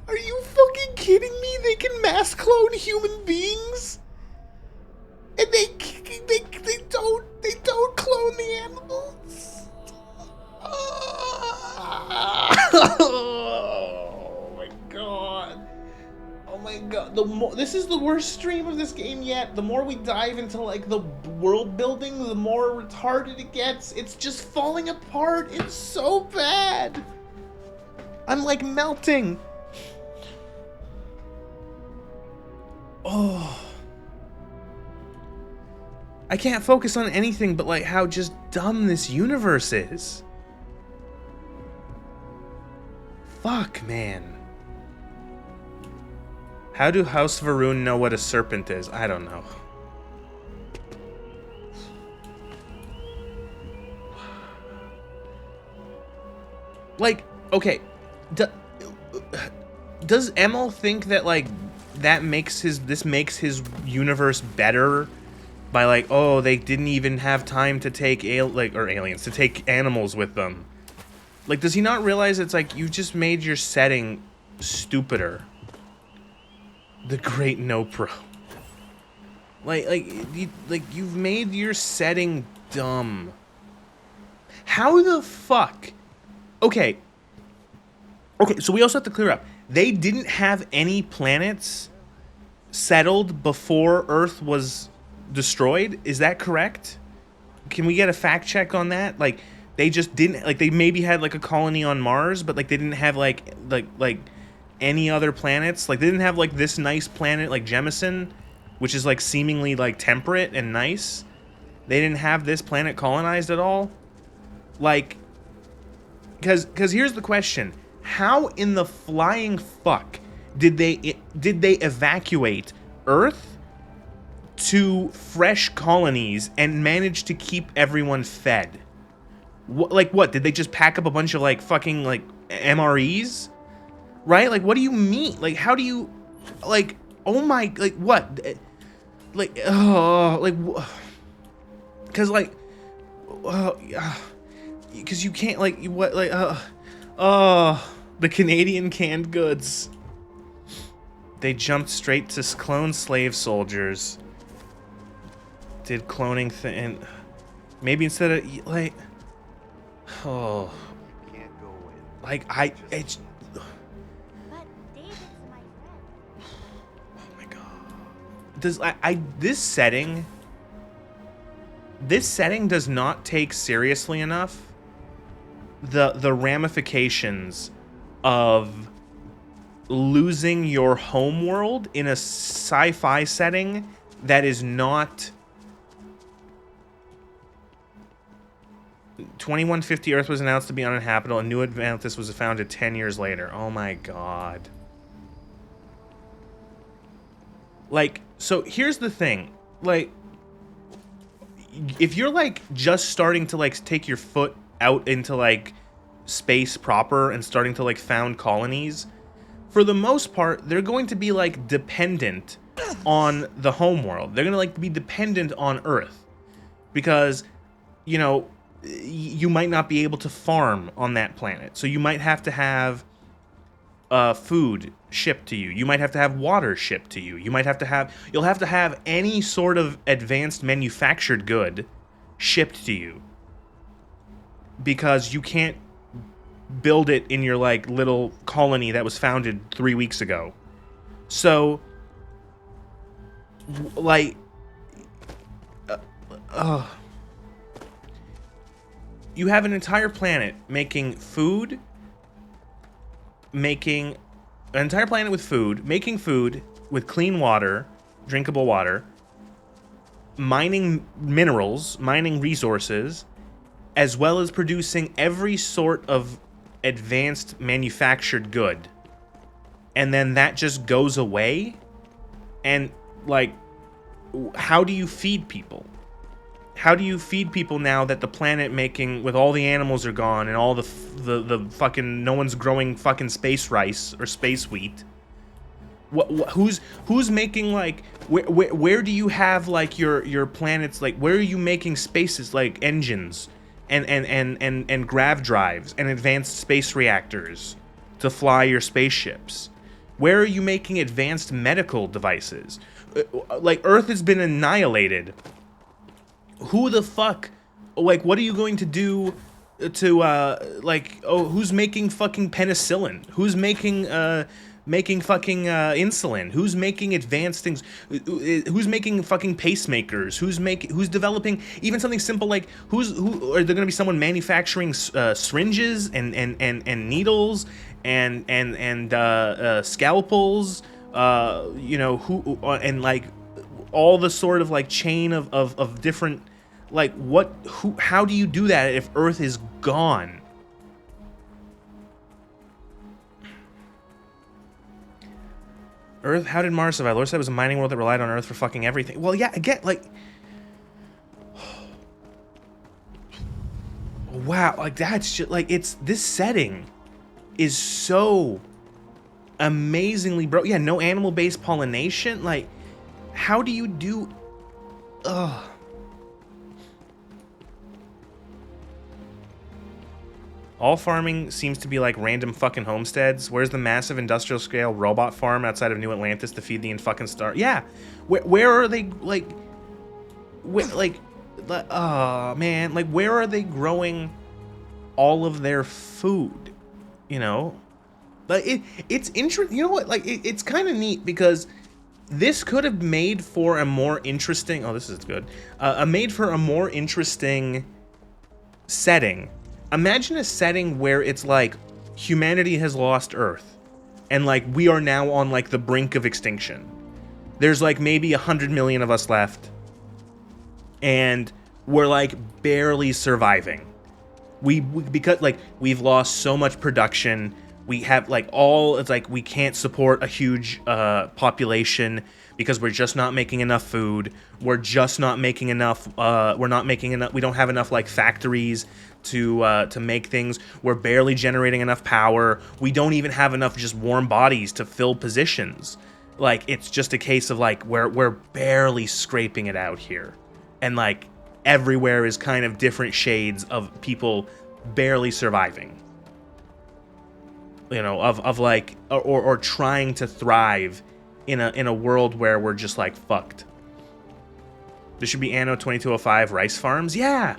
Are you fucking kidding me? They can mass clone human beings? And they don't clone the animals? Oh my god. Oh my god. This is the worst stream of this game yet. The more we dive into like the world building, the more retarded it gets. It's just falling apart. It's so bad. I'm like melting. Oh. I can't focus on anything but like how just dumb this universe is. Fuck, man. How do House Varun know what a serpent is? I don't know. Like, okay. Does Emil think that, like, this makes his universe better? By like, oh, they didn't even have time to take aliens, to take animals with them. Like, does he not realize it's like, you just made your setting stupider? The great no pro. You've made your setting dumb. How the fuck? Okay, so we also have to clear up. They didn't have any planets settled before Earth was destroyed? Is that correct? Can we get a fact check on that? Like, they just didn't, like, they maybe had like a colony on Mars, but like they didn't have like any other planets. Like, they didn't have like this nice planet like Jemison, which is like seemingly like temperate and nice. They didn't have this planet colonized at all. Like, because here's the question: how in the flying fuck did they evacuate Earth to fresh colonies and manage to keep everyone fed? What? Did they just pack up a bunch of, like, fucking, like, MREs? Right? Like, what do you mean? Like, how do you, like, oh my, like, what? Like, oh, like, because, like, because you can't, like, what, like, the Canadian canned goods. They jumped straight to clone slave soldiers. Did cloning thing, maybe instead of, like, oh, like, it's, this setting does not take seriously enough the ramifications of losing your home world in a sci-fi setting that is not 2150 Earth was announced to be uninhabitable and New Atlantis was founded 10 years later. Oh my god. Like, so here's the thing. Like, if you're like just starting to like take your foot out into like space proper and starting to like found colonies, for the most part, they're going to be like dependent on the home world. They're gonna like be dependent on Earth because, you know, you might not be able to farm on that planet. So you might have to have food shipped to you. You might have to have water shipped to you. You'll have to have any sort of advanced manufactured good shipped to you because you can't build it in your like little colony that was founded 3 weeks ago. So like you have an entire planet making food, making food with clean water, drinkable water, mining minerals, mining resources, as well as producing every sort of advanced manufactured good. And then that just goes away? And, like, how do you feed people? How do you feed people now that the planet making, with all the animals are gone and all the fucking, no one's growing fucking space rice or space wheat? Who's making, like, where do you have, like, your planets, like, where are you making spaces, like, engines and grav drives and advanced space reactors to fly your spaceships? Where are you making advanced medical devices? Like, Earth has been annihilated. Who the fuck, like, what are you going to do to, like, who's making fucking penicillin? Who's making fucking insulin? Who's making advanced things? Who's making fucking pacemakers? Who's developing even something simple like who are there going to be someone manufacturing syringes and needles and scalpels? You know, who and like all the sort of like chain of different, like, how do you do that if Earth is gone? Earth, how did Mars survive? Lord said it was a mining world that relied on Earth for fucking everything. Well, yeah, again, like, wow, like, that's just, like, this setting is so amazingly yeah, no animal-based pollination, like, how do you do, All farming seems to be like random fucking homesteads. Where's the massive industrial scale robot farm outside of New Atlantis to feed the fucking star? Yeah, where are they, like, man, like, where are they growing all of their food? You know, like it's interesting. You know what? Like it's kind of neat because this could have made for a more interesting. Oh, this is good. Made for a more interesting setting. Imagine a setting where it's like humanity has lost Earth and like we are now on like the brink of extinction. There's like maybe 100 million of us left and we're like barely surviving. Because like we've lost so much production. We have like it's like we can't support a huge population because we're just not making enough food. We're just not making enough. We're not making enough. We don't have enough like factories to make things. We're barely generating enough power. We don't even have enough just warm bodies to fill positions. Like it's just a case of like we're barely scraping it out here, and like everywhere is kind of different shades of people barely surviving. You know, of like or trying to thrive in a world where we're just like fucked. There should be Anno 2205 rice farms. Yeah.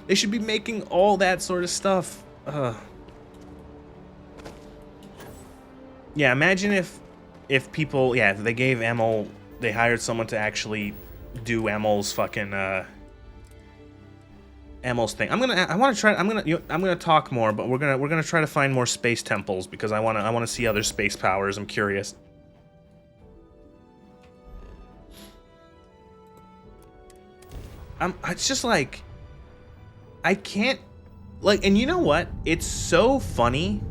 They should be making all that sort of stuff. Yeah, imagine if if people, yeah, if they gave Emil, they hired someone to actually do Emil's fucking Emil's thing. I'm gonna talk more, but we're gonna try to find more space temples because I wanna see other space powers. I'm curious. It's just like, I can't, like, and you know what? It's so funny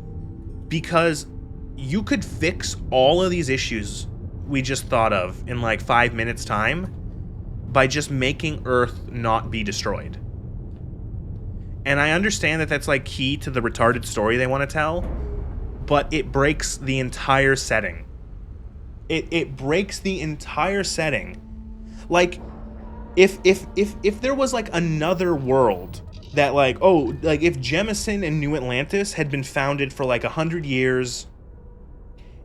because you could fix all of these issues we just thought of in like 5 minutes time by just making Earth not be destroyed. And I understand that that's like key to the retarded story they want to tell, but it breaks the entire setting. It breaks the entire setting. Like, if there was like another world that like, oh, like if Jemison and New Atlantis had been founded for like 100 years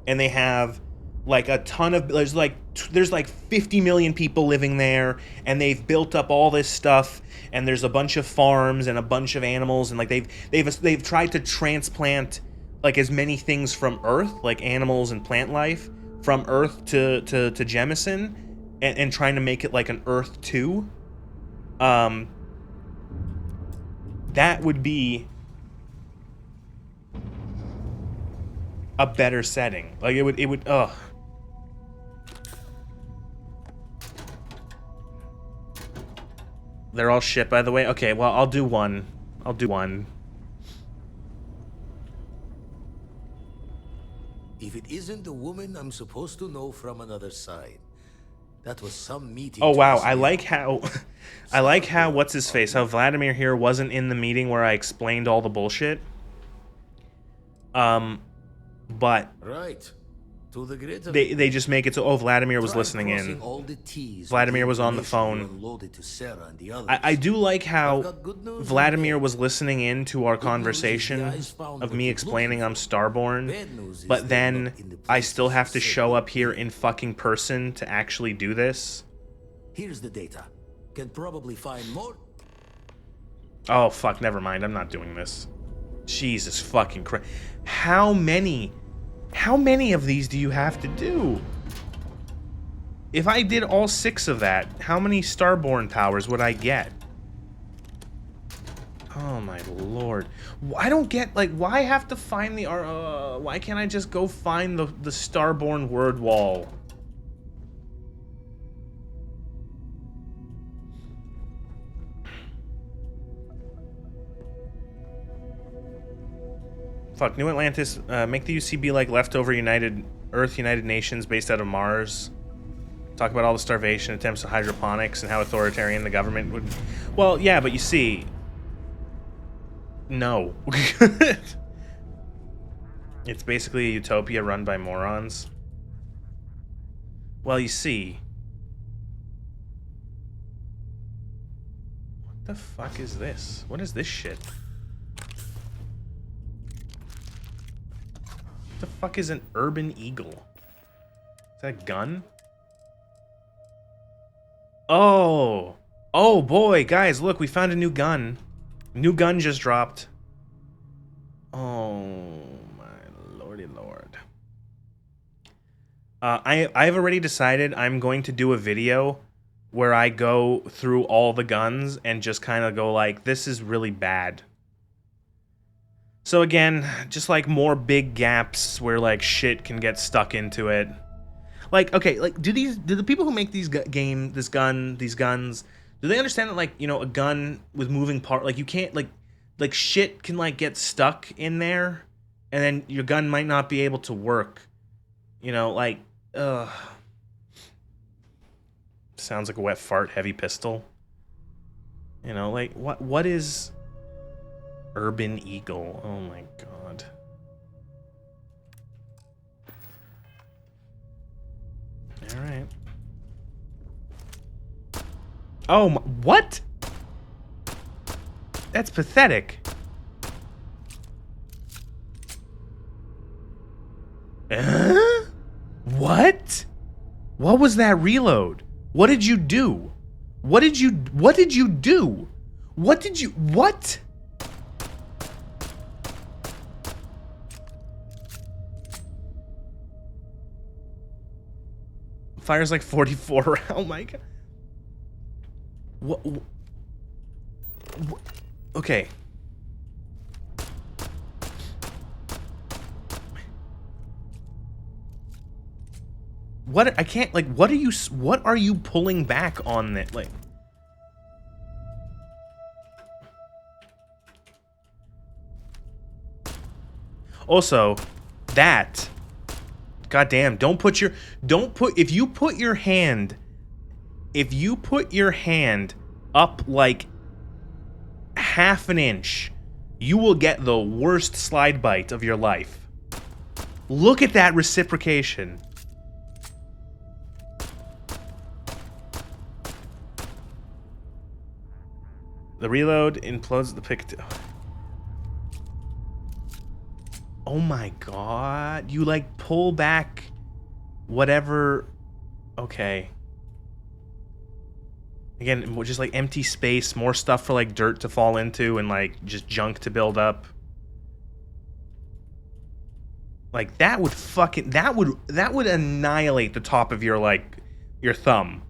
and they have like a ton of, there's like 50 million people living there and they've built up all this stuff and there's a bunch of farms and a bunch of animals and like they've tried to transplant like as many things from Earth, like animals and plant life from Earth to Jemison. And trying to make it like an Earth 2, that would be a better setting. Like it would. Ugh. They're all shit, by the way. Okay, well I'll do one. If it isn't the woman I'm supposed to know from another side. That was some meeting. Oh wow, I like how what's his face? How Vladimir here wasn't in the meeting where I explained all the bullshit. But right. To the grid they just make it so, oh, Vladimir was listening in. Vladimir was on the phone. I do like how Vladimir was listening in to our conversation of me explaining I'm Starborn, but then I still have to show up here in fucking person to actually do this. Here's the data. Can probably find more. Oh fuck, never mind. I'm not doing this. Jesus fucking Christ. How many of these do you have to do? If I did all 6 of that, how many Starborn powers would I get? Oh my lord. I don't get, like, why have to find the, why can't I just go find the Starborn word wall? Fuck, New Atlantis, make the UC be like leftover United Nations based out of Mars. Talk about all the starvation attempts at hydroponics and how authoritarian the government would... Well, yeah, but you see... No. It's basically a utopia run by morons. Well, you see... What the fuck is this? What is this shit? What the fuck is an urban eagle? Is that a gun? Oh! Oh boy, guys, look, we found a new gun. New gun just dropped. Oh my lordy lord. I've already decided I'm going to do a video where I go through all the guns and just kind of go like, this is really bad. So again, just like more big gaps where like shit can get stuck into it. Like, okay, like do the people who make these these guns, do they understand that, like, you know, a gun with moving part, like you can't like shit can like get stuck in there and then your gun might not be able to work. You know, like, sounds like a wet fart, heavy pistol. You know, like what is Urban Eagle? Oh my god. Alright. Oh my, what? That's pathetic. What? What was that reload? What did you do? What did you do? What? Fires like 44 rounds. Oh my god. What? Okay. What? I can't, like, what are you pulling back on that? Like, also, that, goddamn, if you put your hand up like half an inch, you will get the worst slide bite of your life. Look at that reciprocation. The reload implodes the pick. Oh my god. You like pull back whatever. Okay. Again, just like empty space, more stuff for like dirt to fall into and like just junk to build up. Like that would fucking that would annihilate the top of your like your thumb.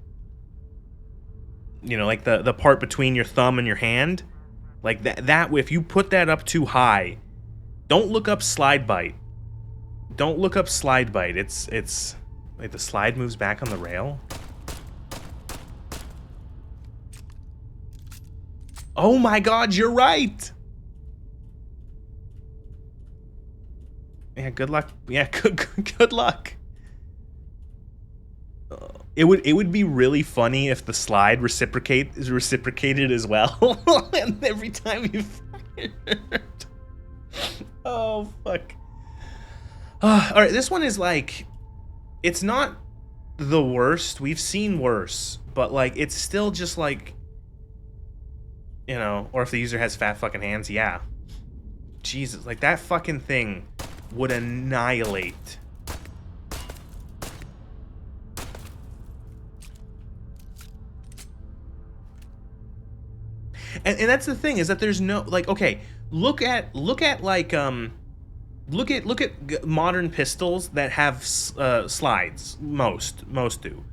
You know, like the part between your thumb and your hand. Like that if you put that up too high, don't look up slide bite. Don't look up slide bite. It's like the slide moves back on the rail. Oh my god, you're right. Yeah, good luck. Yeah, good luck. It would be really funny if the slide reciprocated as well. And every time you fired. Oh fuck. All right, this one is like, it's not the worst. We've seen worse, but like it's still just like, you know, or if the user has fat fucking hands, yeah. Jesus, like that fucking thing would annihilate. And that's the thing, is that there's no, like, okay, look at like look at modern pistols that have slides. Most do.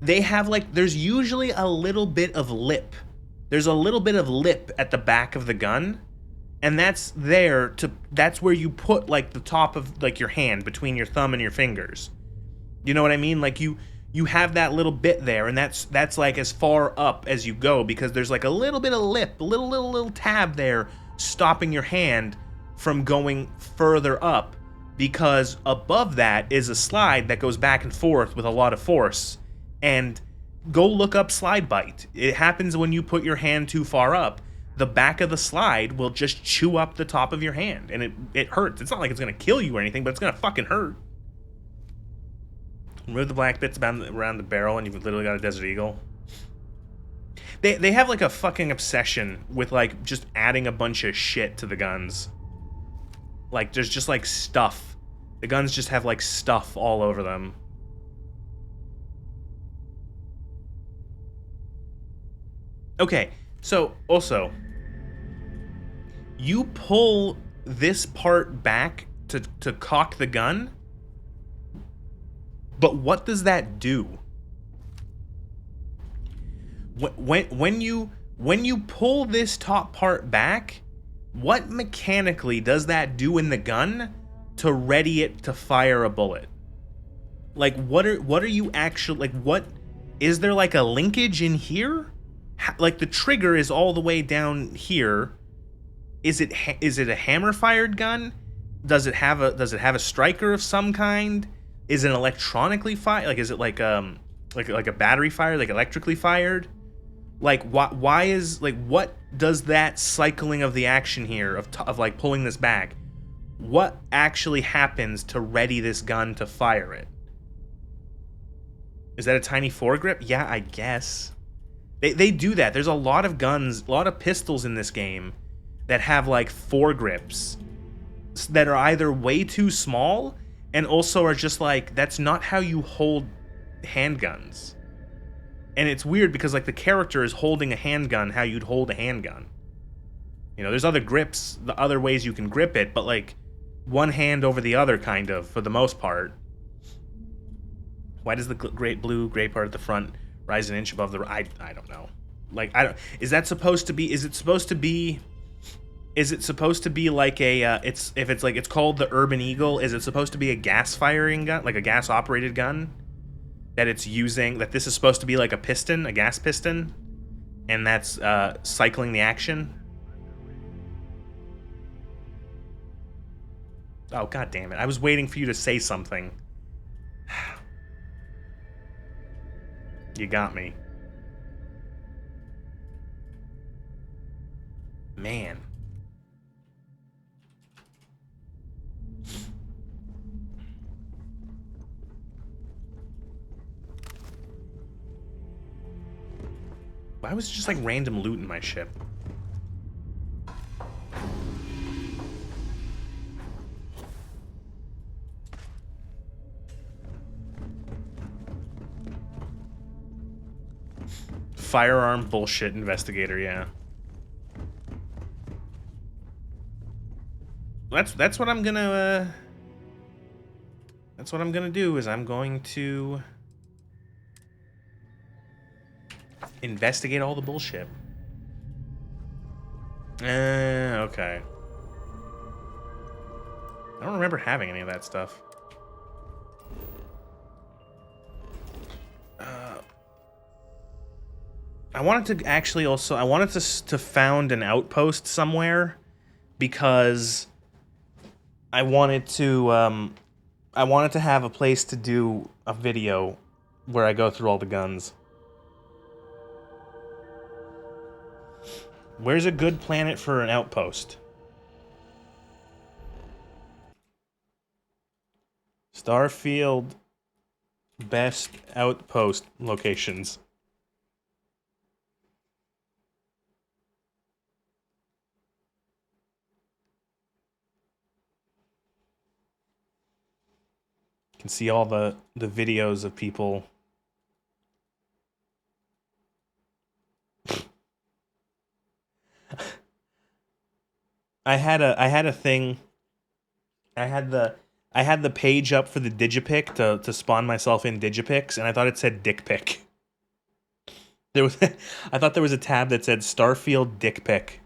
They have like, there's usually a little bit of lip. There's a little bit of lip at the back of the gun, and that's where you put like the top of like your hand between your thumb and your fingers. You know what I mean? Like you have that little bit there, and that's like as far up as you go, because there's like a little bit of lip, a little tab there stopping your hand from going further up, because above that is a slide that goes back and forth with a lot of force. And go look up slide bite. It happens when you put your hand too far up. The back of the slide will just chew up the top of your hand, and it hurts. It's not like it's gonna kill you or anything, but it's gonna fucking hurt. Remove the black bits around the barrel, and you've literally got a Desert Eagle. They have like a fucking obsession with like just adding a bunch of shit to the guns. Like there's just like stuff. The guns just have like stuff all over them. Okay, so also, you pull this part back to cock the gun, but what does that do? When you pull this top part back, what mechanically does that do in the gun to ready it to fire a bullet? Like what are you actually, like, what is there, like a linkage in here? Like the trigger is all the way down here. Is it a hammer fired gun? Does it have a striker of some kind? Is it electronically fired? Like, is it like a battery fired, like electrically fired? Like why is, like, what does that cycling of the action here of like pulling this back, what actually happens to ready this gun to fire it? Is that a tiny foregrip? Yeah, I guess. They do that. There's a lot of guns, a lot of pistols in this game that have like foregrips that are either way too small and also are just like, that's not how you hold handguns. And it's weird because like the character is holding a handgun how you'd hold a handgun. You know, there's other grips, the other ways you can grip it, but like one hand over the other kind of, for the most part. Why does the great blue gray part at the front rise an inch above the... I don't know. Like, I don't... Is that supposed to be... Is it supposed to be... Is it supposed to be like a... it's called the Urban Eagle, is it supposed to be a gas-firing gun? Like a gas-operated gun? That it's using... That this is supposed to be like a piston? A gas piston? And that's cycling the action? Oh, god damn it. I was waiting for you to say something. You got me. Man. Why was it just like random loot in my ship? Firearm bullshit investigator, yeah. That's what I'm gonna that's what I'm gonna do, is I'm going to investigate all the bullshit. Okay. I don't remember having any of that stuff. I wanted to actually also... I wanted to found an outpost somewhere because I wanted to have a place to do a video where I go through all the guns. Where's a good planet for an outpost? Starfield best outpost locations. You can see all the videos of people. I had a thing. I had the page up for the Digipic to spawn myself in Digipics, and I thought it said dick pic. There was I thought there was a tab that said Starfield dick pic.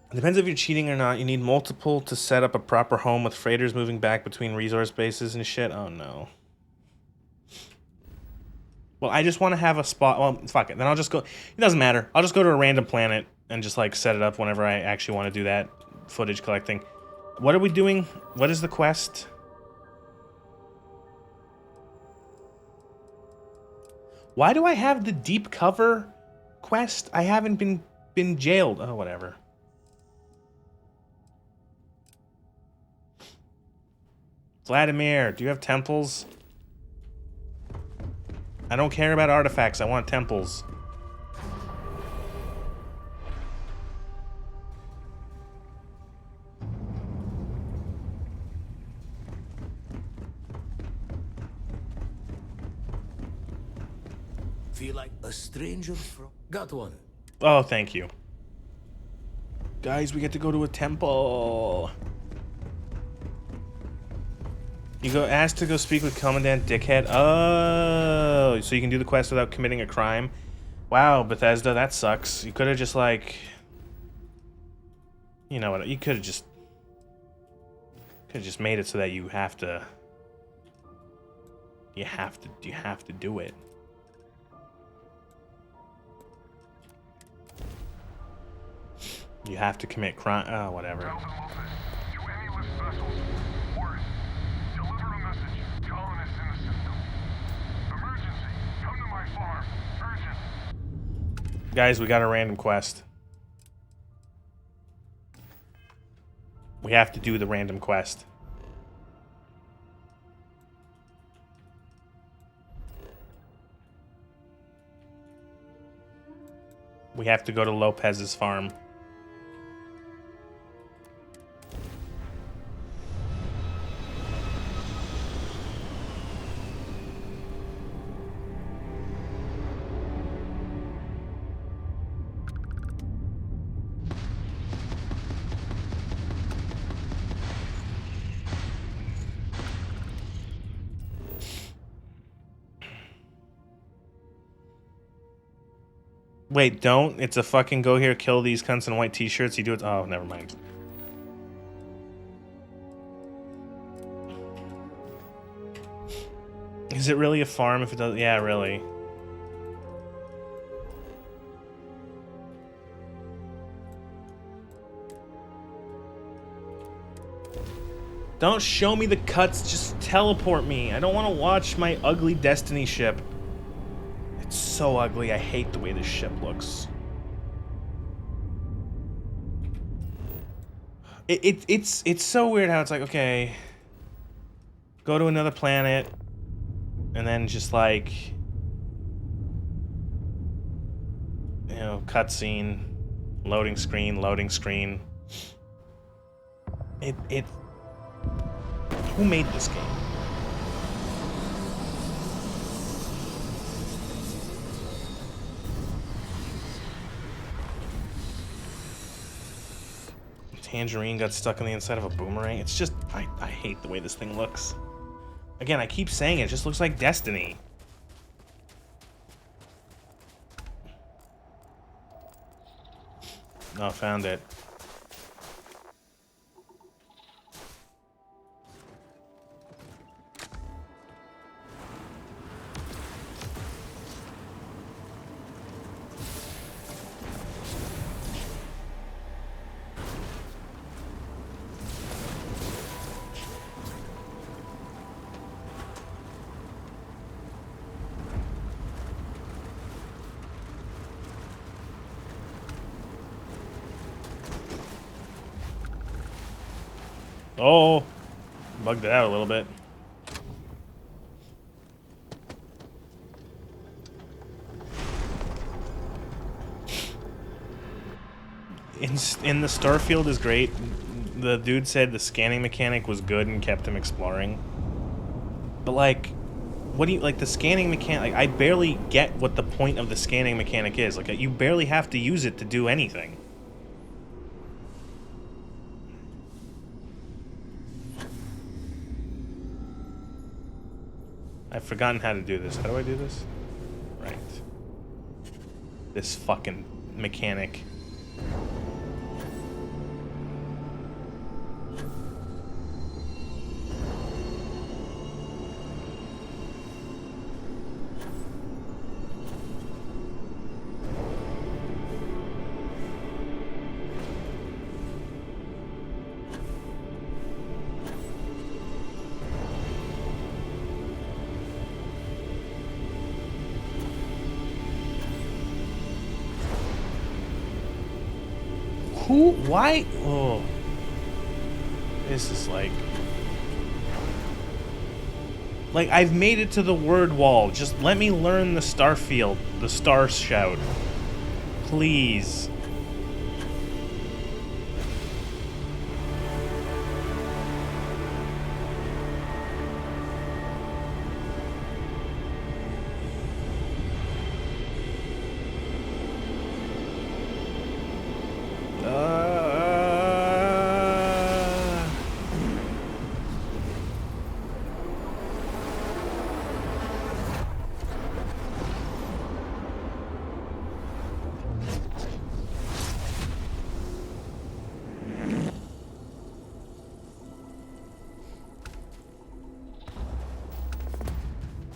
It depends if you're cheating or not. You need multiple to set up a proper home with freighters moving back between resource bases and shit. Oh no. Well, I just want to have a spot. Well, fuck it. Then I'll just go. It doesn't matter. I'll just go to a random planet and just like set it up whenever I actually want to do that footage collecting. What are we doing? What is the quest? Why do I have the deep cover quest? I haven't been jailed. Oh, whatever. Vladimir, do you have temples? I don't care about artifacts. I want temples. Feel like a stranger from... Got one. Oh, thank you. Guys, we get to go to a temple. You go ask to go speak with Commandant Dickhead. Oh, so you can do the quest without committing a crime. Wow, Bethesda, that sucks. You could have just like... You know what, you could have just made it so that you have to do it. You have to commit crime. Oh, whatever. Guys, we got a random quest. We have to do the random quest. We have to go to Lopez's farm. Wait, don't. It's a fucking go here, kill these cunts in white t-shirts. You do it. Oh, never mind. Is it really a farm if it does? Yeah, really. Don't show me the cuts, just teleport me. I don't want to watch my ugly Destiny ship. It's so ugly. I hate the way this ship looks. It's so weird how it's like, okay, go to another planet, and then just like, you know, cutscene, loading screen, loading screen. Who made this game? Tangerine got stuck on the inside of a boomerang. It's just, I hate the way this thing looks. Again, I keep saying it just looks like Destiny. Oh, found it. Oh, bugged it out a little bit. In the Starfield is great. The dude said the scanning mechanic was good and kept him exploring. But like, what do you like the scanning mechanic? Like, I barely get what the point of the scanning mechanic is. Like, you barely have to use it to do anything. I've forgotten how to do this. How do I do this? Right. This fucking mechanic. Who? Why? Oh. This is like... Like, I've made it to the word wall. Just let me learn the Starfield, the Star Shout. Please.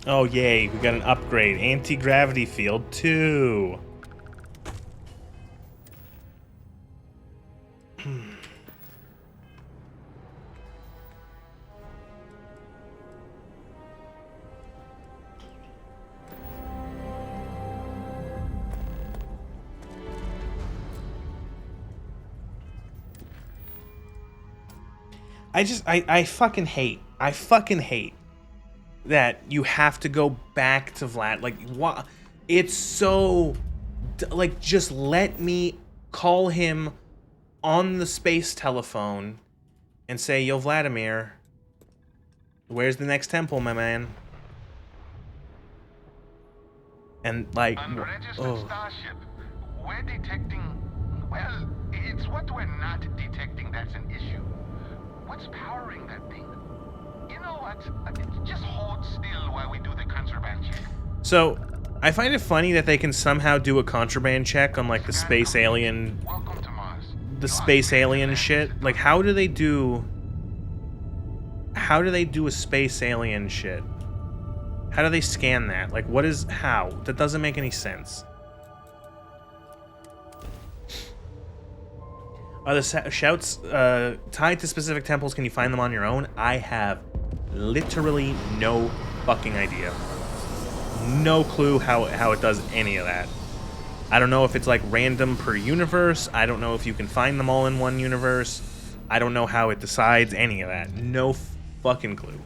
Oh, yay, we got an upgrade. Anti-gravity field 2. I fucking hate that you have to go back to Vlad. Like, what? It's so like, just let me call him on the space telephone and say, yo, Vladimir, where's the next temple, my man? And, like, Unregistered starship. We're detecting... Well, it's what we're not detecting that's an issue. What's powering that thing? You know what? Just hold still while we do the contraband check. So, I find it funny that they can somehow do a contraband check on, like, the space alien... The space alien shit. Like, how do they do a space alien shit? How do they scan that? Like, what is... How? That doesn't make any sense. Are the shouts tied to specific temples? Can you find them on your own? I have literally no fucking idea. No clue how it does any of that. I don't know if it's like random per universe. I don't know if you can find them all in one universe. I don't know how it decides any of that. No fucking clue.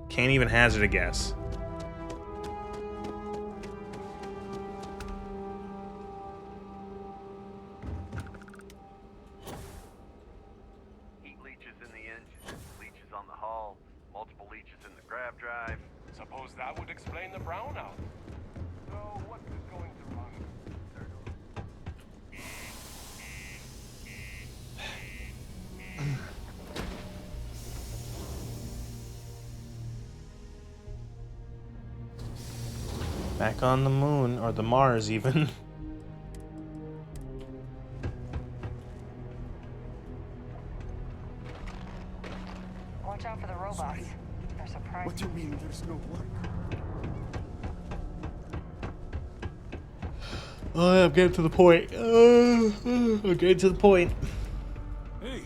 Can't even hazard a guess. Heat leeches in the engine, leeches on the hull, multiple leeches in the grav drive. Suppose that would explain the brownout. So what is going to run? Back on the moon, or the Mars even. Watch out for the robots. They're surprised. What do you mean there's no one? Oh, I'm getting to the point. I'm getting to the point. Hey,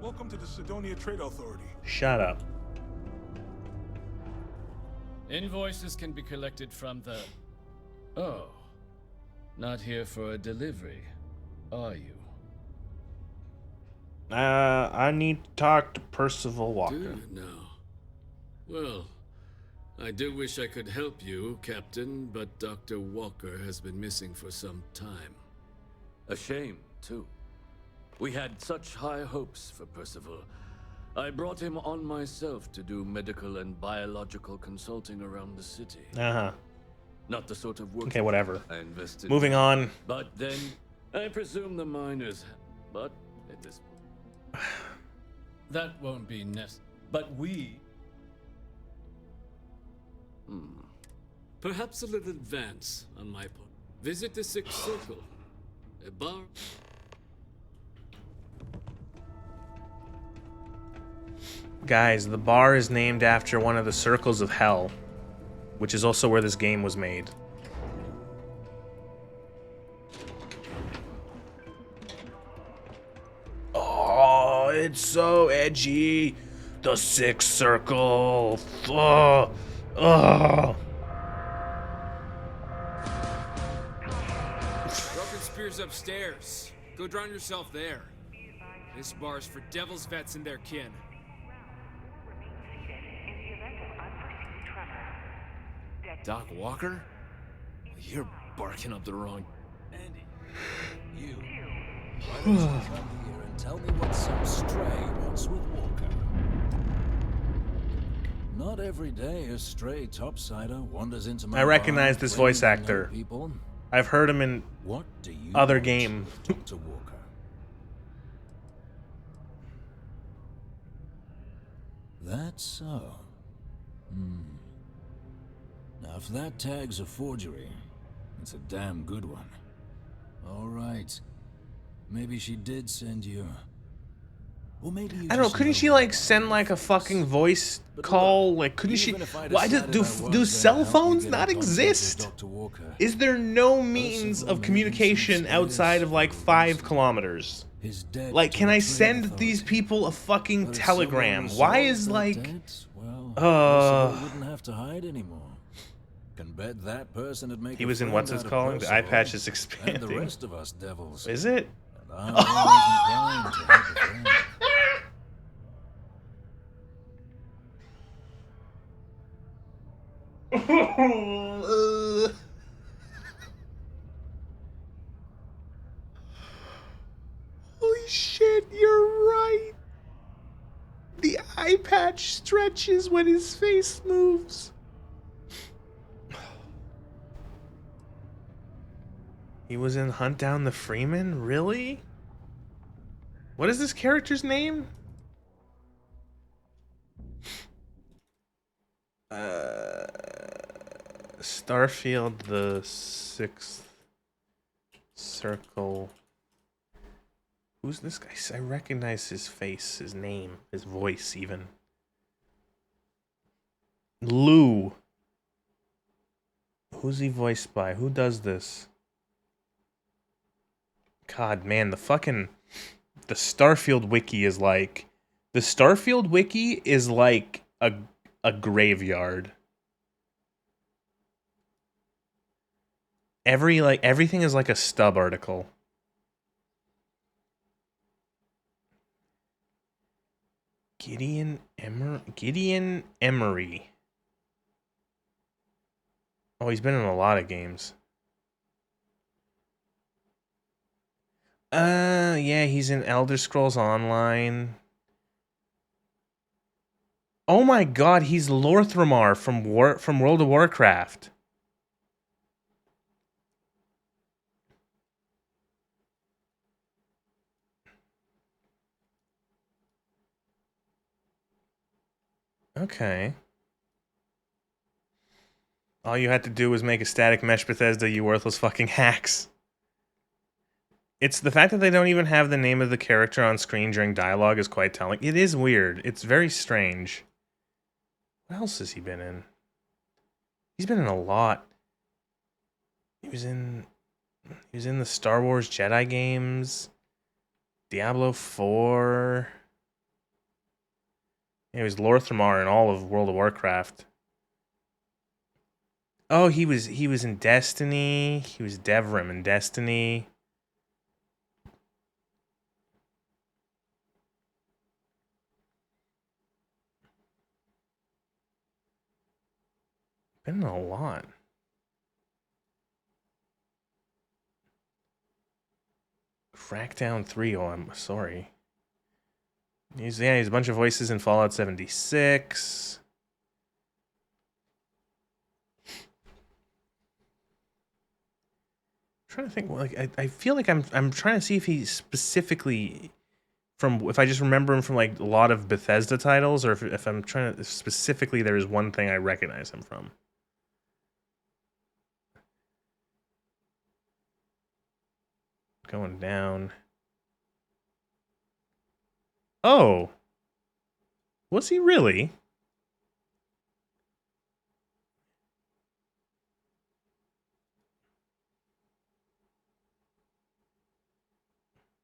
welcome to the Sidonia Trade Authority. Shut up. Invoices can be collected from the... Oh. Not here for a delivery, are you? I need to talk to Percival Walker. Do it now. Well, I do wish I could help you, Captain, but Dr. Walker has been missing for some time. A shame, too. We had such high hopes for Percival. I brought him on myself to do medical and biological consulting around the city. Uh-huh. Not the sort of work Okay, whatever. I invested Moving in. on. But then, I presume the miners... But at this... That won't be necessary. But we... Perhaps a little advance on my part. Visit the Sixth Circle. A bar... Guys, the bar is named after one of the circles of hell, which is also where this game was made. Oh, it's so edgy. The Sixth Circle. Oh. Oh. Broken Spear's upstairs. Go drown yourself there. This bar's for Devil's vets and their kin. Doc Walker? You're barking up the wrong... Andy, you. Why don't you come here and tell me what some stray wants with Walker? Not every day a stray topsider wanders into my I recognize bar this claiming voice to know actor. people. I've heard him in What do you other want, game. Dr. Walker? That's so. Now, if that tag's a forgery, it's a damn good one. All right. Maybe she did send you. Or maybe you I don't know, just couldn't she like send like a fucking voice call? Like couldn't she why do cell phones not exist? Is there no means of communication outside of like 5 kilometers? Like can I send these people a fucking telegram? Why is like wouldn't have to hide anymore. Can bet that person would make he was in what's his calling? The eye patch is expanding. And the rest of us devils. Is it? And I'm always inclined to help a friend. eye patch stretches when his face moves. He was in Hunt Down the Freeman? Really? What is this character's name? Starfield, the Sixth Circle. Who's this guy? I recognize his face, his name, his voice even. Lou. Who's he voiced by? Who does this? God, man, the Starfield wiki is like... The Starfield wiki is like a graveyard. Everything is like a stub article. Gideon Emery. Oh, he's been in a lot of games. Yeah, he's in Elder Scrolls Online. Oh my god, he's Lorthramar from World of Warcraft. Okay. All you had to do was make a static mesh Bethesda, you worthless fucking hacks. It's the fact that they don't even have the name of the character on screen during dialogue is quite telling. It is weird. It's very strange. What else has he been in? He's been in a lot. He was in the Star Wars Jedi games, Diablo 4. He was Lorthramar in all of World of Warcraft. Oh, he was in Destiny. He was Devrim in Destiny. Been in a lot. Crackdown 3. Oh, I'm sorry. He's a bunch of voices in Fallout 76. I'm trying to think. Like, I feel like I'm trying to see if he's specifically if I just remember him from like a lot of Bethesda titles, or if I'm trying to specifically, there is one thing I recognize him from. Going down. Oh. Was he really?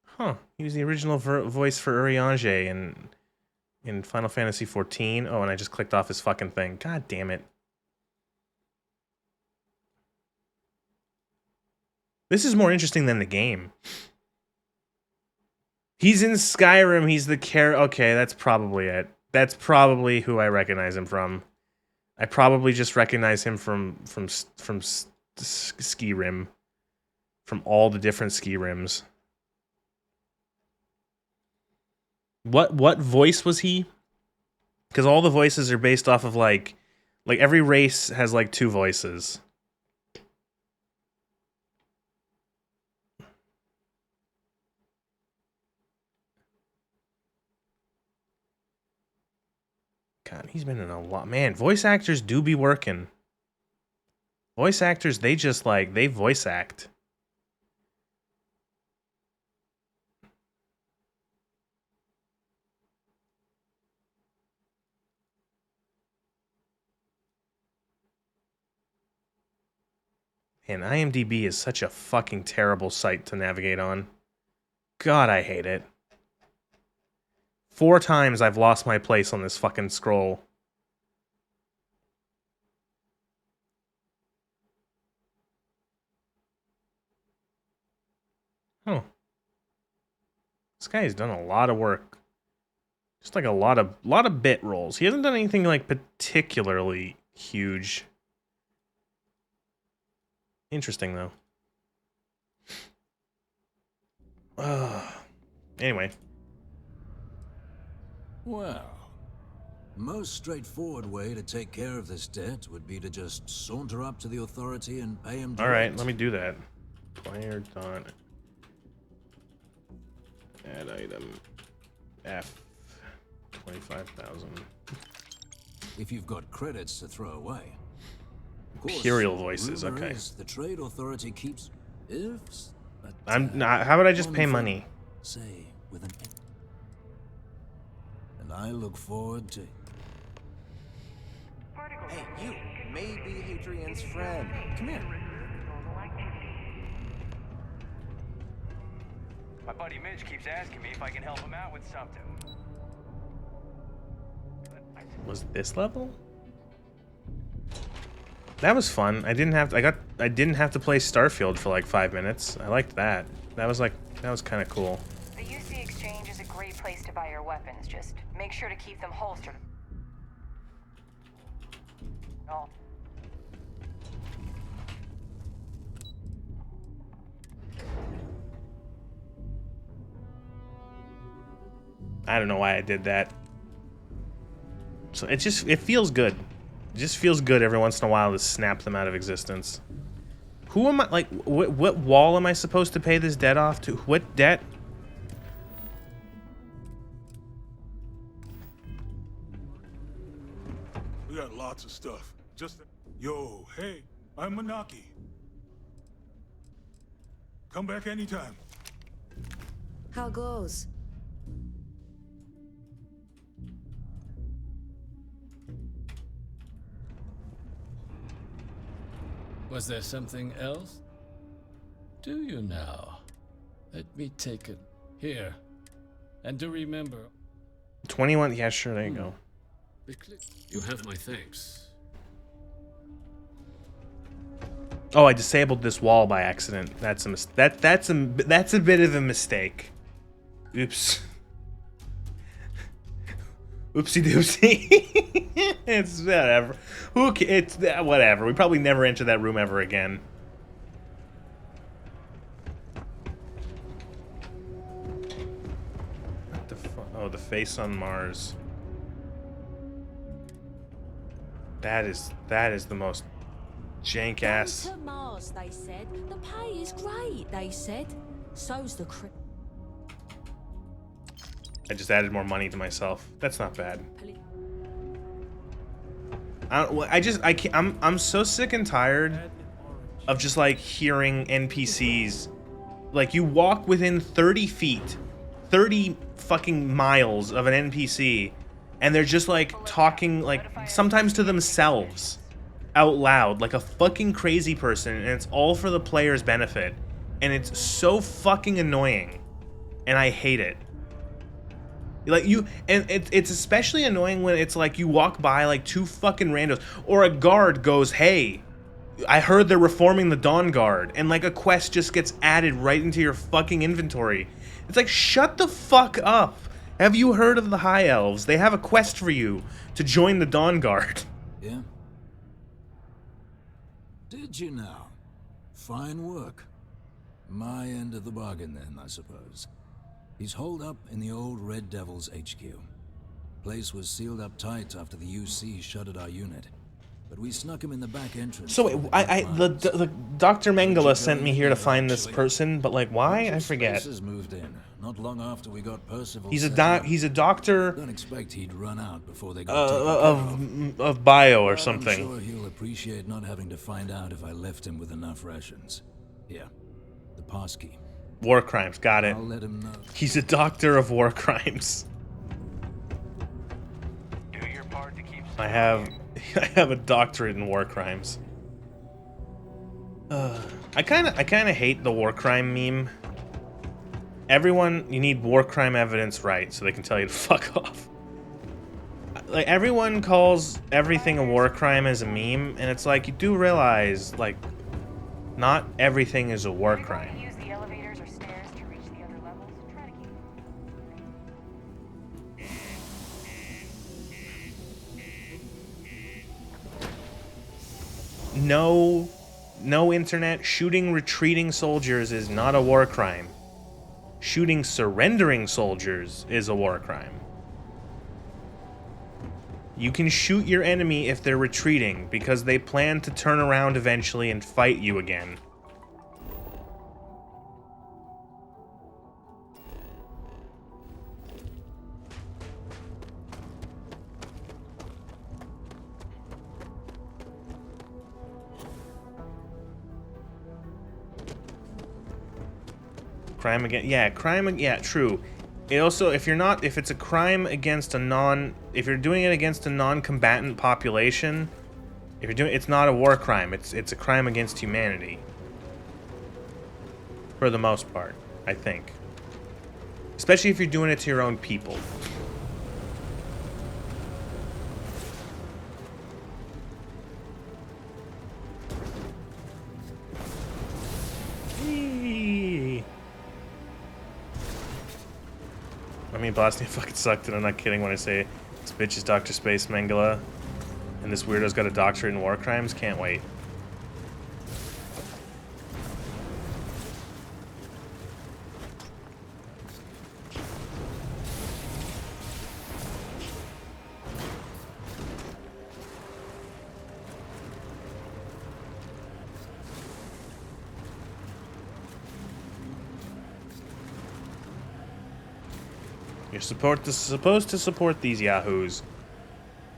Huh. He was the original voice for Urianger in Final Fantasy XIV. Oh, and I just clicked off his fucking thing. God damn it. This is more interesting than the game. He's in Skyrim. He's the Okay, that's probably it. That's probably who I recognize him from. I probably just recognize him from Skyrim. From all the different Skyrims. What voice was he? Because all the voices are based off of like every race has like 2 voices. God, he's been in a lot. Man, voice actors do be working. Voice actors, they just they voice act. And IMDb is such a fucking terrible site to navigate on. God, I hate it. 4 times I've lost my place on this fucking scroll. Oh. This guy has done a lot of work. Just like a lot of bit roles. He hasn't done anything like particularly huge. Interesting though. Anyway. Well, Most straightforward way to take care of this debt would be to just saunter up to the authority and pay him direct. All right, let me do that. Player dot add item F 25,000. If you've got credits to throw away. Of course, Imperial voices, rumor okay. is the trade authority keeps ifs. But, I'm not. How about I just pay money? Say with an F. And I look forward to. Hey, you may be Hadrian's friend. Come here. My buddy Mitch keeps asking me if I can help him out with something. Was this level? That was fun. I didn't have to, I didn't have to play Starfield for like 5 minutes. I liked that. That was kind of cool. The UC Exchange is a great place to buy your weapons. Just make sure to keep them holstered. Oh. I don't know why I did that. So it feels good. It just feels good every once in a while to snap them out of existence. Who am I, like, what wall am I supposed to pay this debt off to? What debt? We got lots of stuff. Yo, hey, I'm Manaki. Come back anytime. How goes? Was there something else? Do you now? Let me take it. Here. And do remember... 21, yeah, sure, there you go. You have my thanks. Oh, I disabled this wall by accident. That's a that's a bit of a mistake. Oops. Oopsie doopsie. It's whatever. It's whatever. We probably never enter that room ever again. What the fuck? Oh, the face on Mars. That is the most jank ass. Go to Mars, they said. The pay is great, they said. So's the I just added more money to myself. That's not bad. I'm so sick and tired of just like hearing NPCs. Like you walk within 30 feet, 30 fucking miles of an NPC, and they're just like talking like sometimes to themselves out loud like a fucking crazy person, and it's all for the player's benefit. And it's so fucking annoying. And I hate it. Like it's especially annoying when it's like you walk by like two fucking randos, or a guard goes, "Hey, I heard they're reforming the Dawn Guard," and like a quest just gets added right into your fucking inventory. It's like, shut the fuck up. Have you heard of the High Elves? They have a quest for you to join the Dawn Guard. Yeah. Did you now? Fine work. My end of the bargain then, I suppose. He's holed up in the old Red Devil's HQ. Place was sealed up tight after the UC shuttered our unit, but we snuck him in the back entrance. So the Dr. Mengele sent me here to find this person, but like why? I forget. Moved in not long after we got Percival. He's a doctor. Don't expect he'd run out before they got of bio or something. I'm sure he'll appreciate not having to find out if I left him with enough rations. Here, the pass key. War crimes, got it. I'll let him know. He's a doctor of war crimes. Do your part to keep I have a doctorate in war crimes. I kind of hate the war crime meme. Everyone, you need war crime evidence, right? So they can tell you to fuck off. Like everyone calls everything a war crime as a meme, and it's like you do realize like not everything is a war crime. No internet. Shooting retreating soldiers is not a war crime. Shooting surrendering soldiers is a war crime. You can shoot your enemy if they're retreating, because they plan to turn around eventually and fight you again. Crime against, yeah, true. It also, if it's a crime against if you're doing it against a non-combatant population, it's not a war crime. It's a crime against humanity. For the most part, I think. Especially if you're doing it to your own people. I mean, Bosnia fucking sucked, and I'm not kidding when I say this bitch is Dr. Space Mengele, and this weirdo's got a doctorate in war crimes. Can't wait. You're supposed to support these yahoos.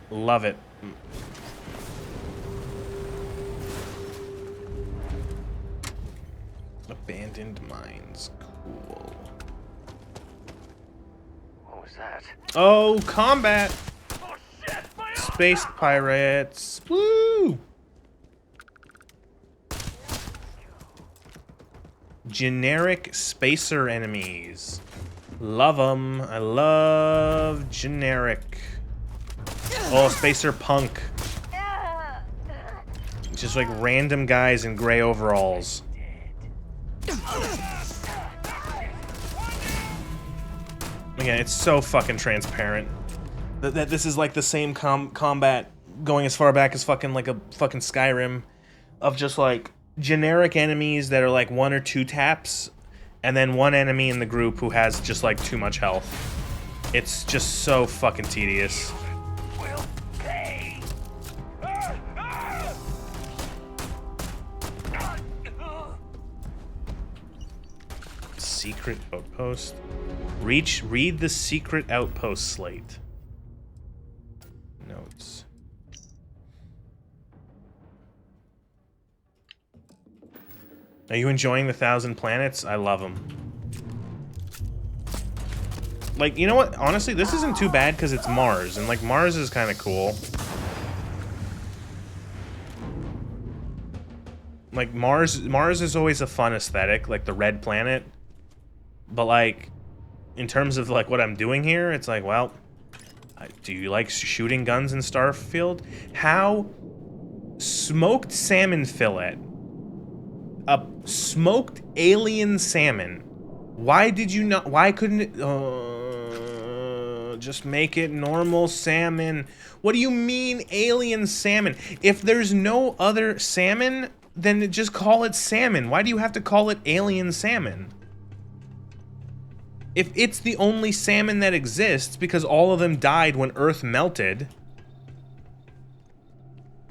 Love it. Abandoned mines. Cool. What was that? Oh, combat! Oh, shit, space pirates. Woo! Generic spacer enemies. Love them. I love generic. Oh, spacer punk. Just like random guys in gray overalls. Again, it's so fucking transparent. That this is like the same combat going as far back as fucking like a fucking Skyrim of just like generic enemies that are like 1 or 2 taps. And then one enemy in the group who has just like too much health. It's just so fucking tedious. Secret outpost. Read the secret outpost slate. Notes. Are you enjoying the 1,000 planets? I love them. Like, you know what? Honestly, this isn't too bad because it's Mars, and like Mars is kind of cool. Like Mars is always a fun aesthetic, like the red planet. But like, in terms of like what I'm doing here, it's like, well, do you like shooting guns in Starfield? How smoked salmon fillet? A smoked alien salmon. Why did you not? Why couldn't it? Just make it normal salmon. What do you mean alien salmon? If there's no other salmon, then just call it salmon. Why do you have to call it alien salmon? If it's the only salmon that exists because all of them died when Earth melted.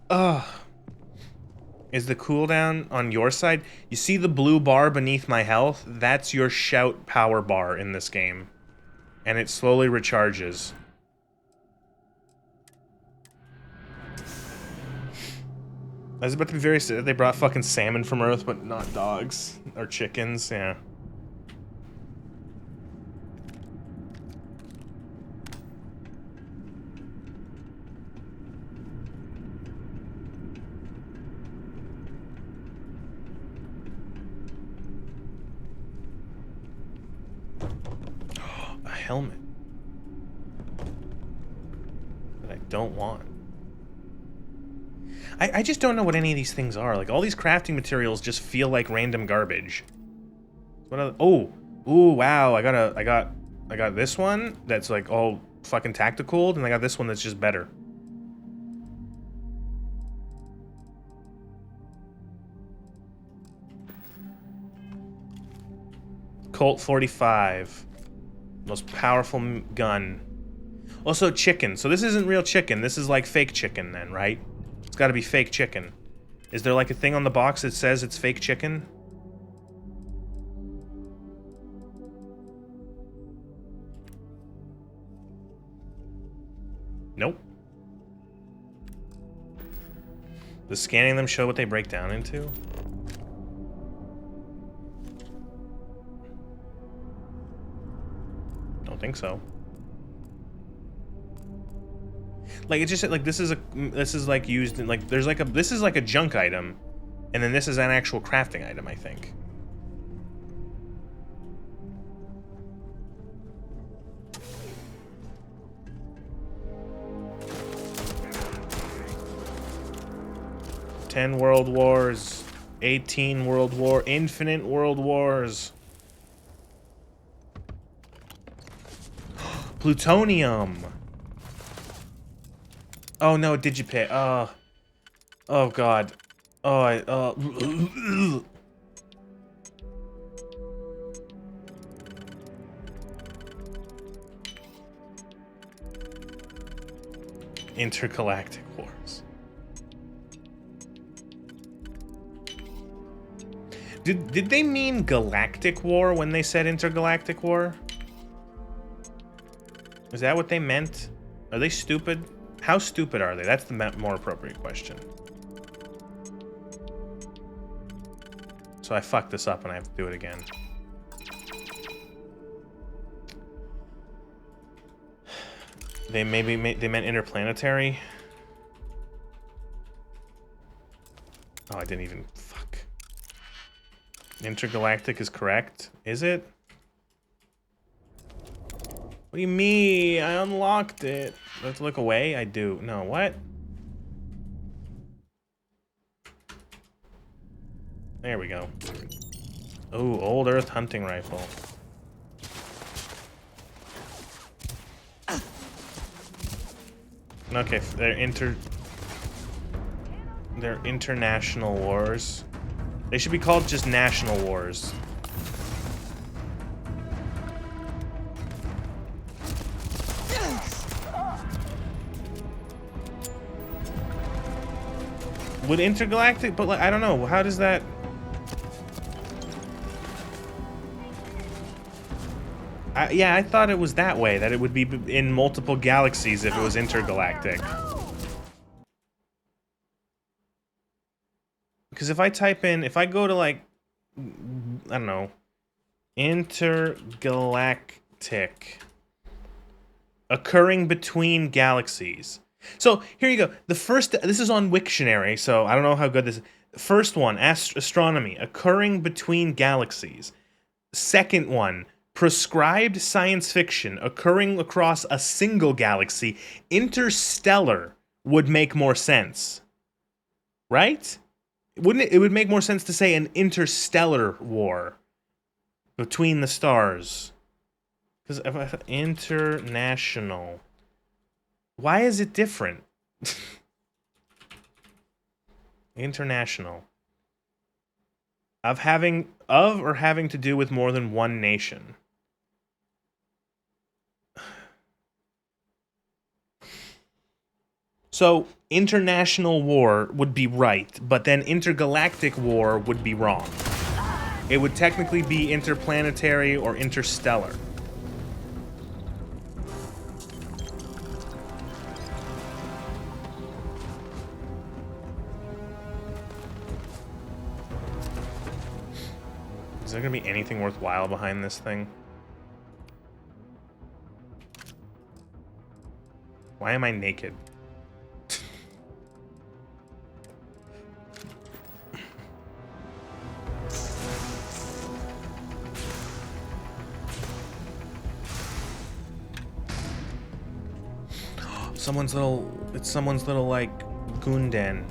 Ugh. Is the cooldown on your side? You see the blue bar beneath my health? That's your shout power bar in this game. And it slowly recharges. I was about to be very sad. They brought fucking salmon from Earth, but not dogs. Or chickens, yeah. Helmet that I don't want. I just don't know what any of these things are. Like all these crafting materials just feel like random garbage. What are, oh, ooh, wow! I got this one that's like all fucking tactical, and I got this one that's just better. Colt 45. Most powerful gun. Also, chicken. So this isn't real chicken. This is like fake chicken then, right? It's got to be fake chicken. Is there like a thing on the box that says it's fake chicken? Nope. Does scanning them show what they break down into? Don't think so. Like it just like this is like used in like there's like a this is like a junk item, and then this is an actual crafting item, I think. "10 World Wars, 18 World War, Infinite World Wars." Plutonium. Oh no, Digipit. Oh god. Intergalactic Wars. Did they mean Galactic War when they said Intergalactic War? Is that what they meant? Are they stupid? How stupid are they? That's the more appropriate question. So I fucked this up and I have to do it again. They they meant interplanetary. Oh, I didn't even, fuck. Intergalactic is correct. Is it? What do you mean? I unlocked it. Let's look away. I do. No, what? There we go. Oh, old Earth hunting rifle. Okay, they're international wars. They should be called just national wars. Would intergalactic, but like, I don't know, how does that... yeah, I thought it was that way, that it would be in multiple galaxies if it was intergalactic. Because if I type in, if I go to like, I don't know, intergalactic, occurring between galaxies. So here you go. The first, this is on Wiktionary, so I don't know how good this is. First one, astronomy, occurring between galaxies. Second one, prescribed science fiction, occurring across a single galaxy. Interstellar would make more sense, right? Wouldn't it? It would make more sense to say an interstellar war between the stars. Because if I international. Why is it different? International. Of or having to do with more than one nation. So, international war would be right, but then intergalactic war would be wrong. It would technically be interplanetary or interstellar. Is there gonna be anything worthwhile behind this thing? Why am I naked? It's someone's little like Gundan.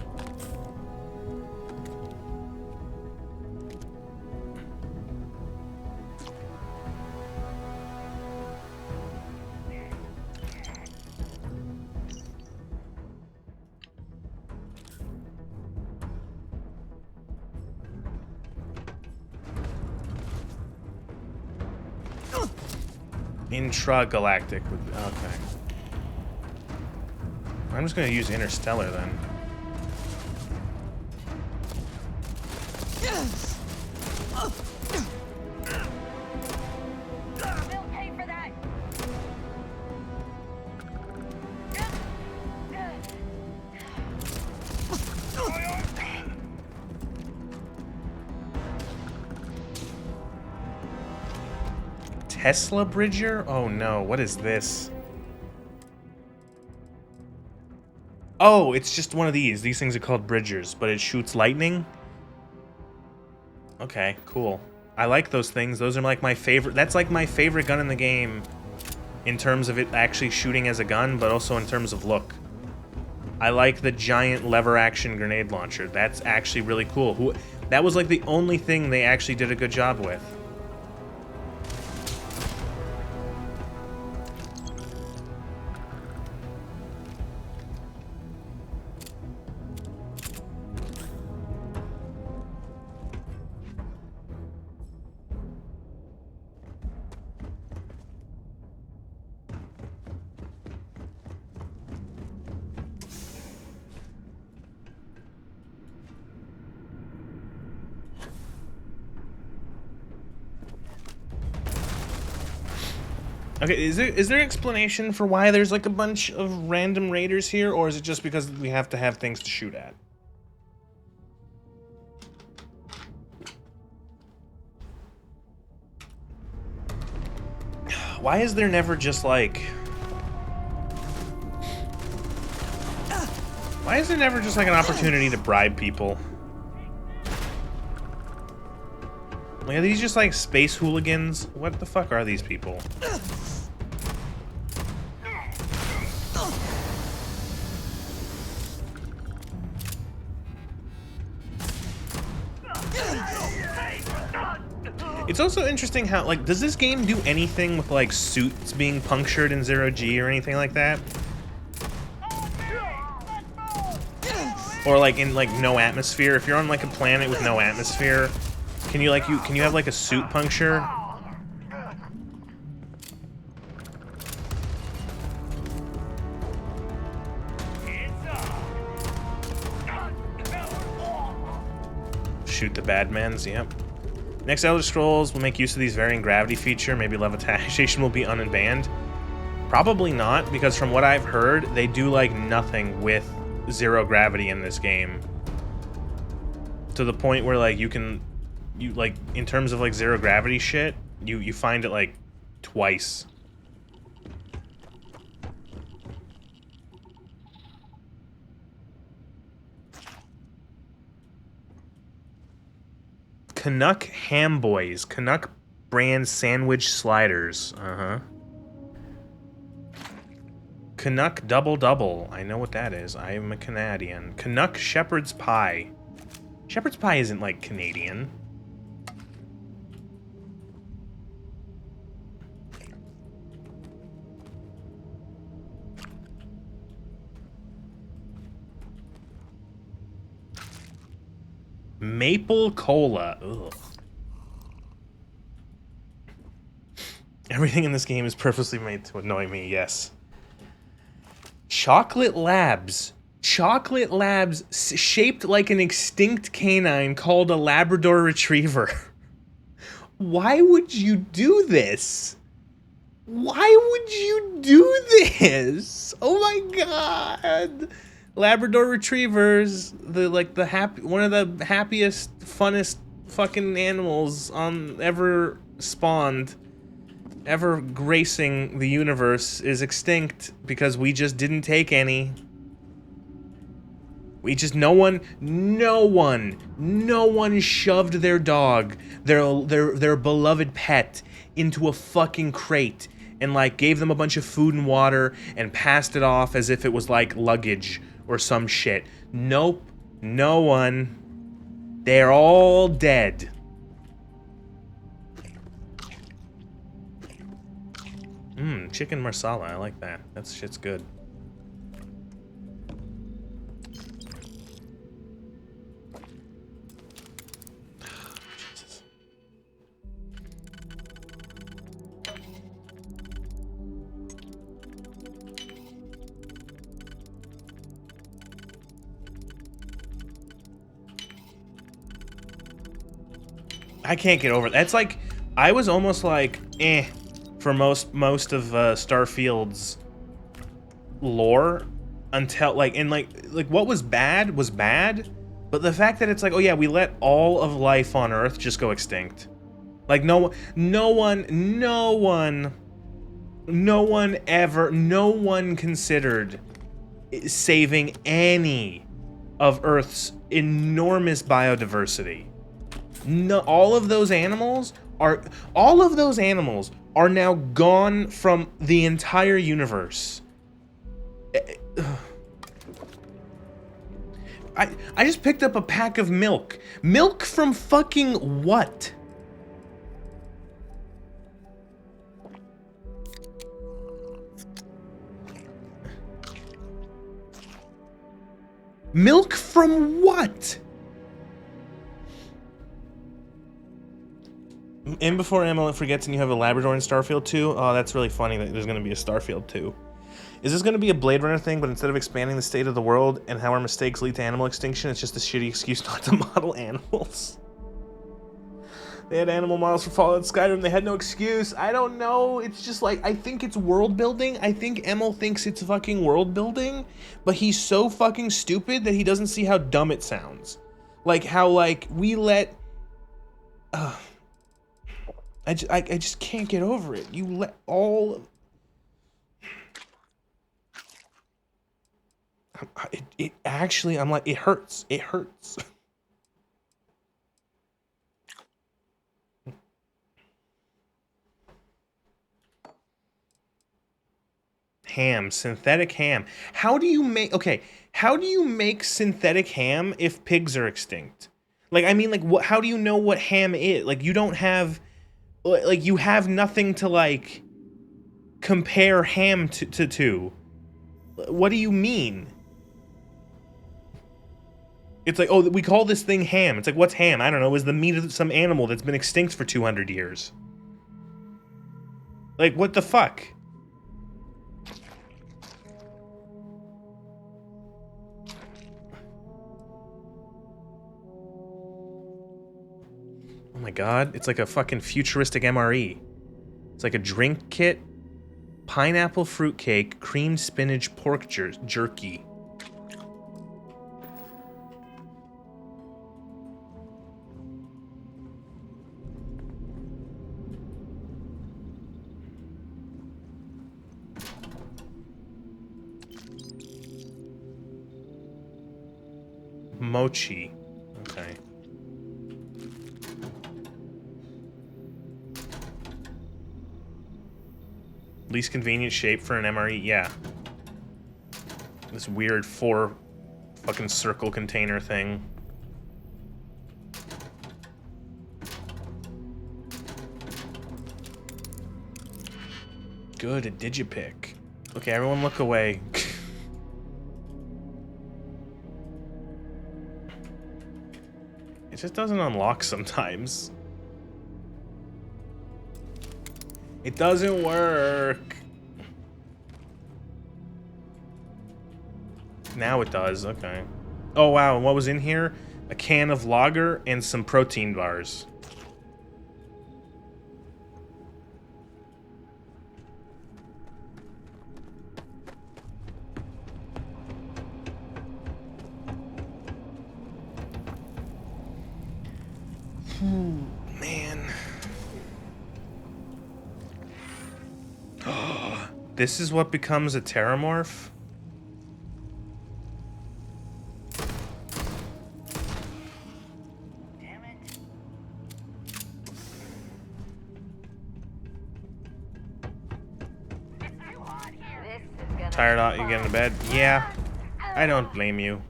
Intragalactic would be, okay. I'm just gonna use Interstellar then. Tesla Bridger? Oh no, what is this? Oh, it's just one of these. These things are called Bridgers, but it shoots lightning? Okay, cool. I like those things. Those are like my favorite. That's like my favorite gun in the game in terms of it actually shooting as a gun, but also in terms of look. I like the giant lever action grenade launcher. That's actually really cool. That was like the only thing they actually did a good job with. Okay, is there explanation for why there's like a bunch of random raiders here, or is it just because we have to have things to shoot at? Why is there never just like... Why is there never just like an opportunity to bribe people? Like, are these just like space hooligans? What the fuck are these people? It's also interesting how, like, does this game do anything with, like, suits being punctured in 0G or anything like that? Or, like, in, like, no atmosphere? If you're on, like, a planet with no atmosphere, can you, like, can you have, like, a suit puncture? Shoot the bad mens, yep. Next Elder Scrolls will make use of these varying gravity feature. Maybe levitation will be unbanned. Probably not, because from what I've heard, they do like nothing with zero gravity in this game. To the point where like you like in terms of like zero gravity shit, you find it like twice. Canuck Ham Boys. Canuck brand sandwich sliders. Uh-huh. Canuck Double Double. I know what that is. I am a Canadian. Canuck Shepherd's Pie. Shepherd's Pie isn't, like, Canadian. Maple Cola. Ugh. Everything in this game is purposely made to annoy me, yes. Chocolate Labs. Chocolate Labs shaped like an extinct canine called a Labrador Retriever. Why would you do this? Why would you do this? Oh my god. Labrador Retrievers, one of the happiest, funnest fucking animals on ever spawned, ever gracing the universe, is extinct because we just didn't take any. We just no one shoved their dog, their beloved pet, into a fucking crate and like gave them a bunch of food and water and passed it off as if it was like luggage or some shit. Nope, no one. They're all dead. Chicken marsala, I like that. That shit's good. I can't get over it. That's like, I was almost like, for most of Starfield's lore until like, and like what was bad, but the fact that it's like, oh yeah, we let all of life on Earth just go extinct. Like no one considered saving any of Earth's enormous biodiversity. No, all of those animals are now gone from the entire universe. I just picked up a pack of milk. Milk from fucking what? Milk from what? And before Emil forgets and you have a Labrador in Starfield 2? Oh, that's really funny that there's going to be a Starfield 2. Is this going to be a Blade Runner thing, but instead of expanding the state of the world and how our mistakes lead to animal extinction, it's just a shitty excuse not to model animals? They had animal models for Fallout Skyrim, they had no excuse. I don't know, it's just like, I think it's world building. I think Emil thinks it's fucking world building, but he's so fucking stupid that he doesn't see how dumb it sounds. Like how, like, we let... I just can't get over it. You let all... It actually, I'm like, it hurts. It hurts. Ham, synthetic ham. How do you make synthetic ham if pigs are extinct? Like, I mean, like, what? How do you know what ham is? Like, you don't have, like, you have nothing to, like, compare ham to. What do you mean? It's like, oh, we call this thing ham. It's like, what's ham? I don't know. It's the meat of some animal that's been extinct for 200 years. Like, what the fuck? Oh my god, it's like a fucking futuristic MRE. It's like a drink kit, pineapple fruitcake, creamed spinach pork jerky. Mochi. Okay. Least convenient shape for an MRE? Yeah. This weird 4 fucking circle container thing. Good, a digipick. Okay, everyone look away. It just doesn't unlock sometimes. It doesn't work. Now it does, okay. Oh wow, and what was in here? A can of lager and some protein bars. Man. This is what becomes a terramorph? Tired out, you get into bed? Yeah, I don't blame you.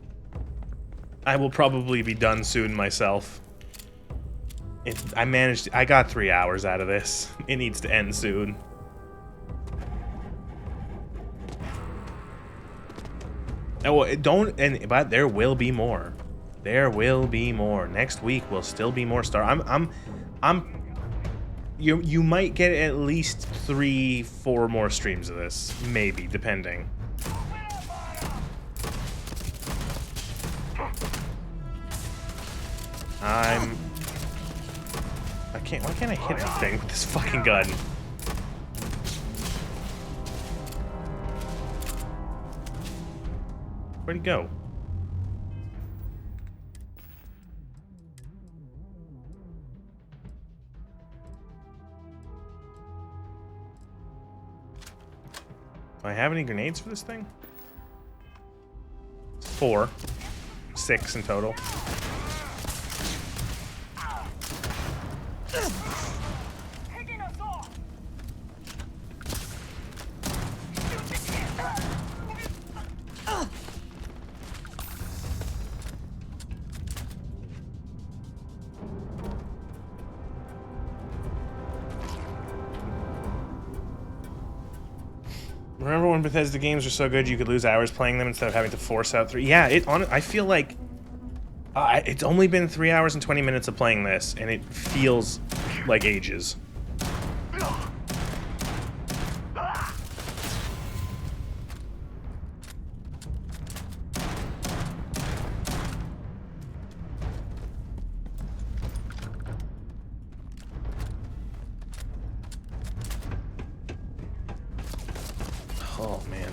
I will probably be done soon myself. I got 3 hours out of this. It needs to end soon. Oh, but there will be more. There will be more. Next week will still be more you might get at least 3-4 more streams of this, maybe, depending. Why can't I hit anything with this fucking gun? Where'd he go? Do I have any grenades for this thing? 4. 6 in total. Remember when Bethesda games were so good you could lose hours playing them instead of having to force out 3? Yeah, I feel like it's only been 3 hours and 20 minutes of playing this, and it feels like ages. Oh, man.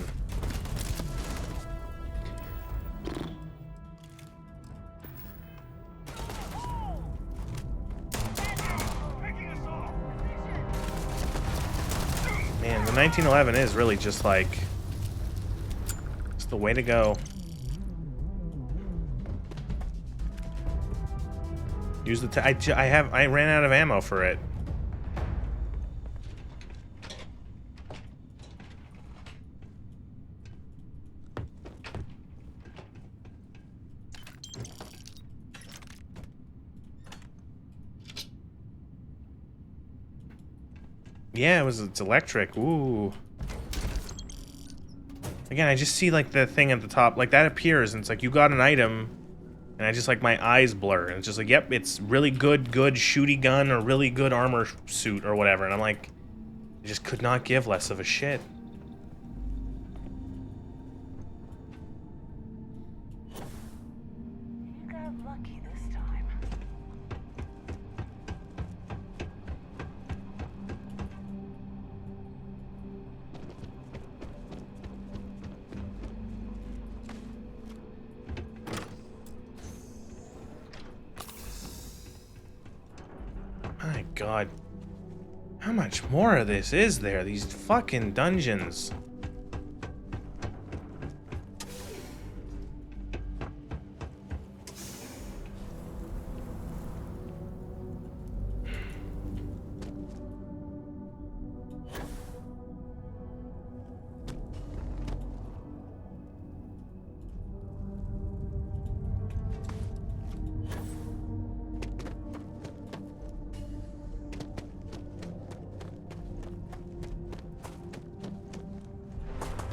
Man, the 1911 is really just like... it's the way to go. Use the... I ran out of ammo for it. Yeah, it's electric. Ooh. Again, I just see like the thing at the top, like that appears, and it's like you got an item, and I just like my eyes blur, and it's just like, yep, it's really good shooty gun or really good armor suit or whatever, and I'm like, I just could not give less of a shit. You got lucky this time. My God. How much more of this is there? These fucking dungeons.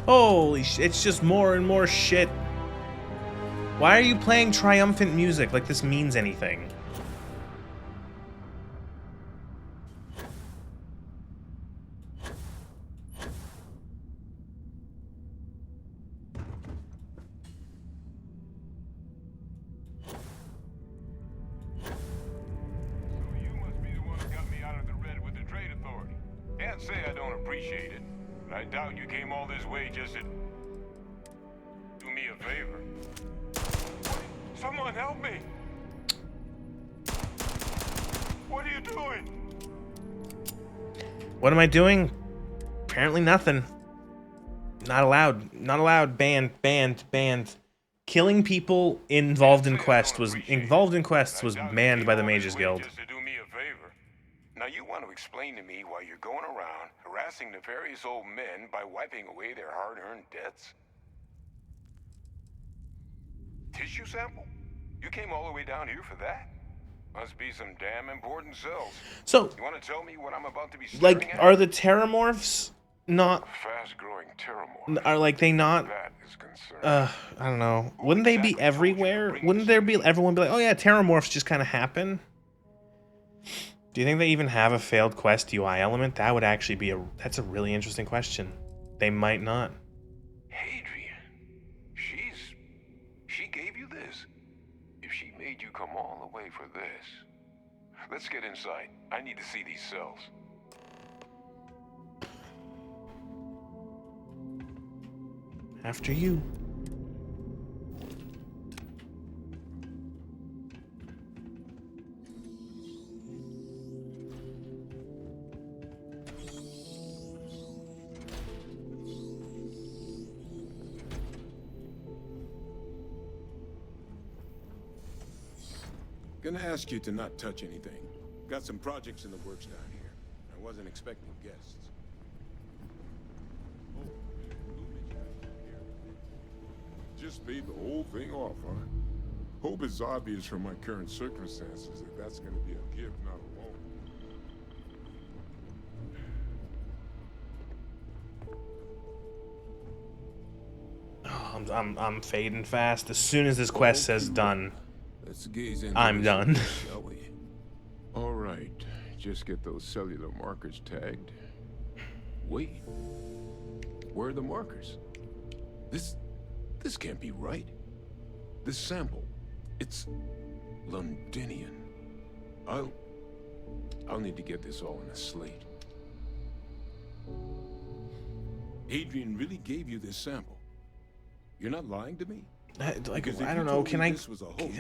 Holy shit, it's just more and more shit. Why are you playing triumphant music like this means anything? Can't say I don't appreciate it, but I doubt you came all this way just to do me a favor. Someone help me! What are you doing? What am I doing? Apparently nothing. Not allowed. Not allowed. Banned. Banned. Banned. Killing people involved in quests was banned by the Mages Guild. Now you want to explain to me why you're going around harassing nefarious old men by wiping away their hard-earned debts? Tissue sample? You came all the way down here for that? Must be some damn important cells. So, you want to tell me what I'm about to be staring like, at? are the Terramorphs not... Fast-growing Terramorph. Are, like, they not... That is concerning. I don't know. Wouldn't they be everywhere? Wouldn't there be... Everyone be like, oh yeah, Terramorphs just kind of happen? Do you think they even have a failed quest UI element? That would actually be that's a really interesting question. They might not. Hadrian. She gave you this. If she made you come all the way for this. Let's get inside. I need to see these cells. After you. Gonna ask you to not touch anything. Got some projects in the works down here. I wasn't expecting guests. Just paid the whole thing off, huh? Hope it's obvious from my current circumstances that that's gonna be a gift, not a loan. Oh, I'm fading fast. As soon as this quest says done, Let's gaze into I'm this done. a bit, shall we? All right, just get those cellular markers tagged. Wait, where are the markers? This can't be right. This sample, it's Londinian. I'll need to get this all in a slate. Adrian really gave you this sample. You're not lying to me? Like, Because if I you don't know. told Can me I? This was a hoax,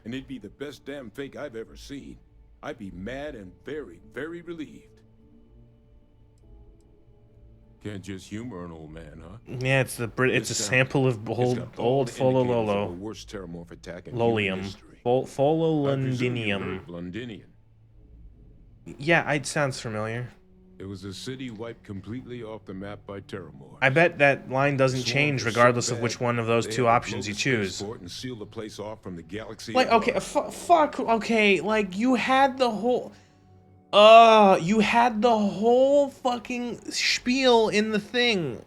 and it'd be the best damn fake I've ever seen. I'd be mad and very, very relieved. Can't just humor an old man, huh? Yeah, it's it's a sample of old Folololo. Worst terramorph attack in human Lolium. history. Fololundinium. Londinian. Yeah, it sounds familiar. It was a city wiped completely off the map by terramorphs. I bet that line doesn't change Swarms are regardless so of which bad, one of those they two had to options blow you the choose. spaceport and seal the place off from the galaxy. Like, at okay, large. fuck, okay, like, you had the whole... you had the whole fucking spiel in the thing.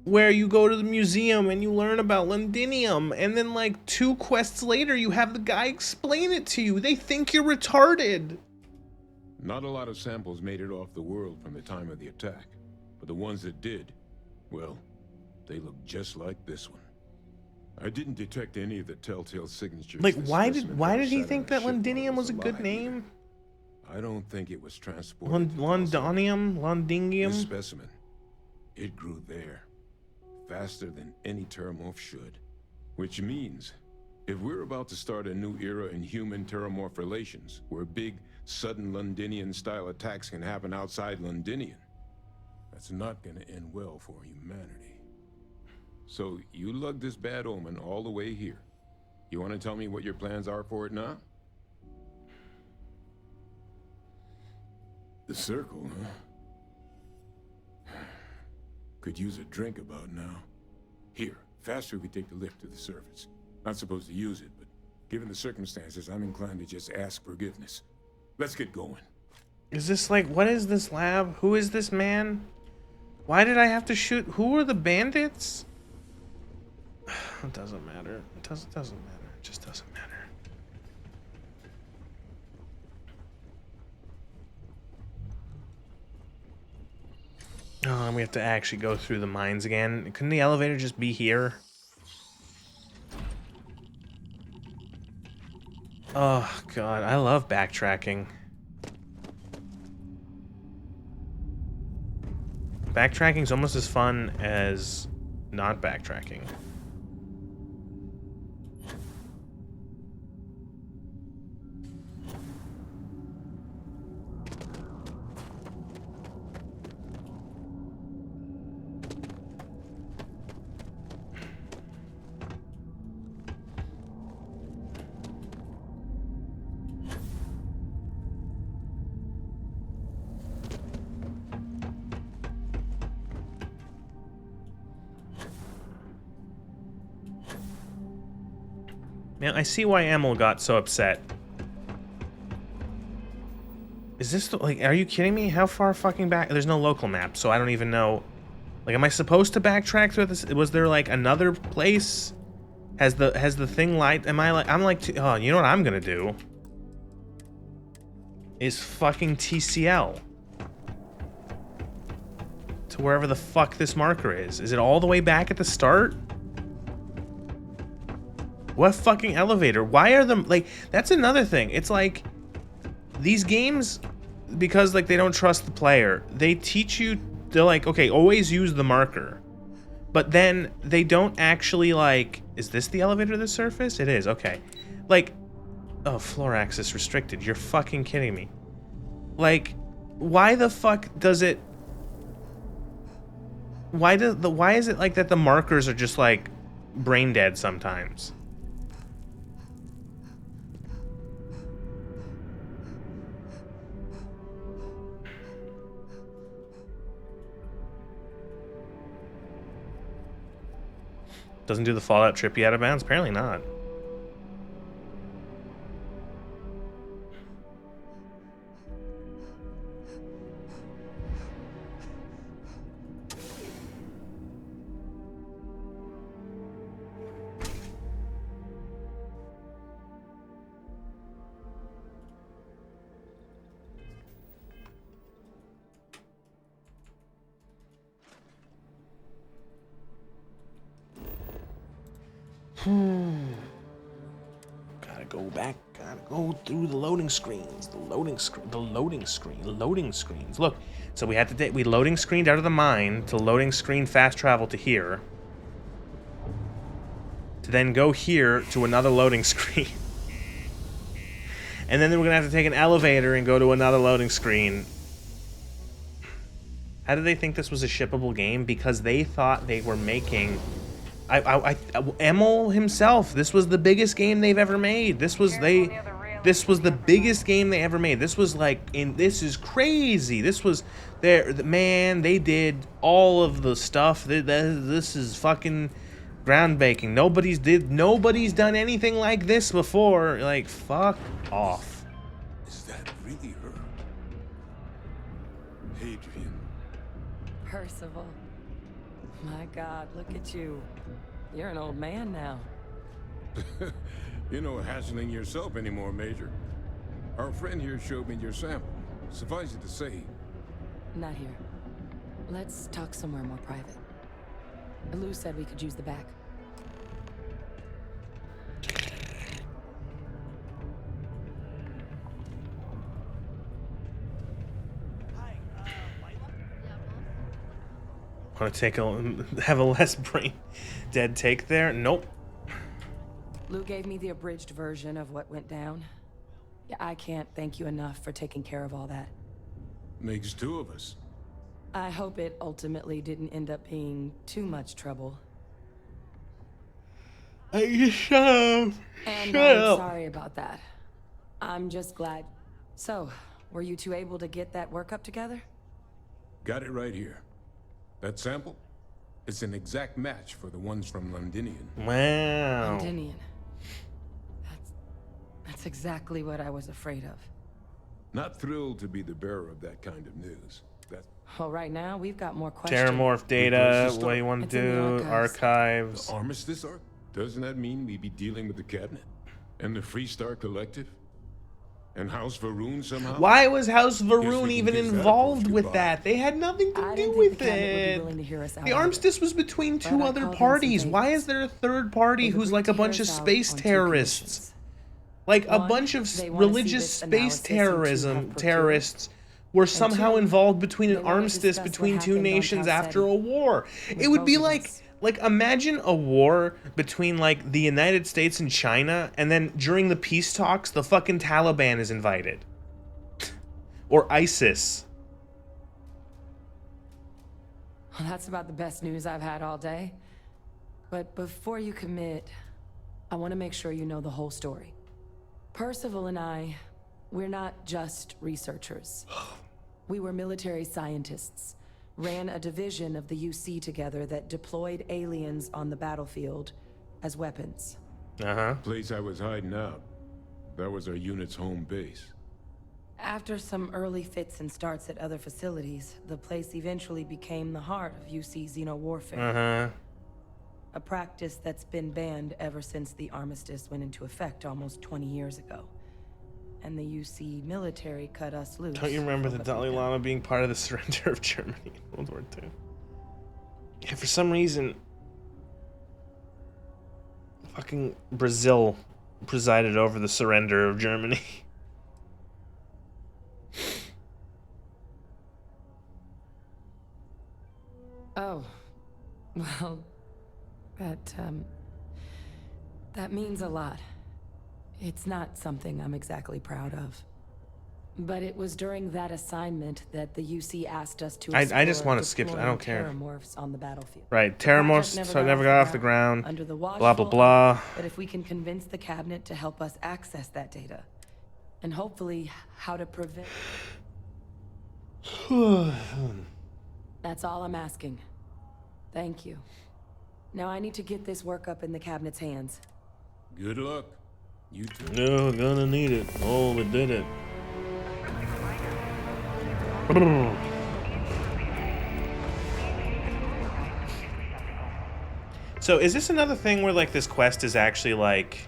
Where you go to the museum and you learn about Londinium, and then, like, 2 quests later, you have the guy explain it to you. They think you're retarded. Not a lot of samples made it off the world from the time of the attack, but the ones that did, well, they look just like this one. I didn't detect any of the telltale signatures. Like, the why specimen did he sat think on a that ship while it Londinium was a good alive name? either. I don't think it was transported. Londonium? This Londingium? specimen, it grew there, faster than any terramorph should. Which means, if we're about to start a new era in human-terramorph relations, where big, sudden Londinian-style attacks can happen outside Londinian, that's not gonna end well for humanity. So, you lugged this bad omen all the way here. You wanna tell me what your plans are for it now? The circle, huh? Could use a drink about now. Here, faster we take the lift to the surface. Not supposed to use it, but given the circumstances, I'm inclined to just ask forgiveness. Let's get going. Is this like, what is this lab? Who is this man? Why did I have to shoot? Who are the bandits? It doesn't matter. It doesn't matter. It just doesn't matter. Oh, and we have to actually go through the mines again. Couldn't the elevator just be here? Oh, God. I love backtracking. Backtracking's almost as fun as not backtracking. Man, I see why Emil got so upset. Is this the, like, are you kidding me? How far fucking back? There's no local map, so I don't even know. Like, am I supposed to backtrack through this? Was there like another place? Has the thing light? Am I like, I'm like, oh, you know what I'm gonna do? Is fucking TCL. To wherever the fuck this marker is. Is it all the way back at the start? What fucking elevator? Why are them, like, that's another thing. It's like, these games, because like they don't trust the player, they teach you, they're like, okay, always use the marker. But then they don't actually like, is this the elevator to the surface? It is, okay. Like, oh, floor access restricted. You're fucking kidding me. Like, why the fuck does it, why is it like that the markers are just like brain dead sometimes? Doesn't do the Fallout trippy out of bounds? Apparently not. Gotta go back, gotta go through the loading screens, the loading screens. Look, so we had to we loading screened out of the mine to loading screen fast travel to here, to then go here to another loading screen, and then we're gonna have to take an elevator and go to another loading screen. How did they think this was a shippable game? Because they thought they were making. Emil himself, this was the biggest game they've ever made. This was the biggest game they ever made. This was like, this is crazy. This was man, they did all of the stuff. This is fucking groundbreaking. Nobody's done anything like this before. Like, fuck off. Is that really her? Hadrian. Percival. My God, look at you. You're an old man now. You're no hassling yourself anymore, Major. Our friend here showed me your sample. Suffice it to say... Not here. Let's talk somewhere more private. Lou said we could use the back. Want to have a less brain dead take there? Nope. Lou gave me the abridged version of what went down. Yeah, I can't thank you enough for taking care of all that. Makes two of us. I hope it ultimately didn't end up being too much trouble. Shut up. And Shut I'm up. sorry about that. I'm just glad. So, were you two able to get that workup together? Got it right here. That sample? It's an exact match for the ones from Londinian. Wow. Londinian. That's exactly what I was afraid of. Not thrilled to be the bearer of that kind of news. Well, right now, we've got more questions. Terramorph data, what do you want to do? Archives. The Armistice Arc? Doesn't that mean we'd be dealing with the Cabinet? And the Freestar Collective? And House Varun somehow? Why was House Varun even involved with that? They had nothing to do with it. The armistice was between two other parties. Why is there a third party who's like a bunch of space terrorists? Like a bunch of religious space terrorists were somehow involved between an armistice between two nations after a war. It would be like imagine a war between like the United States and China, and then during the peace talks, the fucking Taliban is invited. Or ISIS. Well, that's about the best news I've had all day. But before you commit, I want to make sure you know the whole story. Percival and I, we're not just researchers. We were military scientists. Ran a division of the UC together that deployed aliens on the battlefield as weapons. Place I was hiding out. That was our unit's home base. After some early fits and starts at other facilities, the place eventually became the heart of UC xeno-warfare. A practice that's been banned ever since the armistice went into effect almost 20 years ago. And the UC military cut us loose. Don't you remember the Dalai Lama being part of the surrender of Germany in World War II? Yeah, for some reason, fucking Brazil presided over the surrender of Germany. Well, that means a lot. It's not something I'm exactly proud of. But it was during that assignment that the UC asked us to I just want to skip. I don't care. Terramorphs on the battlefield. Right, The project terramorphs so never got off the ground. Under the Blah blah watchful blah. eye. But if we can convince the cabinet to help us access that data, and hopefully how to prevent. That's all I'm asking. Thank you. Now I need to get this work up in the cabinet's hands. Good luck. You too. No, gonna need it. Oh, we did it. So is this another thing where like this quest is actually like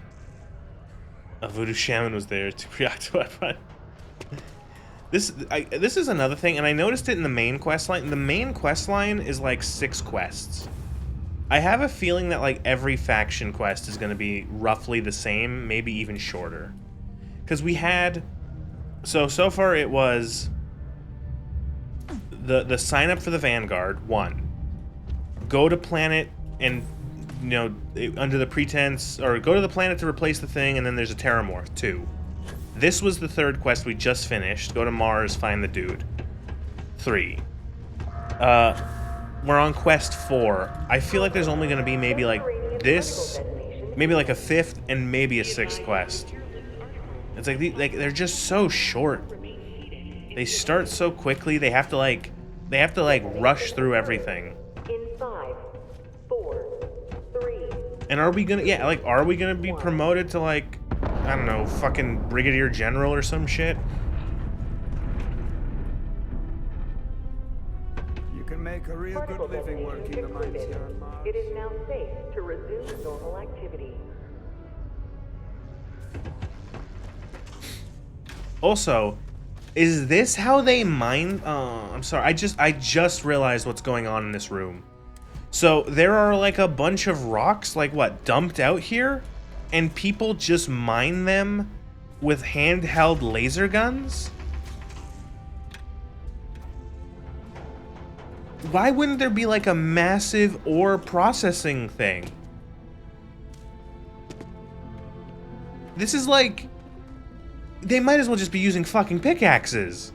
a voodoo shaman was there to preoccupy? This is another thing, and I noticed it in the main quest line. The main quest line is like 6 quests. I have a feeling that like every faction quest is going to be roughly the same, maybe even shorter. Because we had, so far it was the sign up for the Vanguard 1, go to planet and under the pretense, or go to the planet to replace the thing, and then there's a Terramorph 2. This was the 3rd quest we just finished. Go to Mars, find the dude. 3. We're on quest 4. I feel like there's only going to be maybe like this, maybe like a 5th, and maybe a 6th quest. It's like they're just so short. They start so quickly. They have to like rush through everything. In 5, 4, 3. And are we gonna be promoted to like, I don't know, fucking Brigadier General or some shit? You can make a real good living working the mines here on Mars. It is now safe to resume normal activity. Also, is this how they mine? I'm sorry. I just realized what's going on in this room. So there are like a bunch of rocks, like what, dumped out here, and people just mine them with handheld laser guns? Why wouldn't there be like a massive ore processing thing? This is like, they might as well just be using fucking pickaxes.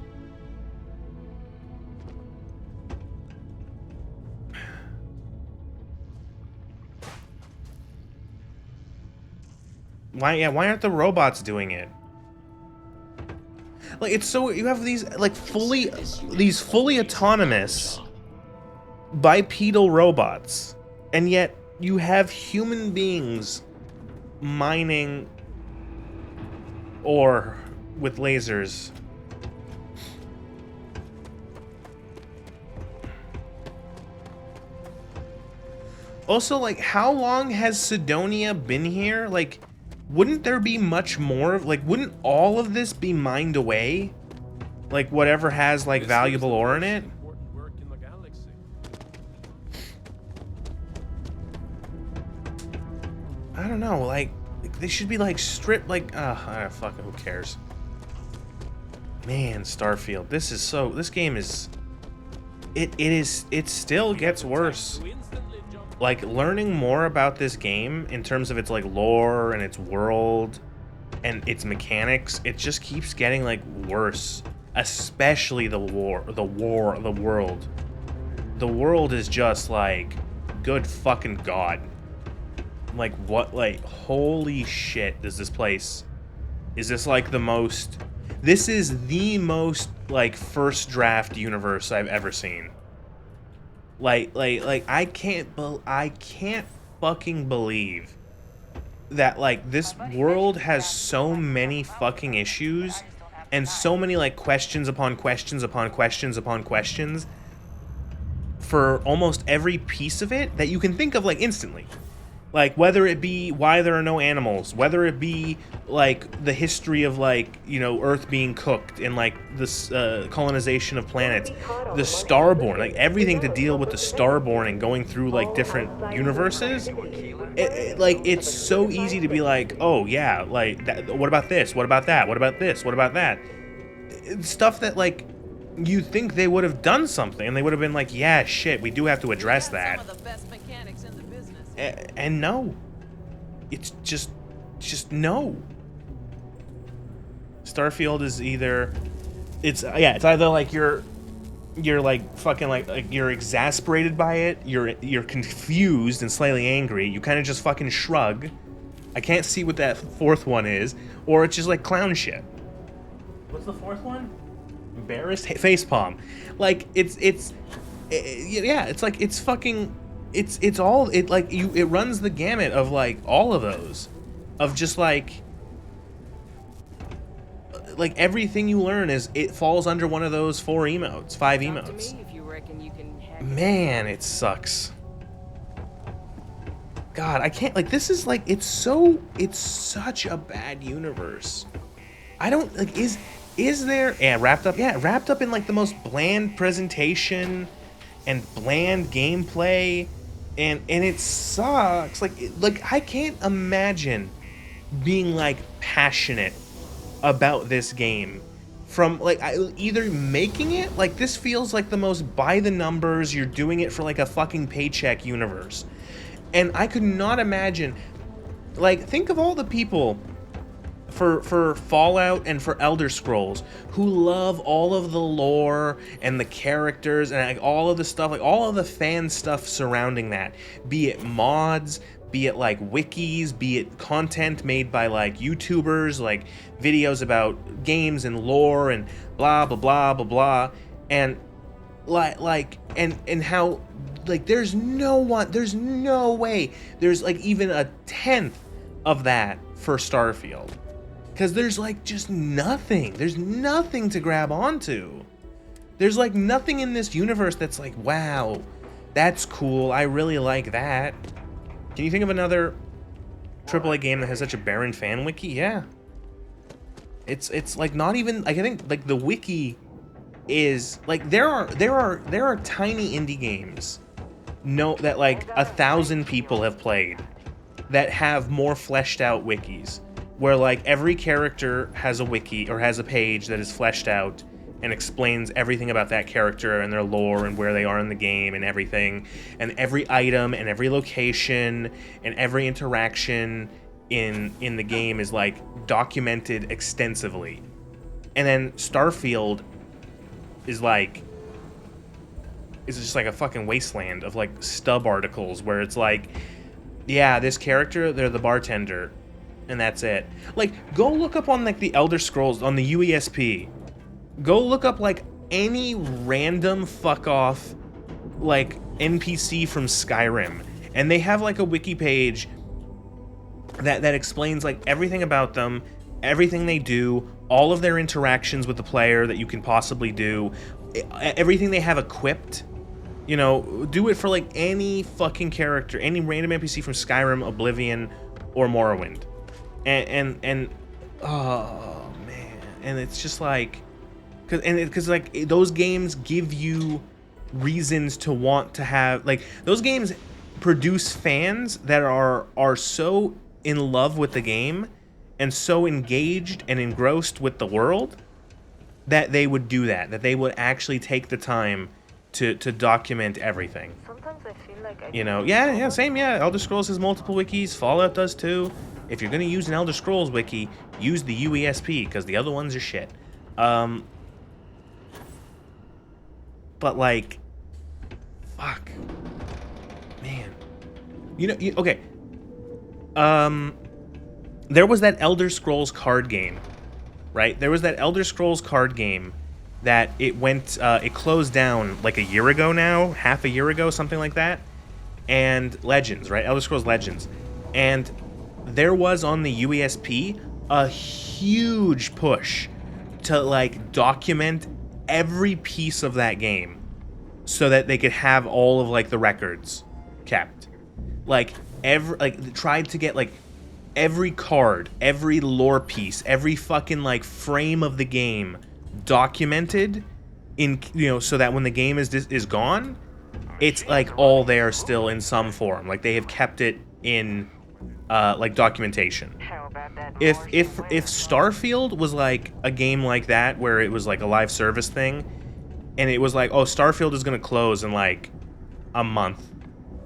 Why aren't the robots doing it? Like, it's so, you have these like fully autonomous bipedal robots, and yet you have human beings mining ore with lasers. Also, like, how long has Sidonia been here? Like, wouldn't there be much more? Like, wouldn't all of this be mined away? Like, whatever has, like, valuable ore in it? I don't know, like, they should be, like, stripped, like, fuck it, who cares? Man, Starfield, this game is, it still gets worse. Like, learning more about this game in terms of its, like, lore and its world and its mechanics, it just keeps getting, like, worse. Especially the world. The world is just, like, good fucking god. Like, what, like, holy shit, does this place... Is this, like, the most... This is the most, like, first draft universe I've ever seen. Like, I can't fucking believe that, like, this world has so many fucking issues and so many, like, questions upon questions upon questions upon questions for almost every piece of it that you can think of, like, instantly. Like, whether it be why there are no animals, whether it be, like, the history of, like, you know, Earth being cooked and, like, this colonization of planets, the Starborn, like, everything to deal with the Starborn and going through, like, different universes. Like, it's so easy to be like, oh, yeah, like, what about this? What about that? What about this? What about that? Stuff that, like, you think they would have done something, and they would have been like, yeah, shit, we do have to address that. And no. It's just no. Starfield is either it's either like you're like fucking like you're exasperated by it, you're confused and slightly angry, you kind of just fucking shrug. I can't see what that fourth one is, or it's just like clown shit. What's the fourth one? Embarrassed facepalm. Like it's like it's fucking it's all it like you it runs the gamut of like all of those, of just like everything you learn is it falls under one of those 4 emotes, 5 emotes. Man, it sucks. God, I can't like this is like it's such a bad universe. I don't like is there wrapped up in like the most bland presentation and bland gameplay and it sucks. Like I can't imagine being like passionate about this game from like either making it like this feels like the most by the numbers, you're doing it for like a fucking paycheck universe. And I could not imagine, like, think of all the people for Fallout and for Elder Scrolls who love all of the lore and the characters and like all of the stuff, like all of the fan stuff surrounding that, be it mods, be it like wikis, be it content made by like YouTubers, like videos about games and lore and blah blah blah blah blah, and and how like there's no way there's like even a 10th of that for Starfield, because there's like just nothing. There's nothing to grab onto. There's like nothing in this universe that's like, wow, that's cool, I really like that. Can you think of another AAA game that has such a barren fan wiki? Yeah. It's like not even like I think like the wiki is like there are tiny indie games that like 1,000 people have played that have more fleshed out wikis, where like every character has a wiki or has a page that is fleshed out and explains everything about that character and their lore and where they are in the game and everything, and every item and every location and every interaction in the game is like documented extensively. And then Starfield is like it's just like a fucking wasteland of like stub articles where it's like, yeah, this character, they're the bartender, and that's it. Like, go look up on like the Elder Scrolls on the UESP. Go look up like any random fuck off like NPC from Skyrim, and they have like a wiki page that explains like everything about them, everything they do, all of their interactions with the player that you can possibly do, everything they have equipped. You know, do it for like any fucking character, any random NPC from Skyrim, Oblivion, or Morrowind. And oh man, and it's just like, because like those games give you reasons to want to have, like, those games produce fans that are so in love with the game and so engaged and engrossed with the world that they would do that they would actually take the time to document everything. Sometimes I feel like you know, same. Elder Scrolls has multiple wikis, Fallout does too. If you're gonna use an Elder Scrolls wiki, use the UESP, because the other ones are shit. But like, fuck, man, okay. There was that Elder Scrolls card game, right? There was that Elder Scrolls card game that it closed down like a year ago now, half a year ago, something like that. And Legends, right? Elder Scrolls Legends. And there was on the UESP a huge push to like document every piece of that game so that they could have all of like the records kept. Like tried to get like every card, every lore piece, every fucking like frame of the game documented in, so that when the game is gone, it's like all there still in some form. Like they have kept it in like documentation. If Starfield was like a game like that, where it was like a live service thing, and it was like, oh, Starfield is gonna close in like a month,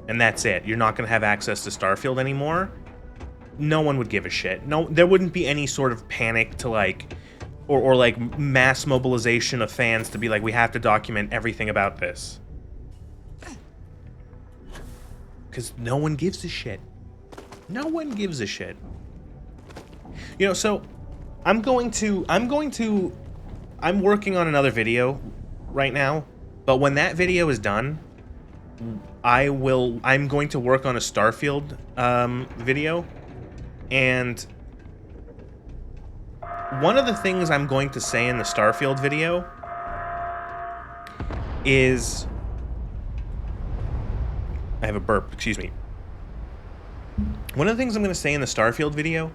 and that's it. You're not going to have access to Starfield anymore. No one would give a shit. No, there wouldn't be any sort of panic to like, or like mass mobilization of fans to be like, we have to document everything about this. Because no one gives a shit. No one gives a shit. You know, so I'm working on another video right now, but when that video is done, I'm going to work on a Starfield video, and one of the things I'm going to say in the Starfield video is, I have a burp, excuse me. One of the things I'm going to say in the Starfield video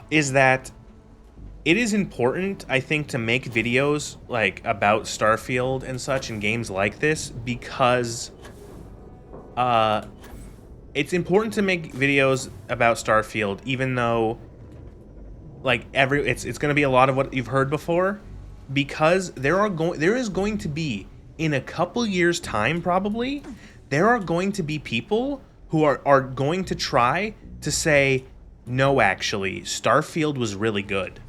is that it is important, I think, to make videos like about Starfield and such and games like this, because it's important to make videos about Starfield, even though like it's going to be a lot of what you've heard before, because there is going to be, in a couple years time probably, there are going to be people who are going to try to say, no, actually, Starfield was really good.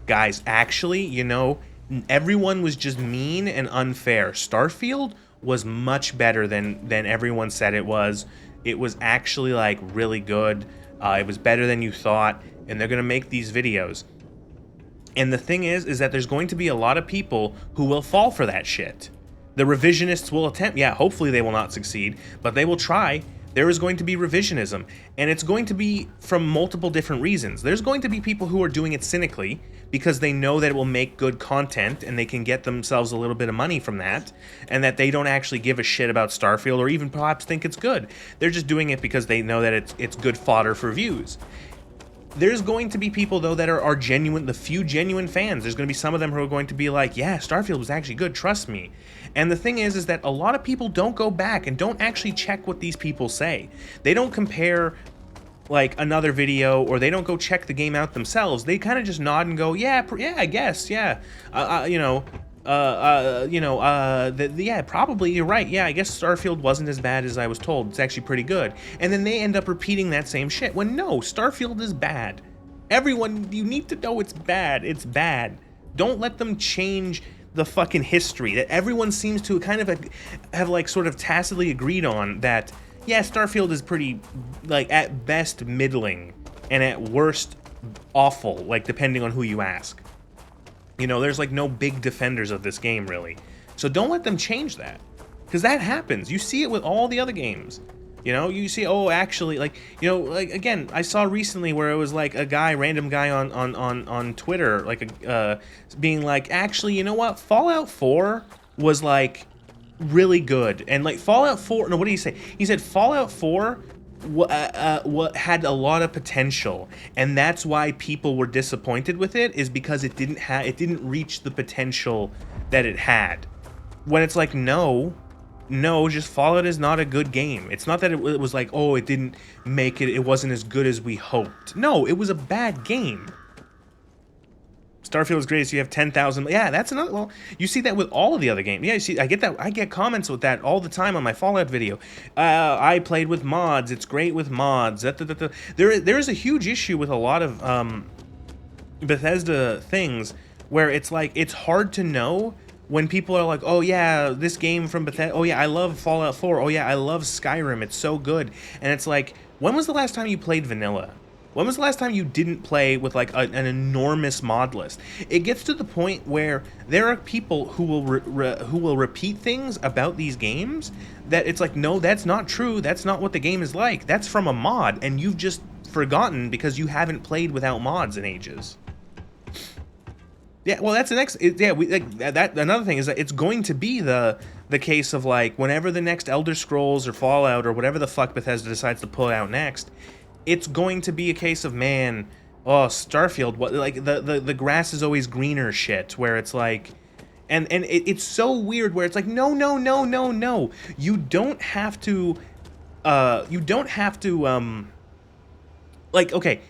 Guys, actually, you know, everyone was just mean and unfair. Starfield was much better than everyone said it was. It was actually, like, really good. It was better than you thought, and they're going to make these videos. And the thing is that there's going to be a lot of people who will fall for that shit. The revisionists will attempt, yeah, hopefully they will not succeed, but they will try. There is going to be revisionism, and it's going to be from multiple different reasons. There's going to be people who are doing it cynically because they know that it will make good content and they can get themselves a little bit of money from that, and that they don't actually give a shit about Starfield or even perhaps think it's good. They're just doing it because they know that it's good fodder for views. There's going to be people, though, that are genuine, the few genuine fans. There's going to be some of them who are going to be like, yeah, Starfield was actually good, trust me. And the thing is that a lot of people don't go back and don't actually check what these people say. They don't compare, like, another video, or they don't go check the game out themselves. They kind of just nod and go, yeah, I guess, yeah, yeah, probably, you're right. Yeah, I guess Starfield wasn't as bad as I was told. It's actually pretty good. And then they end up repeating that same shit, when no, Starfield is bad. Everyone, you need to know it's bad. It's bad. Don't let them change the fucking history that everyone seems to kind of have like sort of tacitly agreed on, that, yeah, Starfield is pretty, like, at best middling, and at worst awful, like, depending on who you ask. You know, there's like no big defenders of this game, really. So don't let them change that, because that happens. You see it with all the other games. You know, you see, oh, actually, like, you know, like, again, I saw recently where it was like a guy, random guy on Twitter, like, being like, actually, you know what, Fallout 4 was, like, really good. And, like, Fallout 4, no, what did he say? He said Fallout 4 had a lot of potential, and that's why people were disappointed with it, is because it didn't reach the potential that it had. When it's like, no, just Fallout is not a good game. It's not that it was like, oh, it didn't make it, it wasn't as good as we hoped. No, it was a bad game. Starfield is great, so you have 10,000. Yeah, that's another. Well, you see that with all of the other games. Yeah, you see, I get that. I get comments with that all the time on my Fallout video. I played with mods. It's great with mods. There is a huge issue with a lot of Bethesda things where it's like, it's hard to know when people are like, oh yeah, this game from Bethesda, oh yeah, I love Fallout 4, oh yeah, I love Skyrim, it's so good. And it's like, when was the last time you played vanilla? When was the last time you didn't play with like an enormous mod list? It gets to the point where there are people who will repeat things about these games that it's like, no, that's not true. That's not what the game is like. That's from a mod, and you've just forgotten because you haven't played without mods in ages. Yeah, well, that's the next. Another thing is that it's going to be the case of like, whenever the next Elder Scrolls or Fallout or whatever the fuck Bethesda decides to put out next, it's going to be a case of, man, oh, Starfield, what, like the grass is always greener shit, where it's like, and it's so weird where it's like, no, you don't have to, like, okay,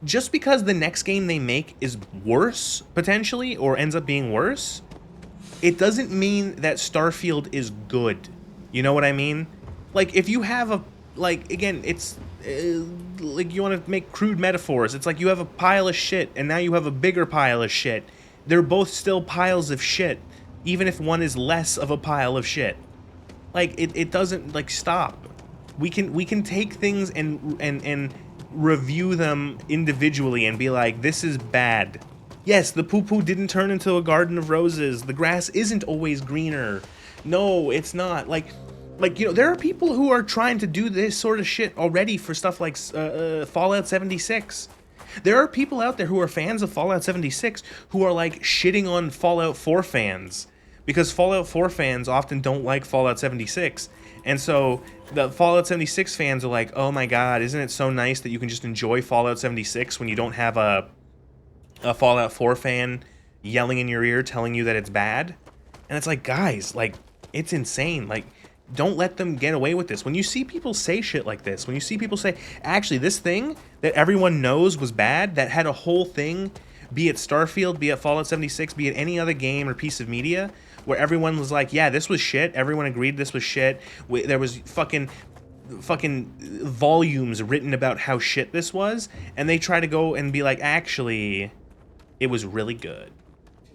just because the next game they make is worse, potentially, or ends up being worse, it doesn't mean that Starfield is good. You know what I mean? Like, if you have a, like, again, it's, like, you want to make crude metaphors. It's like you have a pile of shit, and now you have a bigger pile of shit. They're both still piles of shit, even if one is less of a pile of shit. Like, it doesn't, like, stop. We can take things and review them individually and be like, this is bad. Yes, the poo-poo didn't turn into a garden of roses. The grass isn't always greener. No, it's not. Like, you know, there are people who are trying to do this sort of shit already for stuff like Fallout 76. There are people out there who are fans of Fallout 76 who are, like, shitting on Fallout 4 fans. Because Fallout 4 fans often don't like Fallout 76. And so the Fallout 76 fans are like, oh my god, isn't it so nice that you can just enjoy Fallout 76 when you don't have a Fallout 4 fan yelling in your ear telling you that it's bad? And it's like, guys, like, it's insane. Like, don't let them get away with this. When you see people say shit like this, when you see people say, actually, this thing that everyone knows was bad, that had a whole thing, be it Starfield, be it Fallout 76, be it any other game or piece of media, where everyone was like, yeah, this was shit. Everyone agreed this was shit. There was fucking volumes written about how shit this was, and they try to go and be like, actually, it was really good.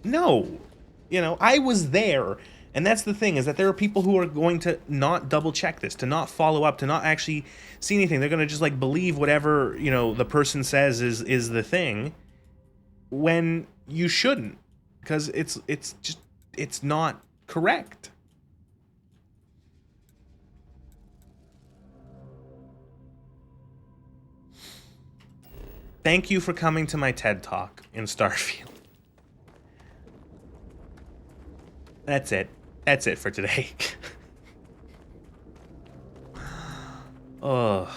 No. You know, I was there. And that's the thing, is that there are people who are going to not double check this, to not follow up, to not actually see anything. They're going to just, like, believe whatever, you know, the person says is the thing, when you shouldn't, because it's not correct. Thank you for coming to my TED Talk in Starfield. That's it. That's it for today. Oh.